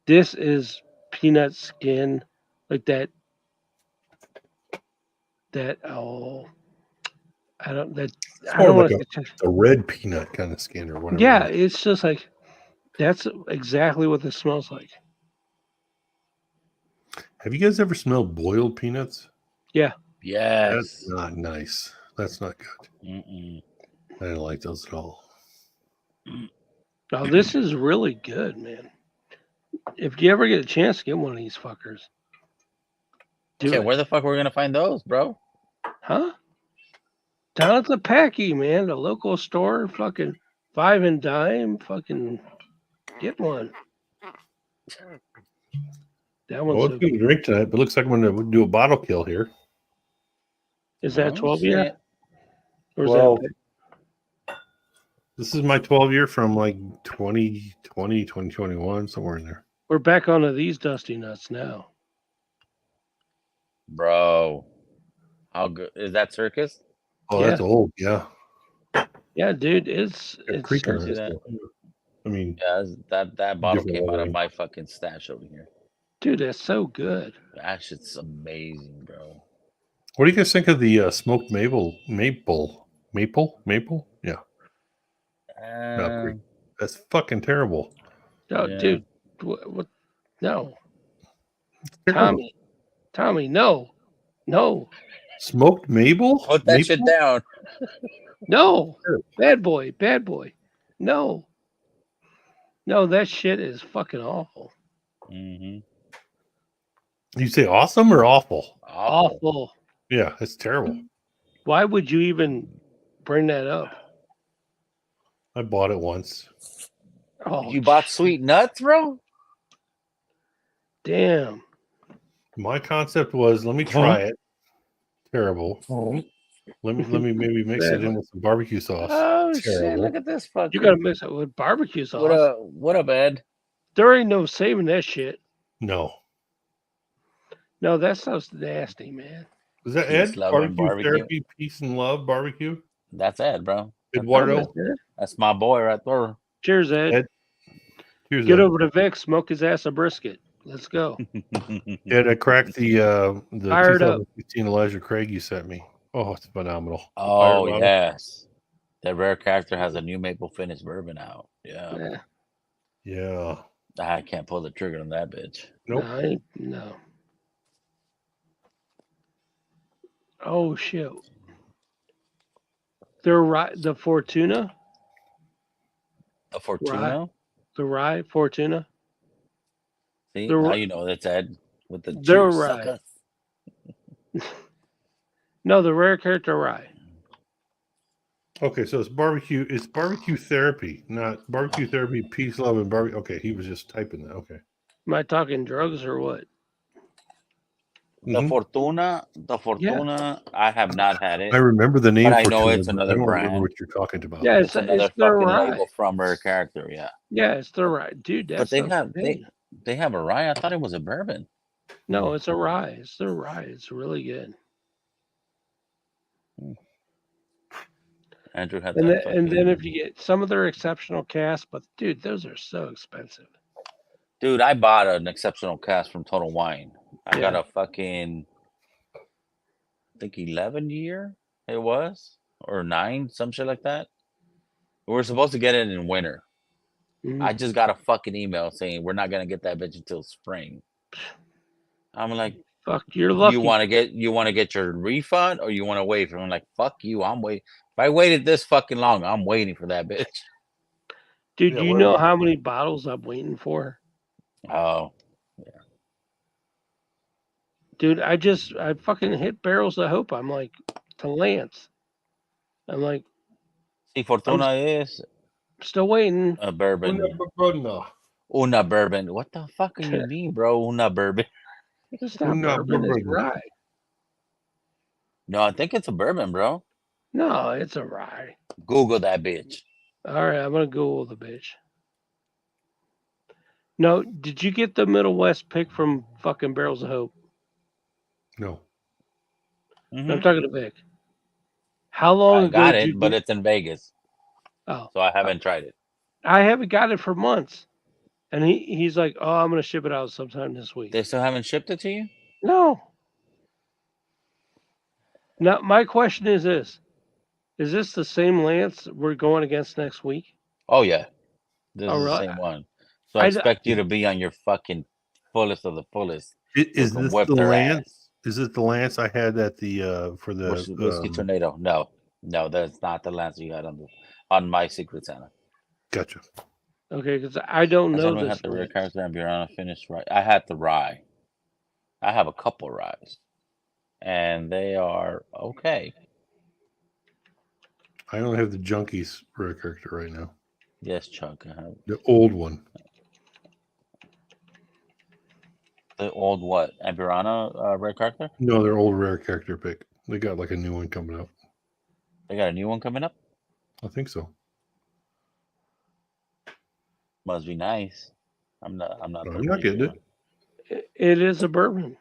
This is peanut skin, like that. Oh, I don't that It's I more don't like want to. a red peanut kind of skin or whatever. Yeah, it's just like that's exactly what this smells like. Have you guys ever smelled boiled peanuts? Yeah, Yes. That's not nice. That's not good. Mm-mm. I didn't like those at all. now this is really good, man. If you ever get a chance to get one of these fuckers, do Okay, it. where the fuck are we gonna find those, bro? Huh? Down at the Packy, man, the local store, fucking 5 and dime, fucking get one. That Well, one's it's going to drink tonight, but looks like I'm going to do a bottle kill here. is that Oh, 12 year? shit. Or is Well, that this is my 12 year from like 2020, 2021, somewhere in there. we're back onto these dusty nuts now. Bro. How good is that circus? Oh, Yeah. that's old. Yeah. Yeah, dude, it's Creek on See it. that? I mean, Yeah, that bottle Different came out of lettering. my fucking stash over here. dude, that's so good. That shit's amazing, bro. what do you guys think of the smoked maple? Yeah. Uh, That's fucking terrible. No, Yeah. dude, what? No, Terrible. Tommy, no, Smoked maple? put that shit down. no, bad boy, no, that shit is fucking awful. Mm-hmm. You say awesome or awful? Awful. Yeah, it's terrible. Why would you even bring that up? I bought it once. Oh, You bought sweet nuts, bro? damn. My concept was let me try it. Terrible. Let me maybe mix it in with some barbecue sauce. Oh shit! Terrible. Look at this fucking. You gotta mix it with barbecue sauce. What up, Ed? There ain't no saving that shit. No. No, that stuff's nasty, man. Is that Peace, Ed? love, and Barbecue barbecue. therapy, peace and love, barbecue. That's Ed, bro. Eduardo. That's my boy right there. Cheers, Ed. Ed, Here's Get Ed. over to Vic, smoke his ass a brisket. Let's go. Ed, I cracked the Fired up. 2015 Elijah Craig you sent me. Oh, it's phenomenal. Oh Fire yes, that rare character has a new maple finish bourbon out. Yeah, Yeah. Yeah. I can't pull the trigger on that bitch. Nope. No. Oh shit. The Fortuna, A Fortuna. the rye Fortuna. See, They're- now you know that's Ed with the they're cheers, right. sucker. No, the rare character rye. Okay, so it's barbecue. It's barbecue therapy, not barbecue therapy. Peace, love, and barbecue. Okay, he was just typing that. Okay. Am I talking drugs or what? The Mhm. Fortuna. I have not had it. I remember the name. But I know Fortuna, it's but another I don't remember brand. what you're talking about. Yeah, It's another it's their fucking rye. label from her character. Yeah, Yeah, it's the rye, dude. but That's they the have thing. they have a rye. I thought it was a bourbon. No, it's a rye. It's their rye. It's really good. Andrew had And that. then, and then fucking- if you get some of their exceptional cast, but dude, those are so expensive. Dude, I bought an exceptional cast from Total Wine. I got Yeah. a fucking, I think 11 year it was, or 9, some shit like that. We were supposed to get it in winter. Mhm. I just got a fucking email saying we're not gonna get that bitch until spring. I'm like, Fuck, you're lucky. you want to get your refund or you want to wait? I'm like, fuck you. I'm waiting. If I waited this fucking long, I'm waiting for that bitch. Dude, Yeah, do you what know about- how many bottles I'm waiting for? Oh, Dude, I fucking hit Barrels of Hope. I'm like, to Lance. I'm like, see, Fortuna is still waiting. a bourbon. Una bourbon. What the fuck do you mean, bro? Una bourbon. It's not Una bourbon, it's bourbon. rye. No, I think it's a bourbon, bro. No, it's a rye. Google that bitch. All right, I'm gonna Google the bitch. No, did you get the Middle West pick from fucking Barrels of Hope? No. Mhm. I'm talking to Vic. How long I ago got did you it, but get- it's in Vegas, Oh, so I haven't tried it. I haven't got it for months, and he's like, "Oh, I'm gonna ship it out sometime this week." They still haven't shipped it to you? No. Now, my question is this: is this the same Lance we're going against next week? Oh yeah, this Oh, is the really? same one. So I I- expect you to be on your fucking fullest of the fullest. Is so we can this whip the their Lance? ass. Is it the Lance I had at the for the Whiskey Tornado. No, that's not the lance you had on my Secret Santa. Gotcha. Okay, because I don't I know said we this. had the rare Lance. character and Burana finished right. I had the rye. I have a couple ryes, and they are okay. I only have the Junkies rare character right now. Yes, Chuck. I have The old one. the old what? And Burana rare character. No, their old rare character pick. They got like a new one coming out. They got a new one coming up. I think so. Must be nice. I'm not. I'm not familiar getting with it. It is a bourbon.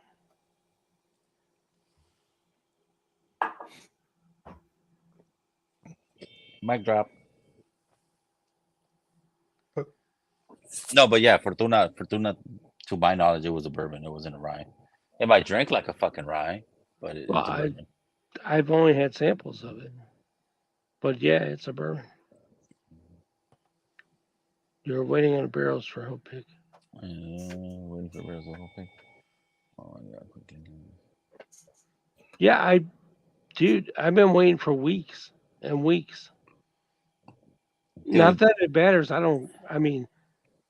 Mic drop. No, but yeah, Fortuna. To my knowledge, it was a bourbon. It wasn't a rye. It might drink like a fucking rye, but it's Well, a bourbon. I've only had samples of it, but yeah, it's a bourbon. You're waiting on Barrels for Hope pick. Waiting for Bears the whole thing. Oh, yeah, quickly. Yeah, dude, I've been waiting for weeks and weeks. Not Dude. that it matters. I mean,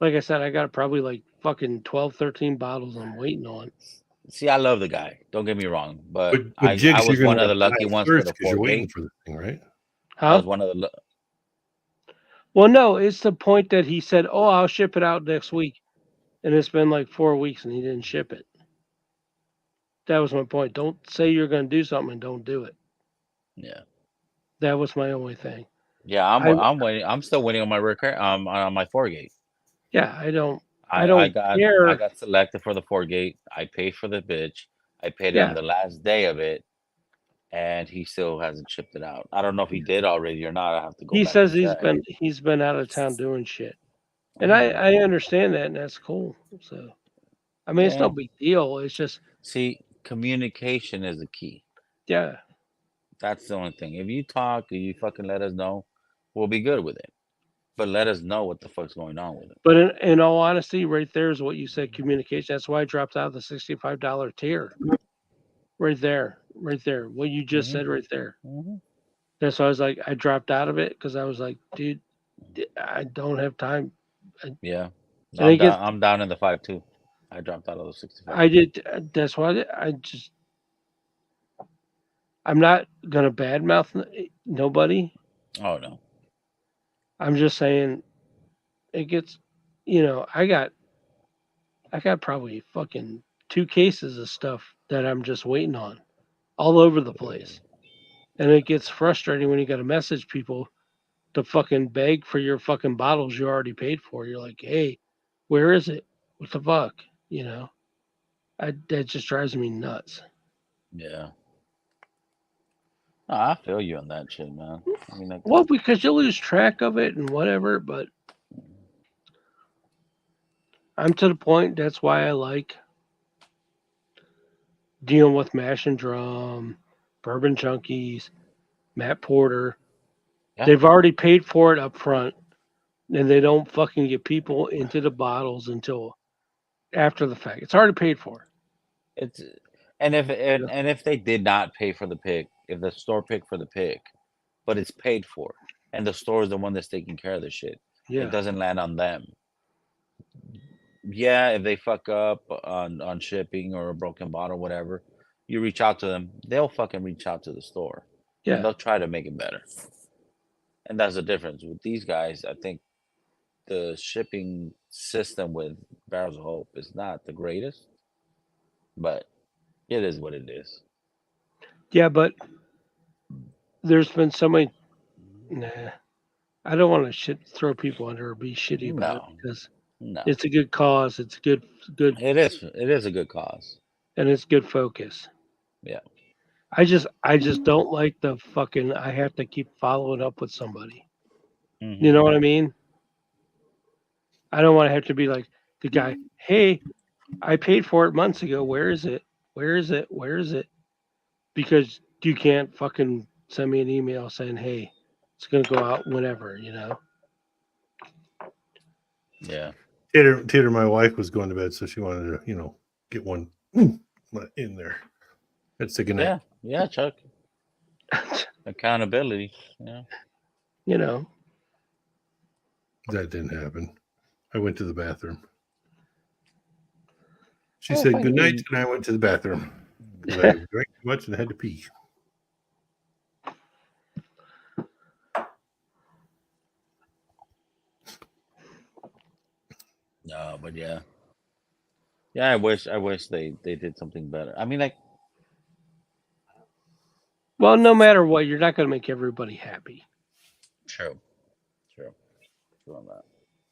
like I said, I got probably like fucking 12, 13 bottles I'm waiting on. See, I love the guy. Don't get me wrong, but, But Jigs, I was you're one gonna of the lucky buy it ones for first the 'cause you're waiting 4K. for the thing, right? I Huh? was one of the. Well, no, it's the point that he said, "Oh, I'll ship it out next week," and it's been like 4 weeks and he didn't ship it. That was my point. Don't say you're going to do something and don't do it. Yeah, That was my only thing. yeah. I'm waiting. I'm still waiting on my record. On my 4Gate. Yeah, I don't I care. got selected for the 4Gate. I paid for the bitch. I paid it Yeah. on the last day of it, and he still hasn't shipped it out. I don't know if he did already or not. I have to go. He back says and check. he's been out of town doing shit, and I understand that, and that's cool. So, I mean, it's no Yeah. big deal. It's just See, communication is the key. yeah, That's the only thing. If you talk, or you fucking let us know, we'll be good with it. But let us know what the fuck's going on with it. but in all honesty, right there is what you said. Communication. That's why I dropped out of the $65 tier. Right there. What you just Mhm. said right there. Mhm. That's why I was like, I dropped out of it because I was like, dude, I don't have time. Yeah. And it gets, I'm down in the 5 too. I dropped out of the 65. I did. That's why I'm not gonna badmouth nobody. Oh no. I'm just saying it gets, I got probably fucking 2 cases of stuff that I'm just waiting on all over the place. And it gets frustrating when you got to message people to fucking beg for your fucking bottles you already paid for. You're like, hey, where is it? What the fuck? That just drives me nuts. Yeah. No, I feel you on that shit, man. I mean, like, Well, because you lose track of it and whatever, but I'm to the point. That's why I like dealing with Mash and Drum, Bourbon Junkies, Matt Porter. Yeah. They've already paid for it up front, and they don't fucking get people into the bottles until after the fact. It's already paid for. it's and if they did not pay for the pick, if the store paid for the pick, but it's paid for, and the store is the one that's taking care of the shit, Yeah. it doesn't land on them. Yeah, if they fuck up on shipping or a broken bottle, whatever, you reach out to them. They'll fucking reach out to the store, and Yeah. they'll try to make it better. And that's the difference with these guys. I think the shipping system with Barrels of Hope is not the greatest, but it is what it is. Yeah, but there's been so many. Nah, I don't want to throw people under or be shitty about it No, because no, it's a good cause. It's good, it is. It is a good cause. and it's good focus. Yeah. I just don't like the fucking. I have to keep following up with somebody. Mhm. You know what I mean? I don't want to have to be like the guy. Hey, I paid for it months ago. Where is it? Where is it? Where is it? Because you can't fucking send me an email saying, "Hey, it's gonna go out whenever." Yeah. Tater, my wife was going to bed, so she wanted to, get one in there. Let's take a night. Yeah. Yeah, Chuck. Accountability. Yeah. You know. That didn't happen. I went to the bathroom. She Oh, said fine, good night, you- and I went to the bathroom. 'Cause I drank too much and had to pee. No, but yeah. Yeah, I wish they did something better. I mean, like, Well, no matter what, you're not gonna make everybody happy true. True on that.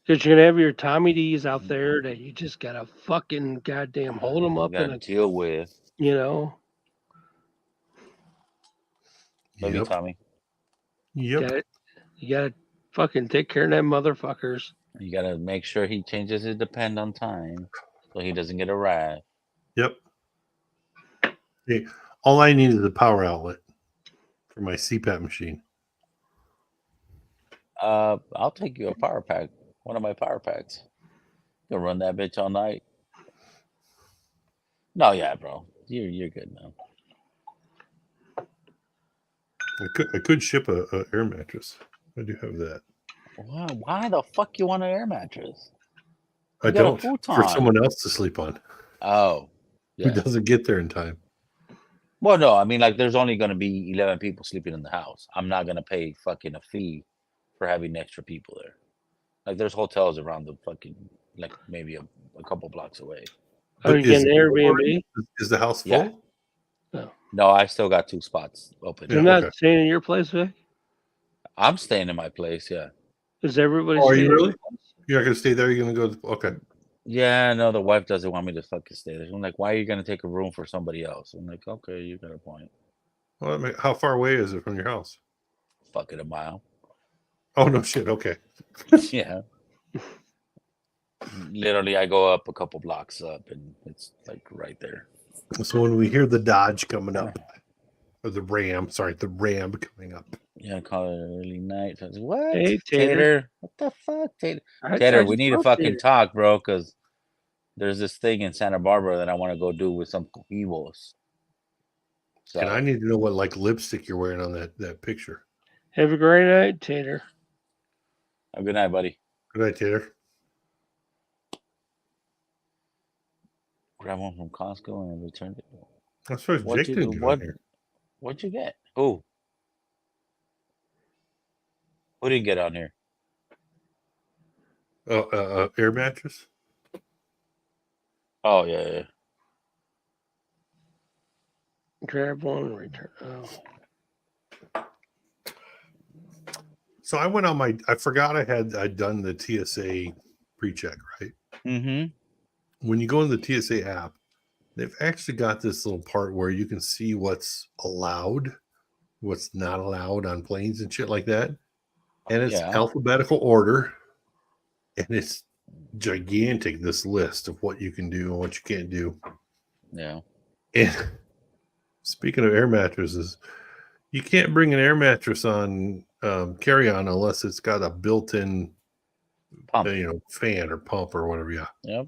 because you're gonna have your Tommy D's out there that you just gotta fucking goddamn hold them You up gotta deal with. you Love you, Yep. Tommy. Yep. you gotta fucking take care of them motherfuckers. You gotta make sure he changes his depend on time so he doesn't get a ride. Yep. Hey, all I need is a power outlet for my CPAP machine. I'll take you a power pack. One of my power packs. You'll run that bitch all night. No, yeah, bro. You're good now. I could ship a air mattress. I do have that. Why the fuck you want an air mattress? I got a don't for futon. someone else to sleep on Oh, who yeah. doesn't get there in time. Well, no, I mean, like, there's only gonna be 11 people sleeping in the house. I'm not gonna pay fucking a fee for having extra people there. Like, there's hotels around the fucking, like, maybe a couple blocks away. Are you getting Airbnb? Is the house full? Yeah. No, I still got 2 spots open. You're Yeah, not okay. staying in your place, Vic? I'm staying in my place. Yeah. Is everybody Oh, are staying? you in really? your place? You're not gonna stay there. You're gonna go. Okay. Yeah, no, the wife doesn't want me to fucking stay there. I'm like, why are you gonna take a room for somebody else? I'm like, okay, you got a point. Well, how far away is it from your house? Fucking a mile. Oh no, shit. Okay. Yeah. Literally, I go up a couple blocks up, and it's like right there. So when we hear the Dodge coming up, or the Ram coming up. Yeah, call it early night. So I was like, what? Hey, Tater. What the fuck, Tater? I Tater, we just need to love fucking Tater. talk, bro, because there's this thing in Santa Barbara that I want to go do with some cojivos. So And I need to know what like lipstick you're wearing on that picture. Have a great night, Tater. Have a good night, buddy. Good night, Tater. Grab one from Costco and return it. I'm surprised What'd Jake you didn't get what? on here. What'd you get? Who? Who didn't get on here? Air mattress. Oh yeah. Grab one and return. Oh. So I went on I forgot I'd done the TSA pre-check, right? Mm-hmm. When you go in the TSA app, they've actually got this little part where you can see what's allowed, what's not allowed on planes and shit like that. And it's Yeah. alphabetical order. And it's gigantic, this list of what you can do and what you can't do. Yeah. And speaking of air mattresses, you can't bring an air mattress on carry-on unless it's got a built-in Pump. fan or pump or whatever. Yeah. Yep.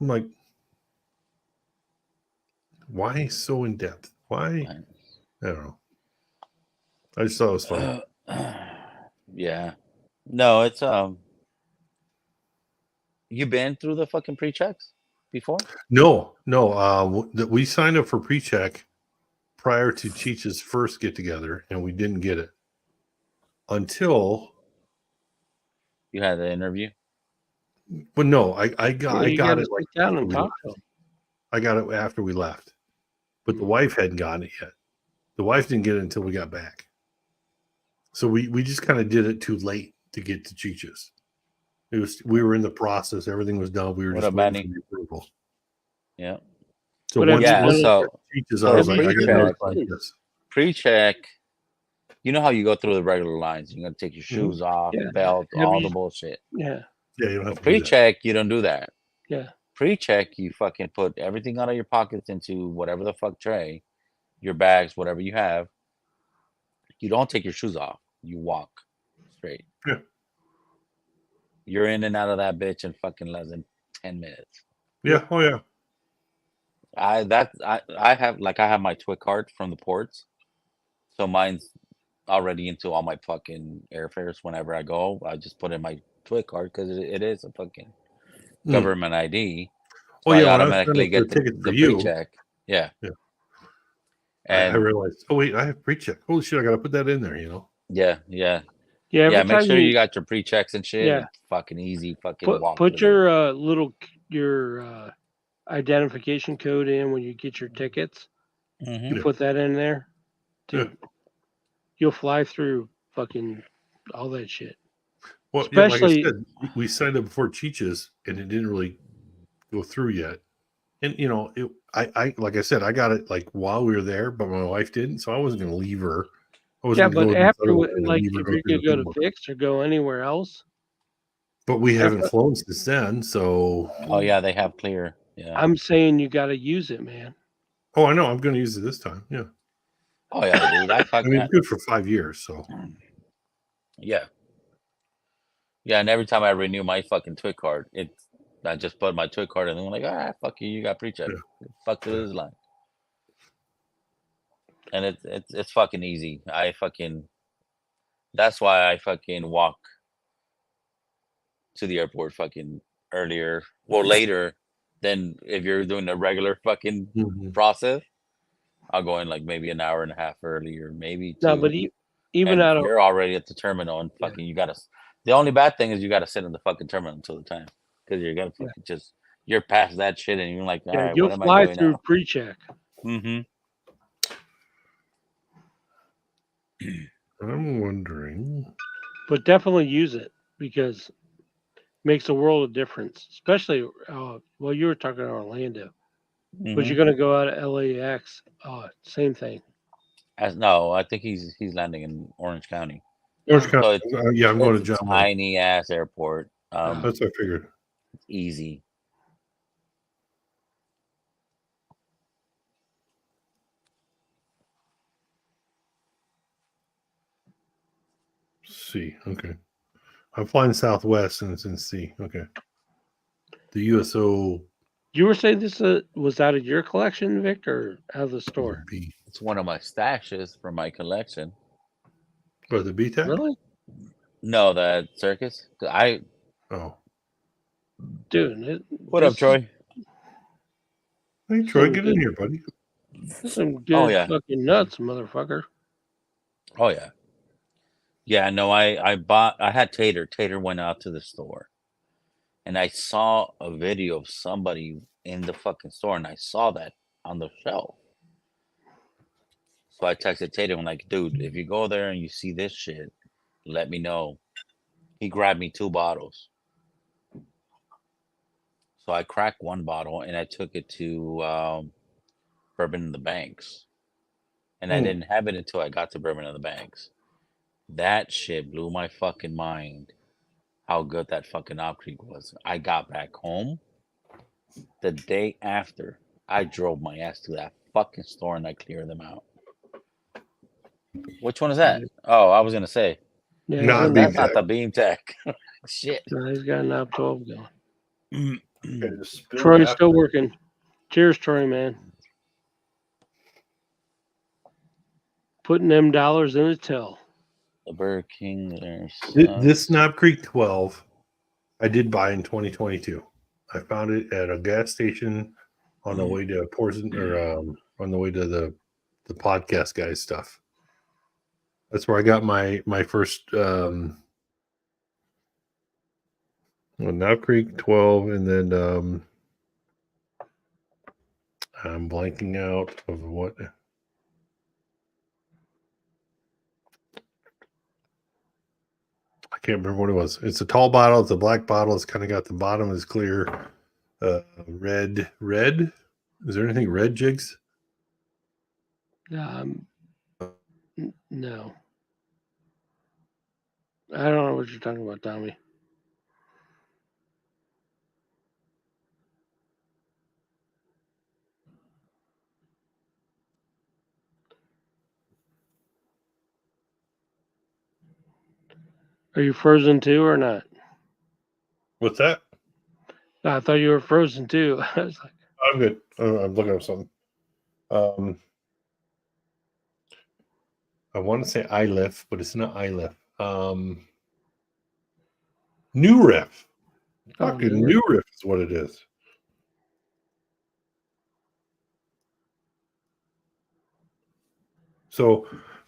I'm like, why so in depth? Why? Right. I don't know. I just thought it was funny. Yeah. No, it's you been through the fucking pre-checks before? No. We signed up for pre-check prior to Cheech's first get-together, and we didn't get it until. You had the interview? But no, I got You gotta it. sit down and we talk left. to him. I got it after we left, but the wife hadn't gotten it yet. The wife didn't get it until we got back. So we just kind of did it too late to get to Cheech's. We were in the process. Everything was done. We were What just up, waiting Manny? for the approval. Yeah. So But once yeah, once so- Cheech's, so I was like, I got pre-check- notified this. Pre-check. You know how you go through the regular lines. You're gonna take your shoes off, Yeah. belt, Have all you- the bullshit. Yeah. Yeah, you don't have to do that. Pre-check, you don't do that. Yeah. Pre-check, you fucking put everything out of your pockets into whatever the fuck tray, your bags, whatever you have. You don't take your shoes off. You walk straight. Yeah. You're in and out of that bitch in fucking less than 10 minutes. Yeah. Oh yeah. I have my TWIC card from the ports, so mine's already into all my fucking airfares. Whenever I go, I just put in my TWIC card because it is a fucking Mm. government ID. Oh So yeah. I When I was automatically signing for get the ticket for the you, pre-check. Yeah. Yeah. I And realized. Oh wait, I have pre-check. Holy shit! I got to put that in there. yeah. Yeah. Yeah, Every make time sure you got your pre-checks and shit. Yeah. It's fucking easy. Fucking walk. put through it. your identification code in when you get your tickets. Mhm. You put that in there, dude. You'll fly through fucking all that shit. Well, yeah, like I Especially- said, we signed up before Cheech's, and it didn't really go through yet. And I like I said, I got it like while we were there, but my wife didn't, so I wasn't going to leave her. I wasn't Yeah, gonna but go to this after, other one and like, leave her if go you're through gonna the go to people. Fix or go anywhere else, But we haven't flown since then, so Oh yeah, they have clear. Yeah. I'm saying you got to use it, man. I know I'm going to use it this time. Yeah, Oh yeah, dude. I I fucking mean it's good for 5 years, so yeah. Yeah, and every time I renew my fucking TWIC card, I just put my TWIC card in and I'm like, fuck you, you got pre-check. Fuck to this line. And it's fucking easy. That's why I fucking walk to the airport fucking earlier or later than if you're doing the regular fucking Mhm. process. I'll go in like maybe an hour and a half earlier, maybe two. No, but even and out of you're already at the terminal and fucking you gotta. The only bad thing is you gotta sit in the fucking terminal until the time because you're gonna fucking just you're past that shit and you're like, all right, you'll what am fly I doing through now? pre-check. Mm-hmm. I'm wondering. But definitely use it because it makes a world of difference. Especially, you were talking about Orlando, but Mm-hmm. you're going to go out of LAX. Same thing. No, I think he's landing in Orange County. Orange So County. it's, Yeah, I'm going to it's a John Wayne. tiny ass airport. That's what I figured. Easy. C. Okay. I'm flying Southwest and it's in C. Okay. The USO You were saying this was out of your collection, Vic, or out of the store? B. It's one of my stashes from my collection. Or the BTEC? Really? No, the circus. Oh. Dude, What up, Troy? Hey, Troy, Some get good- in here, buddy. some good Oh, yeah. fucking nuts, motherfucker. Oh yeah. Yeah, no, I had Tater. Tater went out to the store and I saw a video of somebody in the fucking store and I saw that on the shelf. So I texted Tater and I'm like, dude, if you go there and you see this shit, let me know. He grabbed me 2 bottles. So I cracked 1 bottle and I took it to Bourbon in the Banks. And I didn't have it until I got to Bourbon in the Banks. That shit blew my fucking mind. How good that fucking Knob Creek was. I got back home. The day after, I drove my ass to that fucking store and I cleared them out. Which one is that? Oh, I was gonna say Yeah, Not he's got that's Beam not Tech. the Beam Tech. Shit. no, he's got an op 12 going. Okay, just spill Troy's half still of it. working. Cheers, Troy, man. Putting them dollars in a till. The Burger King. There's This Knob Creek 12, I did buy in 2022. I found it at a gas station on the way to Portland, or on the way to the podcast guys stuff. That's where I got my first Knob Creek 12, and then I'm blanking out of what. I can't remember what it was. It's a tall bottle. It's a black bottle. It's kind of got the bottom is clear. Red. Is there anything red, Jigs? No. I don't know what you're talking about, Tommy. Are you frozen too or not? What's that? No, I thought you were frozen too. I was like, I'm good. I'm looking up something. I want to say iLift, but it's not iLift. New Riff. Oh, Fucking New New Riff is what it is. So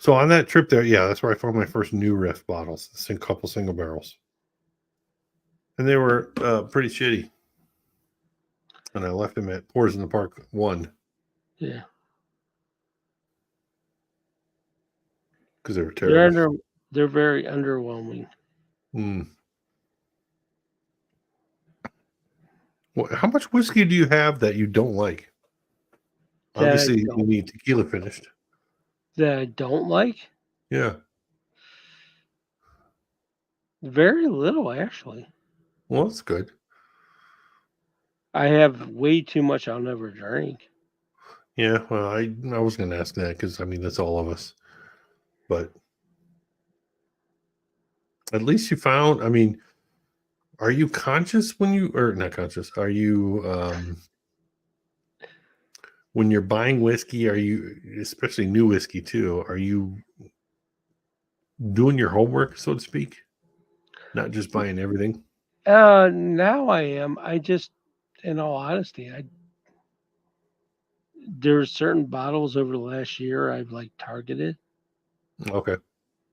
on that trip there, yeah, that's where I found my first New Riff bottles, a couple single barrels, and they were pretty shitty. And I left them at Pours in the Park 1 yeah. because they were terrible. They're very underwhelming. Well, how much whiskey do you have that you don't like? That I Obviously, don't. you need tequila finished. That I don't like? Yeah. Very little, actually. Well, that's good. I have way too much I'll never drink. Yeah. Well, I was going to ask that because, I mean, that's all of us. But at least you found, I mean, are you conscious when you, or not conscious, are you, when you're buying whiskey, are you, especially new whiskey too, are you doing your homework, so to speak? Not just buying everything? Now I am. I just, in all honesty, there's certain bottles over the last year I've like targeted. Okay.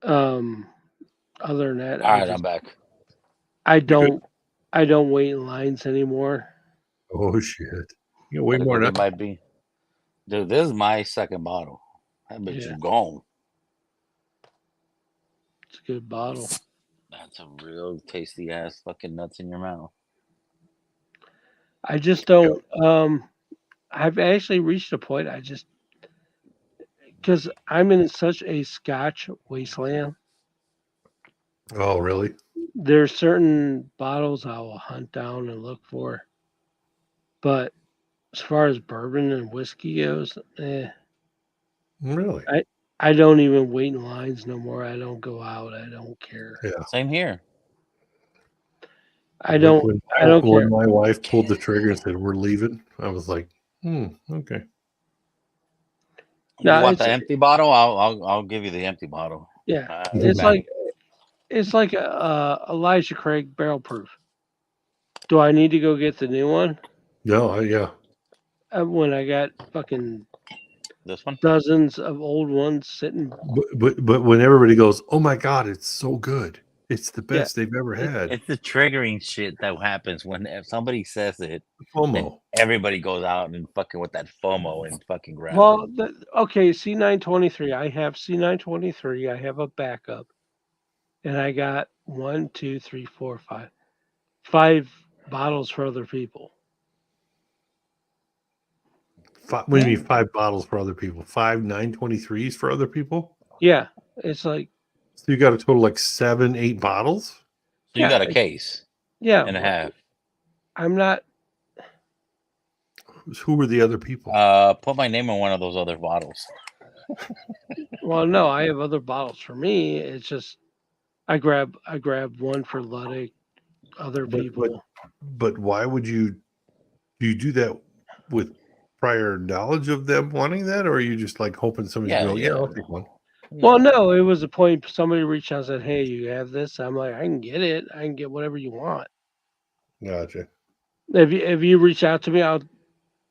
Other than that, all right, I'm back. I don't wait in lines anymore. Oh, shit. You got way Gotta more go than get my bean. Dude, this is my second bottle. That bitch Yeah. is gone. It's a good bottle. That's a real tasty ass fucking nuts in your mouth. I just don't. I've actually reached a point. I just, because I'm in such a Scotch wasteland. Oh, really? There's certain bottles I will hunt down and look for, but as far as bourbon and whiskey goes, Really? I don't even wait in lines no more. I don't go out. I don't care. Yeah. Same here. I don't When care. my wife pulled the trigger and said, "We're leaving," I was like, okay. You No, want it's- the empty bottle? I'll give you the empty bottle. Yeah, It's it's like a Elijah Craig barrel proof. Do I need to go get the new one No, yeah. when I got fucking This one. dozens of old ones sitting? But when everybody goes, oh my god, it's so good, it's the Yeah. best they've ever had. It's the triggering shit that happens when if somebody says it, then FOMO. everybody goes out and fucking with that FOMO and fucking grabs Well, it. okay, C923. I have C923. I have a backup, and I got 1, 2, 3, 4, 5 bottles for other people. What do you mean 5 bottles for other people? 5 923s for other people? Yeah, it's like So you got a total like 7, 8 bottles? So you got a case yeah, and a half. I'm not. Who were the other people? Put my name on one of those other bottles. Well, no, I have other bottles for me. It's just I grab one for Ludwig, other people. But why would you do you do that with prior knowledge of them wanting that, or are you just like hoping somebody's Yeah, going, yeah, yeah. I'll take one? Well, no, it was a point somebody reached out and said, "Hey, you have this?" I'm like, "I can get it. I can get whatever you want." Gotcha. If you reach out to me, I'll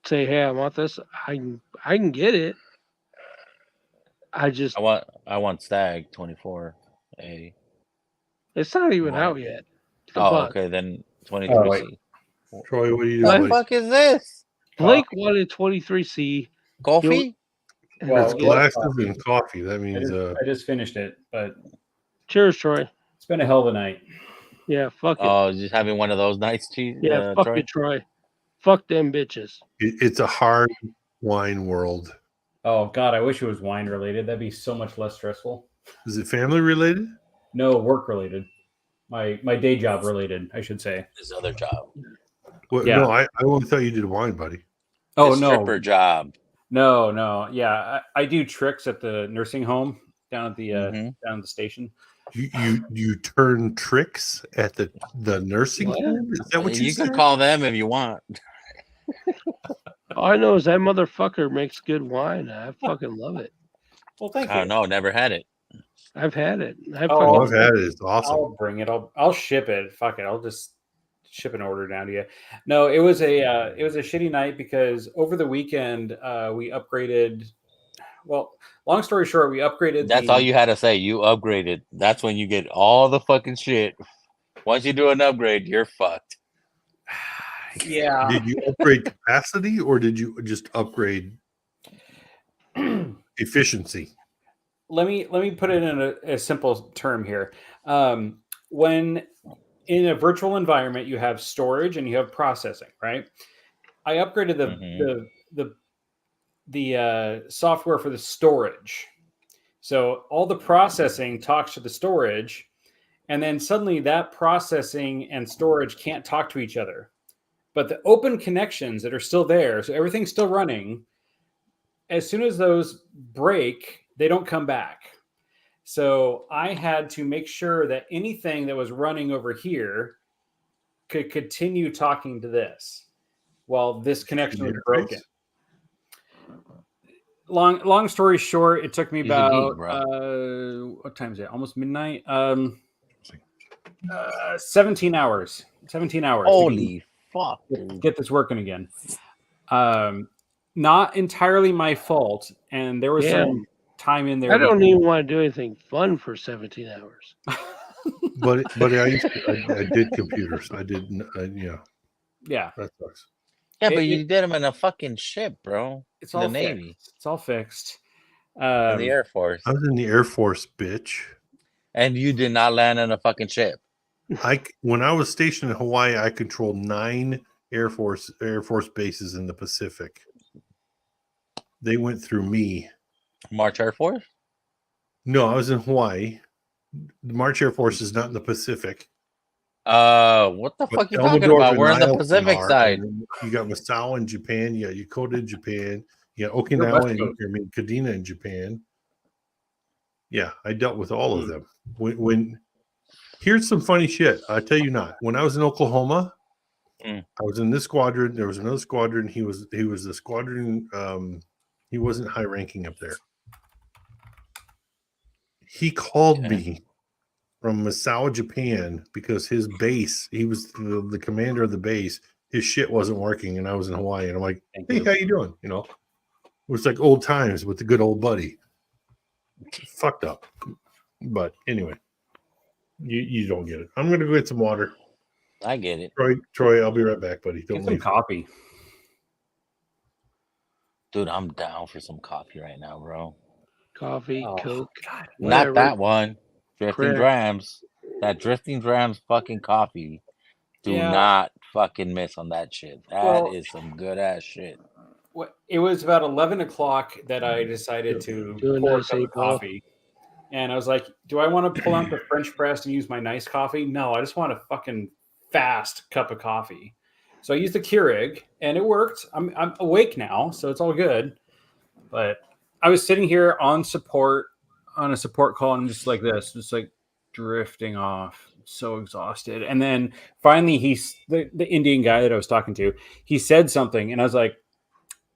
say, "Hey, I want this. I can get it." I just I want Stag 24A. it's not even Right. out yet. The Oh, bud. okay, then Oh, 23C. Troy, what do you do? What the buddy? fuck is this? Blake wanted 23C. Coffee? and Well, It's it's it was glasses coffee. and coffee. That I means just finished it, but Cheers, Troy. it's been a hell of a night. Yeah, fuck it. Oh, just having one of those nights, Yeah, fuck Troy? it, Troy. Fuck them bitches. it's a hard wine world. Oh God, I wish it was wine related. That'd be so much less stressful. Is it family related? No, work related. My day job related, I should say. His other job. Well, Yeah. No, I only thought you did wine, buddy. Oh His no, stripper job. no. Yeah, I do tricks at the nursing home down at the Mhm. down at the station. You turn tricks at the nursing What? home? Is that what you can said? call them if you want. All I know is that motherfucker makes good wine. I fucking love it. Well, thank I you. don't know. Never had it. I've had it. Oh, I've had it. It's awesome. I'll bring it. I'll ship it. Fuck it. I'll just ship an order down to you. No, it was a shitty night because over the weekend we upgraded. Well, long story short, we upgraded. That's all you had to say. You upgraded. That's when you get all the fucking shit. Once you do an upgrade, you're fucked. Yeah. Did you upgrade capacity or did you just upgrade efficiency? Let me put it in a simple term here. When in a virtual environment, you have storage and you have processing, right? I upgraded the software for the storage, so all the processing talks to the storage, and then suddenly that processing and storage can't talk to each other. But the open connections that are still there, so everything's still running. As soon as those break, they don't come back. So I had to make sure that anything that was running over here could continue talking to this while this connection was broken. Long story short, it took me He's a geek, about what time is it? Almost midnight. 17 hours. 17 hours. Holy fuck. dude. Get this working again. Not entirely my fault, and there was some time in there. I don't even want to do anything fun for 17 hours. But I did computers. I did. Yeah, That sucks. Yeah, but It- you did them in a fucking ship, bro. it's In all the Navy. fixed. It's all fixed. In the Air Force. I was in the Air Force, bitch. And you did not land on a fucking ship. When I was stationed in Hawaii, I controlled 9 Air Force bases in the Pacific. They went through me. March Air Force? No, I was in Hawaii. The March Air Force is not in the Pacific. What the But fuck you talking Elmendorf about? and We're on the Niles Pacific are, side. and you got Misawa in Japan. You got Yokota in Japan. You got Okinawa and Kadena in Japan. Yeah, I dealt with all of them. When here's some funny shit. I tell you not. When I was in Oklahoma, I was in this squadron. There was another squadron. He was the squadron. He wasn't high ranking up there. He called Yeah. me from Misawa, Japan, because his base, he was the commander of the base. His shit wasn't working, and I was in Hawaii. And I'm like, Thank "Hey, you. how you doing?" You know, it was like old times with the good old buddy. Fucked up, but anyway, you don't get it. I'm gonna go get some water. I get it. Troy, I'll be right back, buddy. Don't Get some leave. coffee. Dude, I'm down for some coffee right now, bro. Coffee, Oh, Coke, God. whatever. Not that one. Drifting Correct. Drams. That Drifting Drams fucking coffee. Do Yeah. not fucking miss on that shit. That is Well- some good ass shit. It was about 11 o'clock that I decided to Do a pour nice a cup of 8-ball. coffee. And I was like, do I want to pull out the French press and use my nice coffee? No, I just want a fucking fast cup of coffee. So I used the Keurig and it worked. I'm awake now, so it's all good. But I was sitting here on a support call and just like this, just like drifting off, so exhausted. And then finally the Indian guy that I was talking to, he said something and I was like,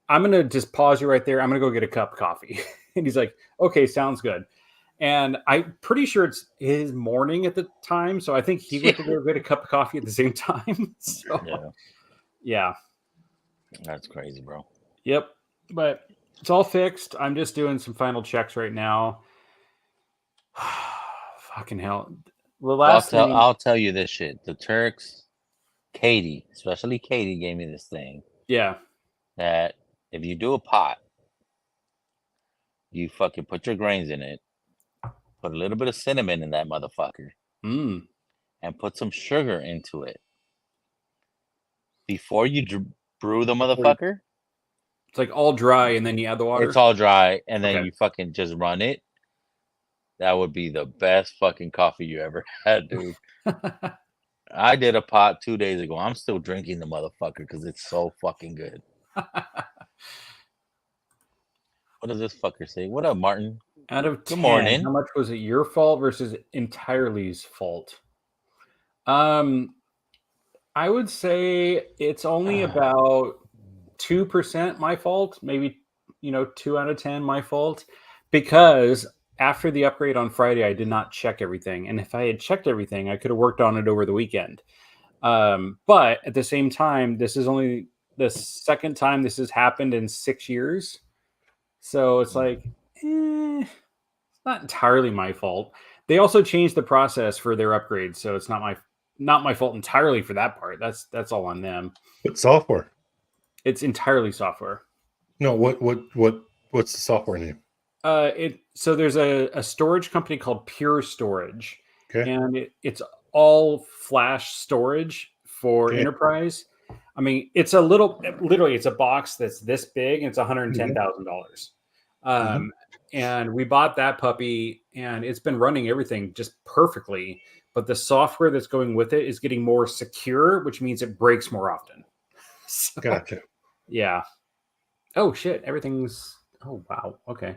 I'm going to just pause you right there. I'm going to go get a cup of coffee. And he's like, okay, sounds good. And I'm pretty sure it's his morning at the time. So I think he went to go get a cup of coffee at the same time. So, yeah. That's crazy, bro. Yep. But it's all fixed. I'm just doing some final checks right now. Fucking hell. The last thing. I'll tell you this shit. The Turks, Katie, especially Katie, gave me this thing Yeah. that if you do a pot, you fucking put your grains in it, put a little bit of cinnamon in that motherfucker, Mm. and put some sugar into it. Before you brew the motherfucker, It's like all dry and then you add the water. it's all dry, and then Okay. you fucking just run it. That would be the best fucking coffee you ever had, dude. I did a pot 2 days ago. I'm still drinking the motherfucker because it's so fucking good. What does this fucker say? What up, Martin? Out of 10, morning. how much was it your fault versus entirely's fault? I would say it's only about 2% my fault, maybe 2 out of 10 my fault, because after the upgrade on Friday, I did not check everything, and if I had checked everything, I could have worked on it over the weekend. But at the same time, this is only the second time this has happened in 6 years, so it's like, it's not entirely my fault. They also changed the process for their upgrades, so it's not my fault entirely for that part. That's all on them. What software? It's entirely software. No, what's the software name? So there's a storage company called Pure Storage, Okay. and it's all flash storage for Okay. enterprise. I mean, it's literally it's a box that's this big and it's $110,000. And we bought that puppy and it's been running everything just perfectly. But the software that's going with it is getting more secure, which means it breaks more often. So, Gotcha. yeah. Oh shit! Everything's. Oh wow. Okay.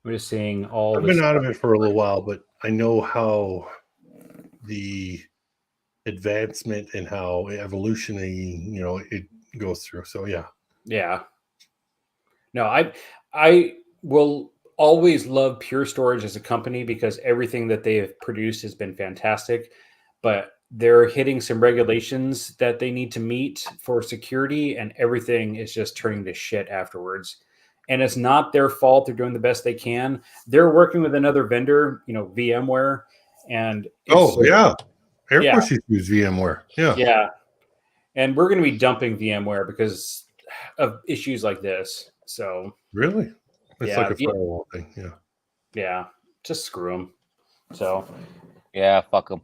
I'm just seeing all. I've this been out of stuff. it for a little while, but I know how the advancement and how evolutionary, it goes through. So yeah. Yeah. No, I will always love Pure Storage as a company because everything that they have produced has been fantastic, but they're hitting some regulations that they need to meet for security, and everything is just turning to shit afterwards. And it's not their fault. They're doing the best they can. They're working with another vendor, VMware, and Yeah. Air Yeah. Force used to use VMware. Yeah. yeah. And we're going to be dumping VMware because of issues like this. So Really? It's Yeah, like a firewall thing. Yeah. yeah, just screw them. So Yeah, fuck them.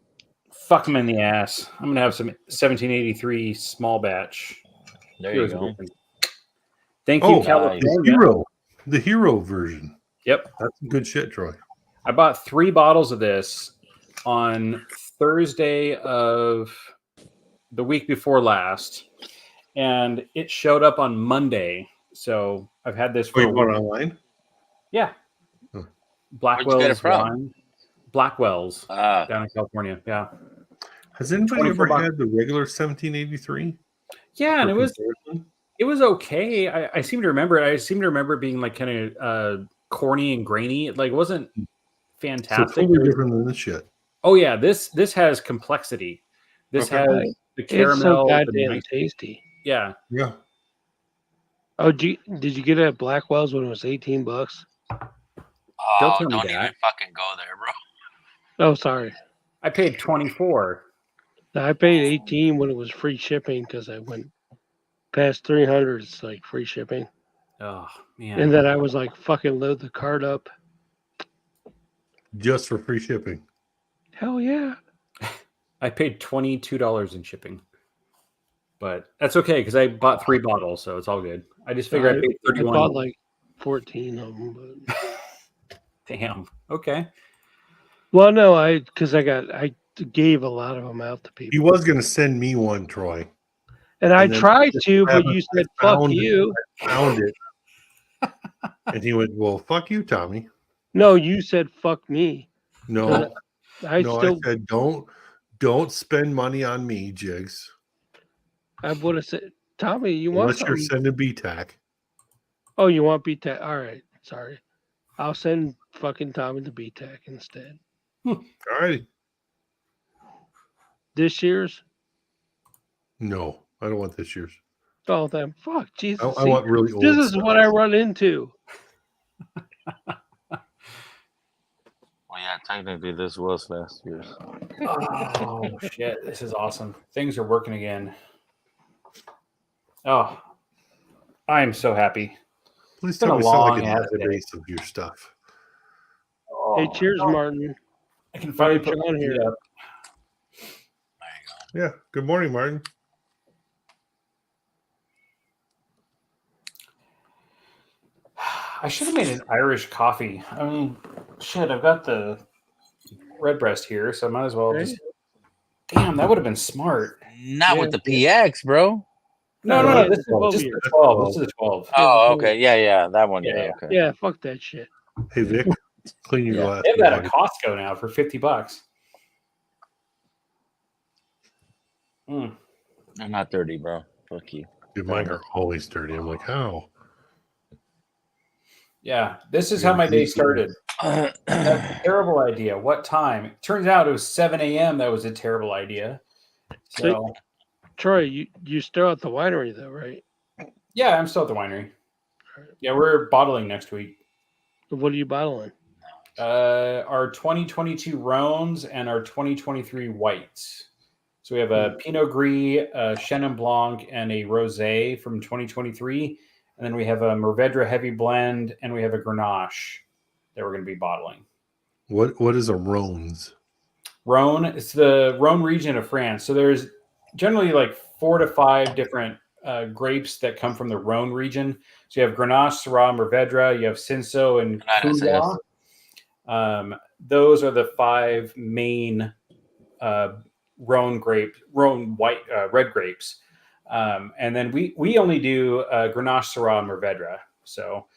fuck them in the ass. I'm gonna have some 1783 small batch. There you Here's go. one. Thank you, Oh, California. the hero version. Yep, That's some good shit, Troy. I bought 3 bottles of this on Thursday of the week before last, and it showed up on Monday. So I've had this for Oh, a you bought it week. online? Yeah. Huh. Where'd you get it Blackwell's from? wine. Blackwell's Ah, down in California. Yeah. Has anybody 24 ever bucks. had the regular 1783? Yeah, and For it was comparison? It was okay. I seem to remember it. I seem to remember it being like kind of corny and grainy. Like it wasn't fantastic. totally different than this shit. Oh yeah, this has complexity. This Okay. has Right. the It's so caramel. the goddamn nice- tasty. yeah. Yeah. Oh, did you get it at Blackwell's when it was $18? Don't Oh, tell me don't that. even fucking go there, bro. Oh, sorry. I paid 24. No, I paid 18 when it was free shipping because I went past 300. It's like free shipping, Oh man. and then I was like, fucking load the cart up. Just for free shipping. Hell yeah! I paid $22 in shipping. But that's okay because I bought 3 bottles, so it's all good. I just figured I paid I 31. bought like 14 of them. But... Damn. Okay. Well, no, I gave a lot of them out to He people, was going to send me one, Troy. and I and then tried just to, but haven't- you said I "fuck found it. you." Found it. And he went, well, fuck you, Tommy. No, you said "fuck me." No, I no, still, I said, don't spend money on me, Jigs. I would have said, Tommy, you want Unless you're something? sending BTAC. Oh, you want BTAC? All right, sorry. I'll send fucking Tommy to BTAC instead. All right. This year's? No, I don't want this year's. Oh, then fuck, Jesus. I see, want really old this is stuff. what I run into. Well, yeah, technically this was last year's. Oh shit! This is awesome. Things are working again. Oh, I am so happy. Please been tell a me something long like a ass day. database of your stuff. Hey, cheers, Oh, Martin. I can finally Right, put John my here. feet up. There you Yeah. Good morning, Martin. I should have made an Irish coffee. I mean, shit, I've got the Redbreast here, so I might as well Okay. just. Damn, that would have been smart. go. Not Yeah. with the PX, bro. No. This This is is 12 just years. the 12. This is the 12. Oh, okay. Yeah, that one. Yeah, Yeah. okay. Yeah, fuck that shit. Hey, Vic, clean your Yeah. glass. They have that at buddy. Costco now for $50. Mm. They're not dirty, bro. Fuck you. Dude, mine are always dirty. I'm like, how? Yeah, this is how my day started. That's a terrible idea. What time? It turns out it was 7 a.m. That was a terrible idea. So, Troy, you still at the winery though, right? yeah, I'm still at the winery. Yeah, we're bottling next week. What are you bottling? Our 2022 Rhones and our 2023 Whites. So we have a Pinot Gris, a Chenin Blanc, and a Rosé from 2023. And then we have a Mourvedre Heavy Blend, and we have a Grenache that we're going to be bottling. What is a Rhones? Rhone, it's the Rhone region of France. So there's generally like 4 to 5 different grapes that come from the Rhone region. So you have Grenache, Syrah, Mourvedre, you have Cinsault, and Nice, yes. Couloir. Those are the 5 main Rhone white red grapes. And then we only do Grenache, Syrah, and Mourvedre. So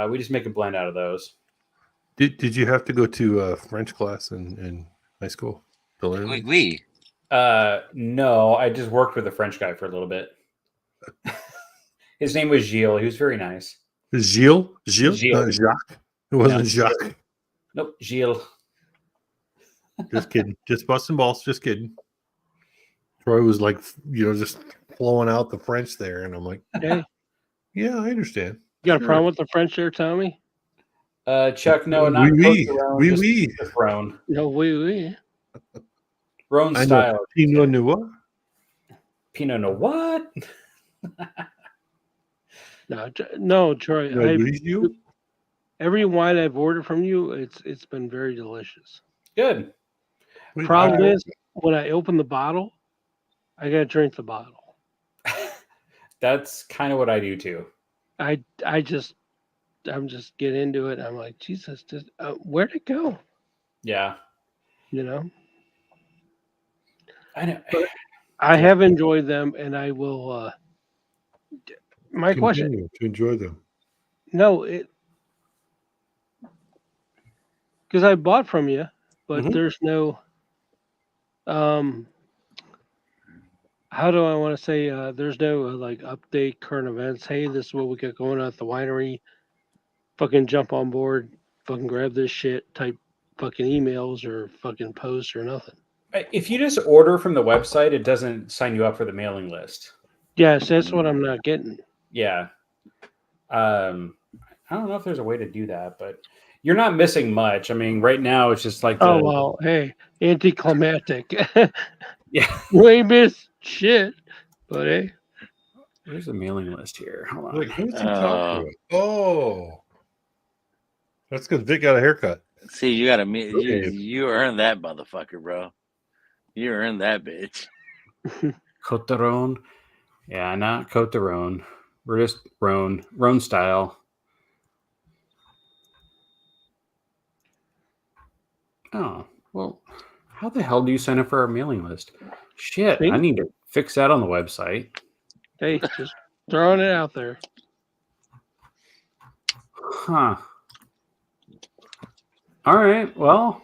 we just make a blend out of those. Did you have to go to French class in high school to learn? We. No, I just worked with a French guy for a little bit. His name was Gilles. He was very nice. Gilles? Gilles. Not Jacques. It wasn't No. Jacques. Nope, Gilles. Just kidding. Just busting balls. Just kidding. Troy was like, just flowing out the French there, and I'm like, Hey, yeah, I understand. you got a Sure. problem with the French there, Tommy? Chuck, no, not Oui, close oui. to Rhone, Oui, just oui. Rhone. No, we. Rhone I know. style. Pinot Noir. Pinot Noir. What? No, Troy. Pinot Grigio. Every wine I've ordered from you, it's been very delicious. Good. Wait, Problem I- is, when I open the bottle, I gotta drink the bottle. That's kind of what I do too. I'm just get into it. I'm like, Jesus, where'd it go? Yeah. You know, I know. I have enjoyed them, and I will. My question, continue to enjoy them. no, because I bought from you, but Mhm. there's no. How do I want to say? There's no like update current events. Hey, this is what we got going on at the winery. Fucking jump on board. Fucking grab this shit type fucking emails or fucking posts or nothing. If you just order from the website, it doesn't sign you up for the mailing list. Yes, that's what I'm not getting. Yeah. I don't know if there's a way to do that, but you're not missing much. I mean, right now it's just like Oh well, hey, anticlimactic. yeah. We ain't missed shit, but hey, Where's the mailing list here? Hold on. Like, who's he talking to? Oh, that's because Vic got a haircut. See, you gotta meet. Okay. You earned that, motherfucker, bro. You earned that, bitch. Cote de Rhone. Yeah, not Cote de Rhone. We're just Rhone style. Oh, well, how the hell do you sign up for our mailing list? Shit, Me? I need to fix that on the website. hey, just throwing it out there. Huh. All right, well,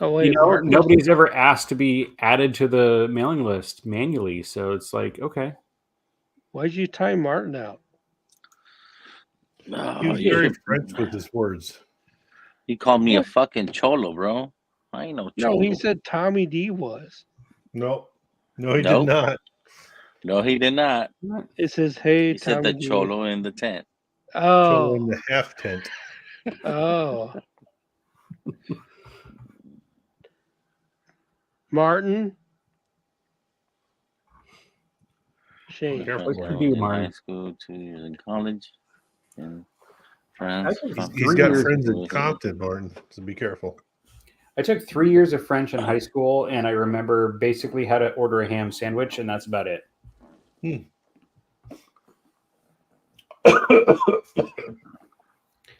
Oh wait, you know, Martin. nobody's ever asked to be added to the mailing list manually, so it's like, okay. Why'd you time Martin out? Oh, He was you- very French with his words. He called me a fucking cholo, bro. I ain't no cholo. No, he said Tommy D was. No, he Nope. did not. No, he did not. It says, "Hey, He said Tommy the D." cholo in the tent. So in Oh, the half tent. oh. Martin. Shane. Careful, Went Martin. to You, high Martin. school, 2 years in college, in France. I think Fuck. He's got years friends in ago. Compton, Martin. So be careful. I took 3 years of French in high school, and I remember basically how to order a ham sandwich, and that's about it.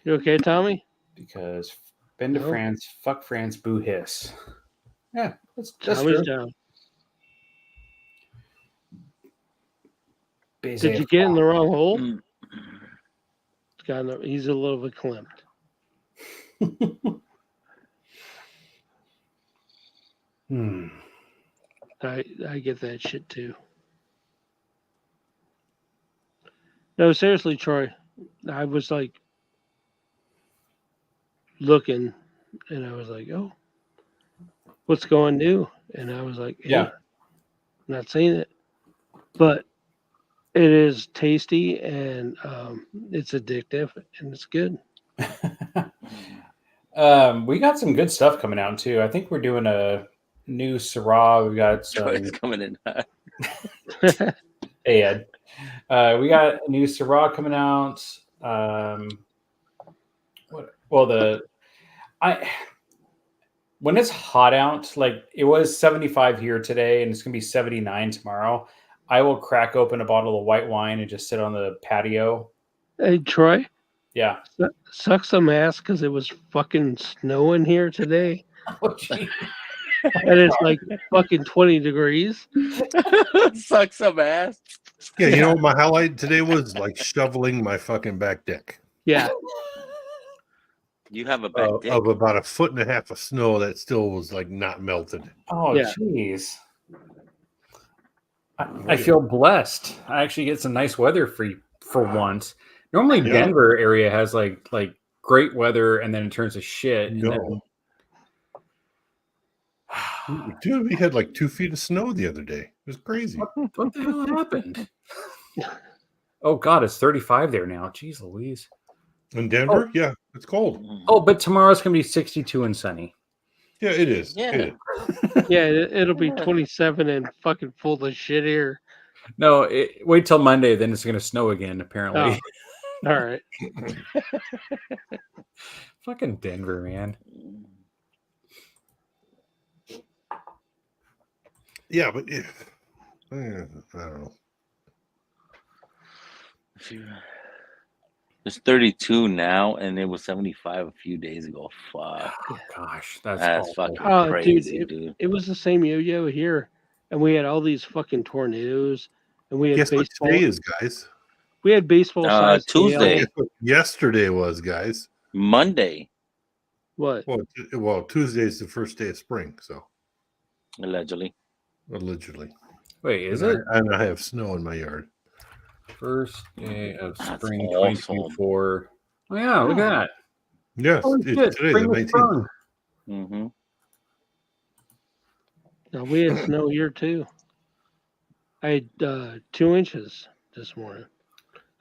You okay, Tommy? Because been to No. France, fuck France, boo hiss. Yeah, that's Tommy's true. down. Baiser Did you get in the wrong hole? Mm. He's a little bit clamped. Hmm. I get that shit too. No, seriously, Troy. I was like looking, and I was like, "Oh, what's going new?" And I was like, hey, Yeah. I'm not saying it, but it is tasty and it's addictive and it's good." We got some good stuff coming out too. I think we're doing a new Syrah. We got some. Troy's coming in hot. Hey Ed, we got a new Syrah coming out. When it's hot out, like it was 75 here today, and it's gonna be 79 tomorrow. I will crack open a bottle of white wine and just sit on the patio. Hey, Troy, Yeah. suck some ass because it was fucking snowing here today, Oh, gee. and it's like fucking 20 degrees. Suck some ass. Yeah, you know what my highlight today was? Like shoveling my fucking back deck Yeah, You have a back dick. of about 1.5 feet of snow that still was like not melted. Oh, Yeah. jeez. I feel blessed. I actually get some nice weather for once. Normally, Yeah. Denver area has like great weather, and then it turns to shit. And No. Dude, we had like 2 feet of snow the other day. It was crazy. what the hell happened? Oh God, it's 35 there now. Jeez Louise. In Denver? Yeah, it's cold. Oh, but tomorrow's gonna be 62 and sunny. Yeah, it is. Yeah. It is. yeah, it'll be 27 and fucking full of shit here. No, wait till Monday, then it's gonna snow again. Apparently, All right. fucking Denver, man. Yeah, but if I don't know. It's 32 now, and it was 75 a few days ago. Fuck. Oh gosh, That's awful. fucking Oh, crazy, dude. It was the same yo-yo here, and we had all these fucking tornadoes, and we had Guess what baseball. today is, guys? We had baseball size Tuesday. Guess what yesterday was, guys? Monday, What? Well, Tuesday is the first day of spring, so allegedly. allegedly. Wait, is And it And I have snow in my yard. first day of That's spring awesome. 2024? Oh yeah, look at that. Yes, Holy it's shit, today, spring the has 19th. sprung. Mm-hmm. Now, we had snow here too. I had 2 inches this morning.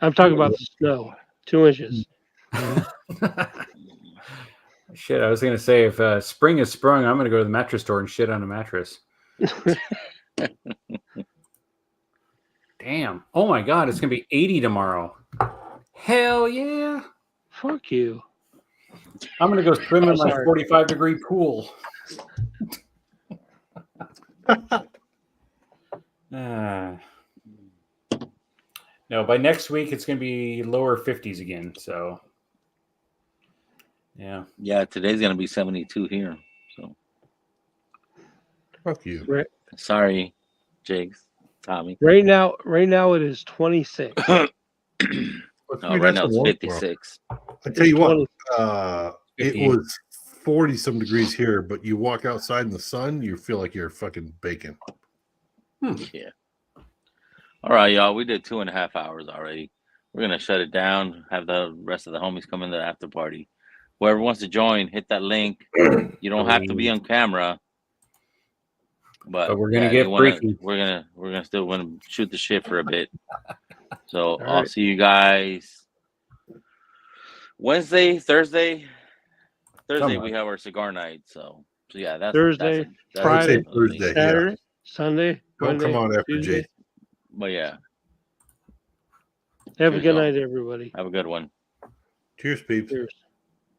I'm talking about the snow. 2 inches. Shit, I was gonna say if spring is sprung, I'm gonna go to the mattress store and shit on a mattress. Damn. Oh my god, it's gonna be 80 tomorrow. Hell yeah. Fuck you. I'm gonna go swim in my Sorry. 45-degree pool. No, by next week it's gonna be lower 50s again. So yeah. Yeah, today's gonna be 72 here. So Fuck you. sorry, Jigs, Tommy. Right now it is 26. Well, No, right now it's 56. I tell you what, 20. it 58. was 40 some degrees here, but you walk outside in the sun, you feel like you're fucking baking. Yeah. All right, y'all. We did 2.5 hours already. We're gonna shut it down. Have the rest of the homies come in the after party. Whoever wants to join, hit that link. You don't have to be on camera, but We're gonna if get you wanna- freaky. We're gonna still wanna shoot the shit for a bit. So All I'll right. see you guys Wednesday, Thursday. Thursday we have our cigar night. So yeah, that's Thursday, that's Friday, I'd say Thursday. Yeah. Saturday, Sunday, Don't Monday, come on after Tuesday. Jay. But yeah, Have a Cheers, good y'all. night, everybody. have a good one. Cheers, peeps. Cheers.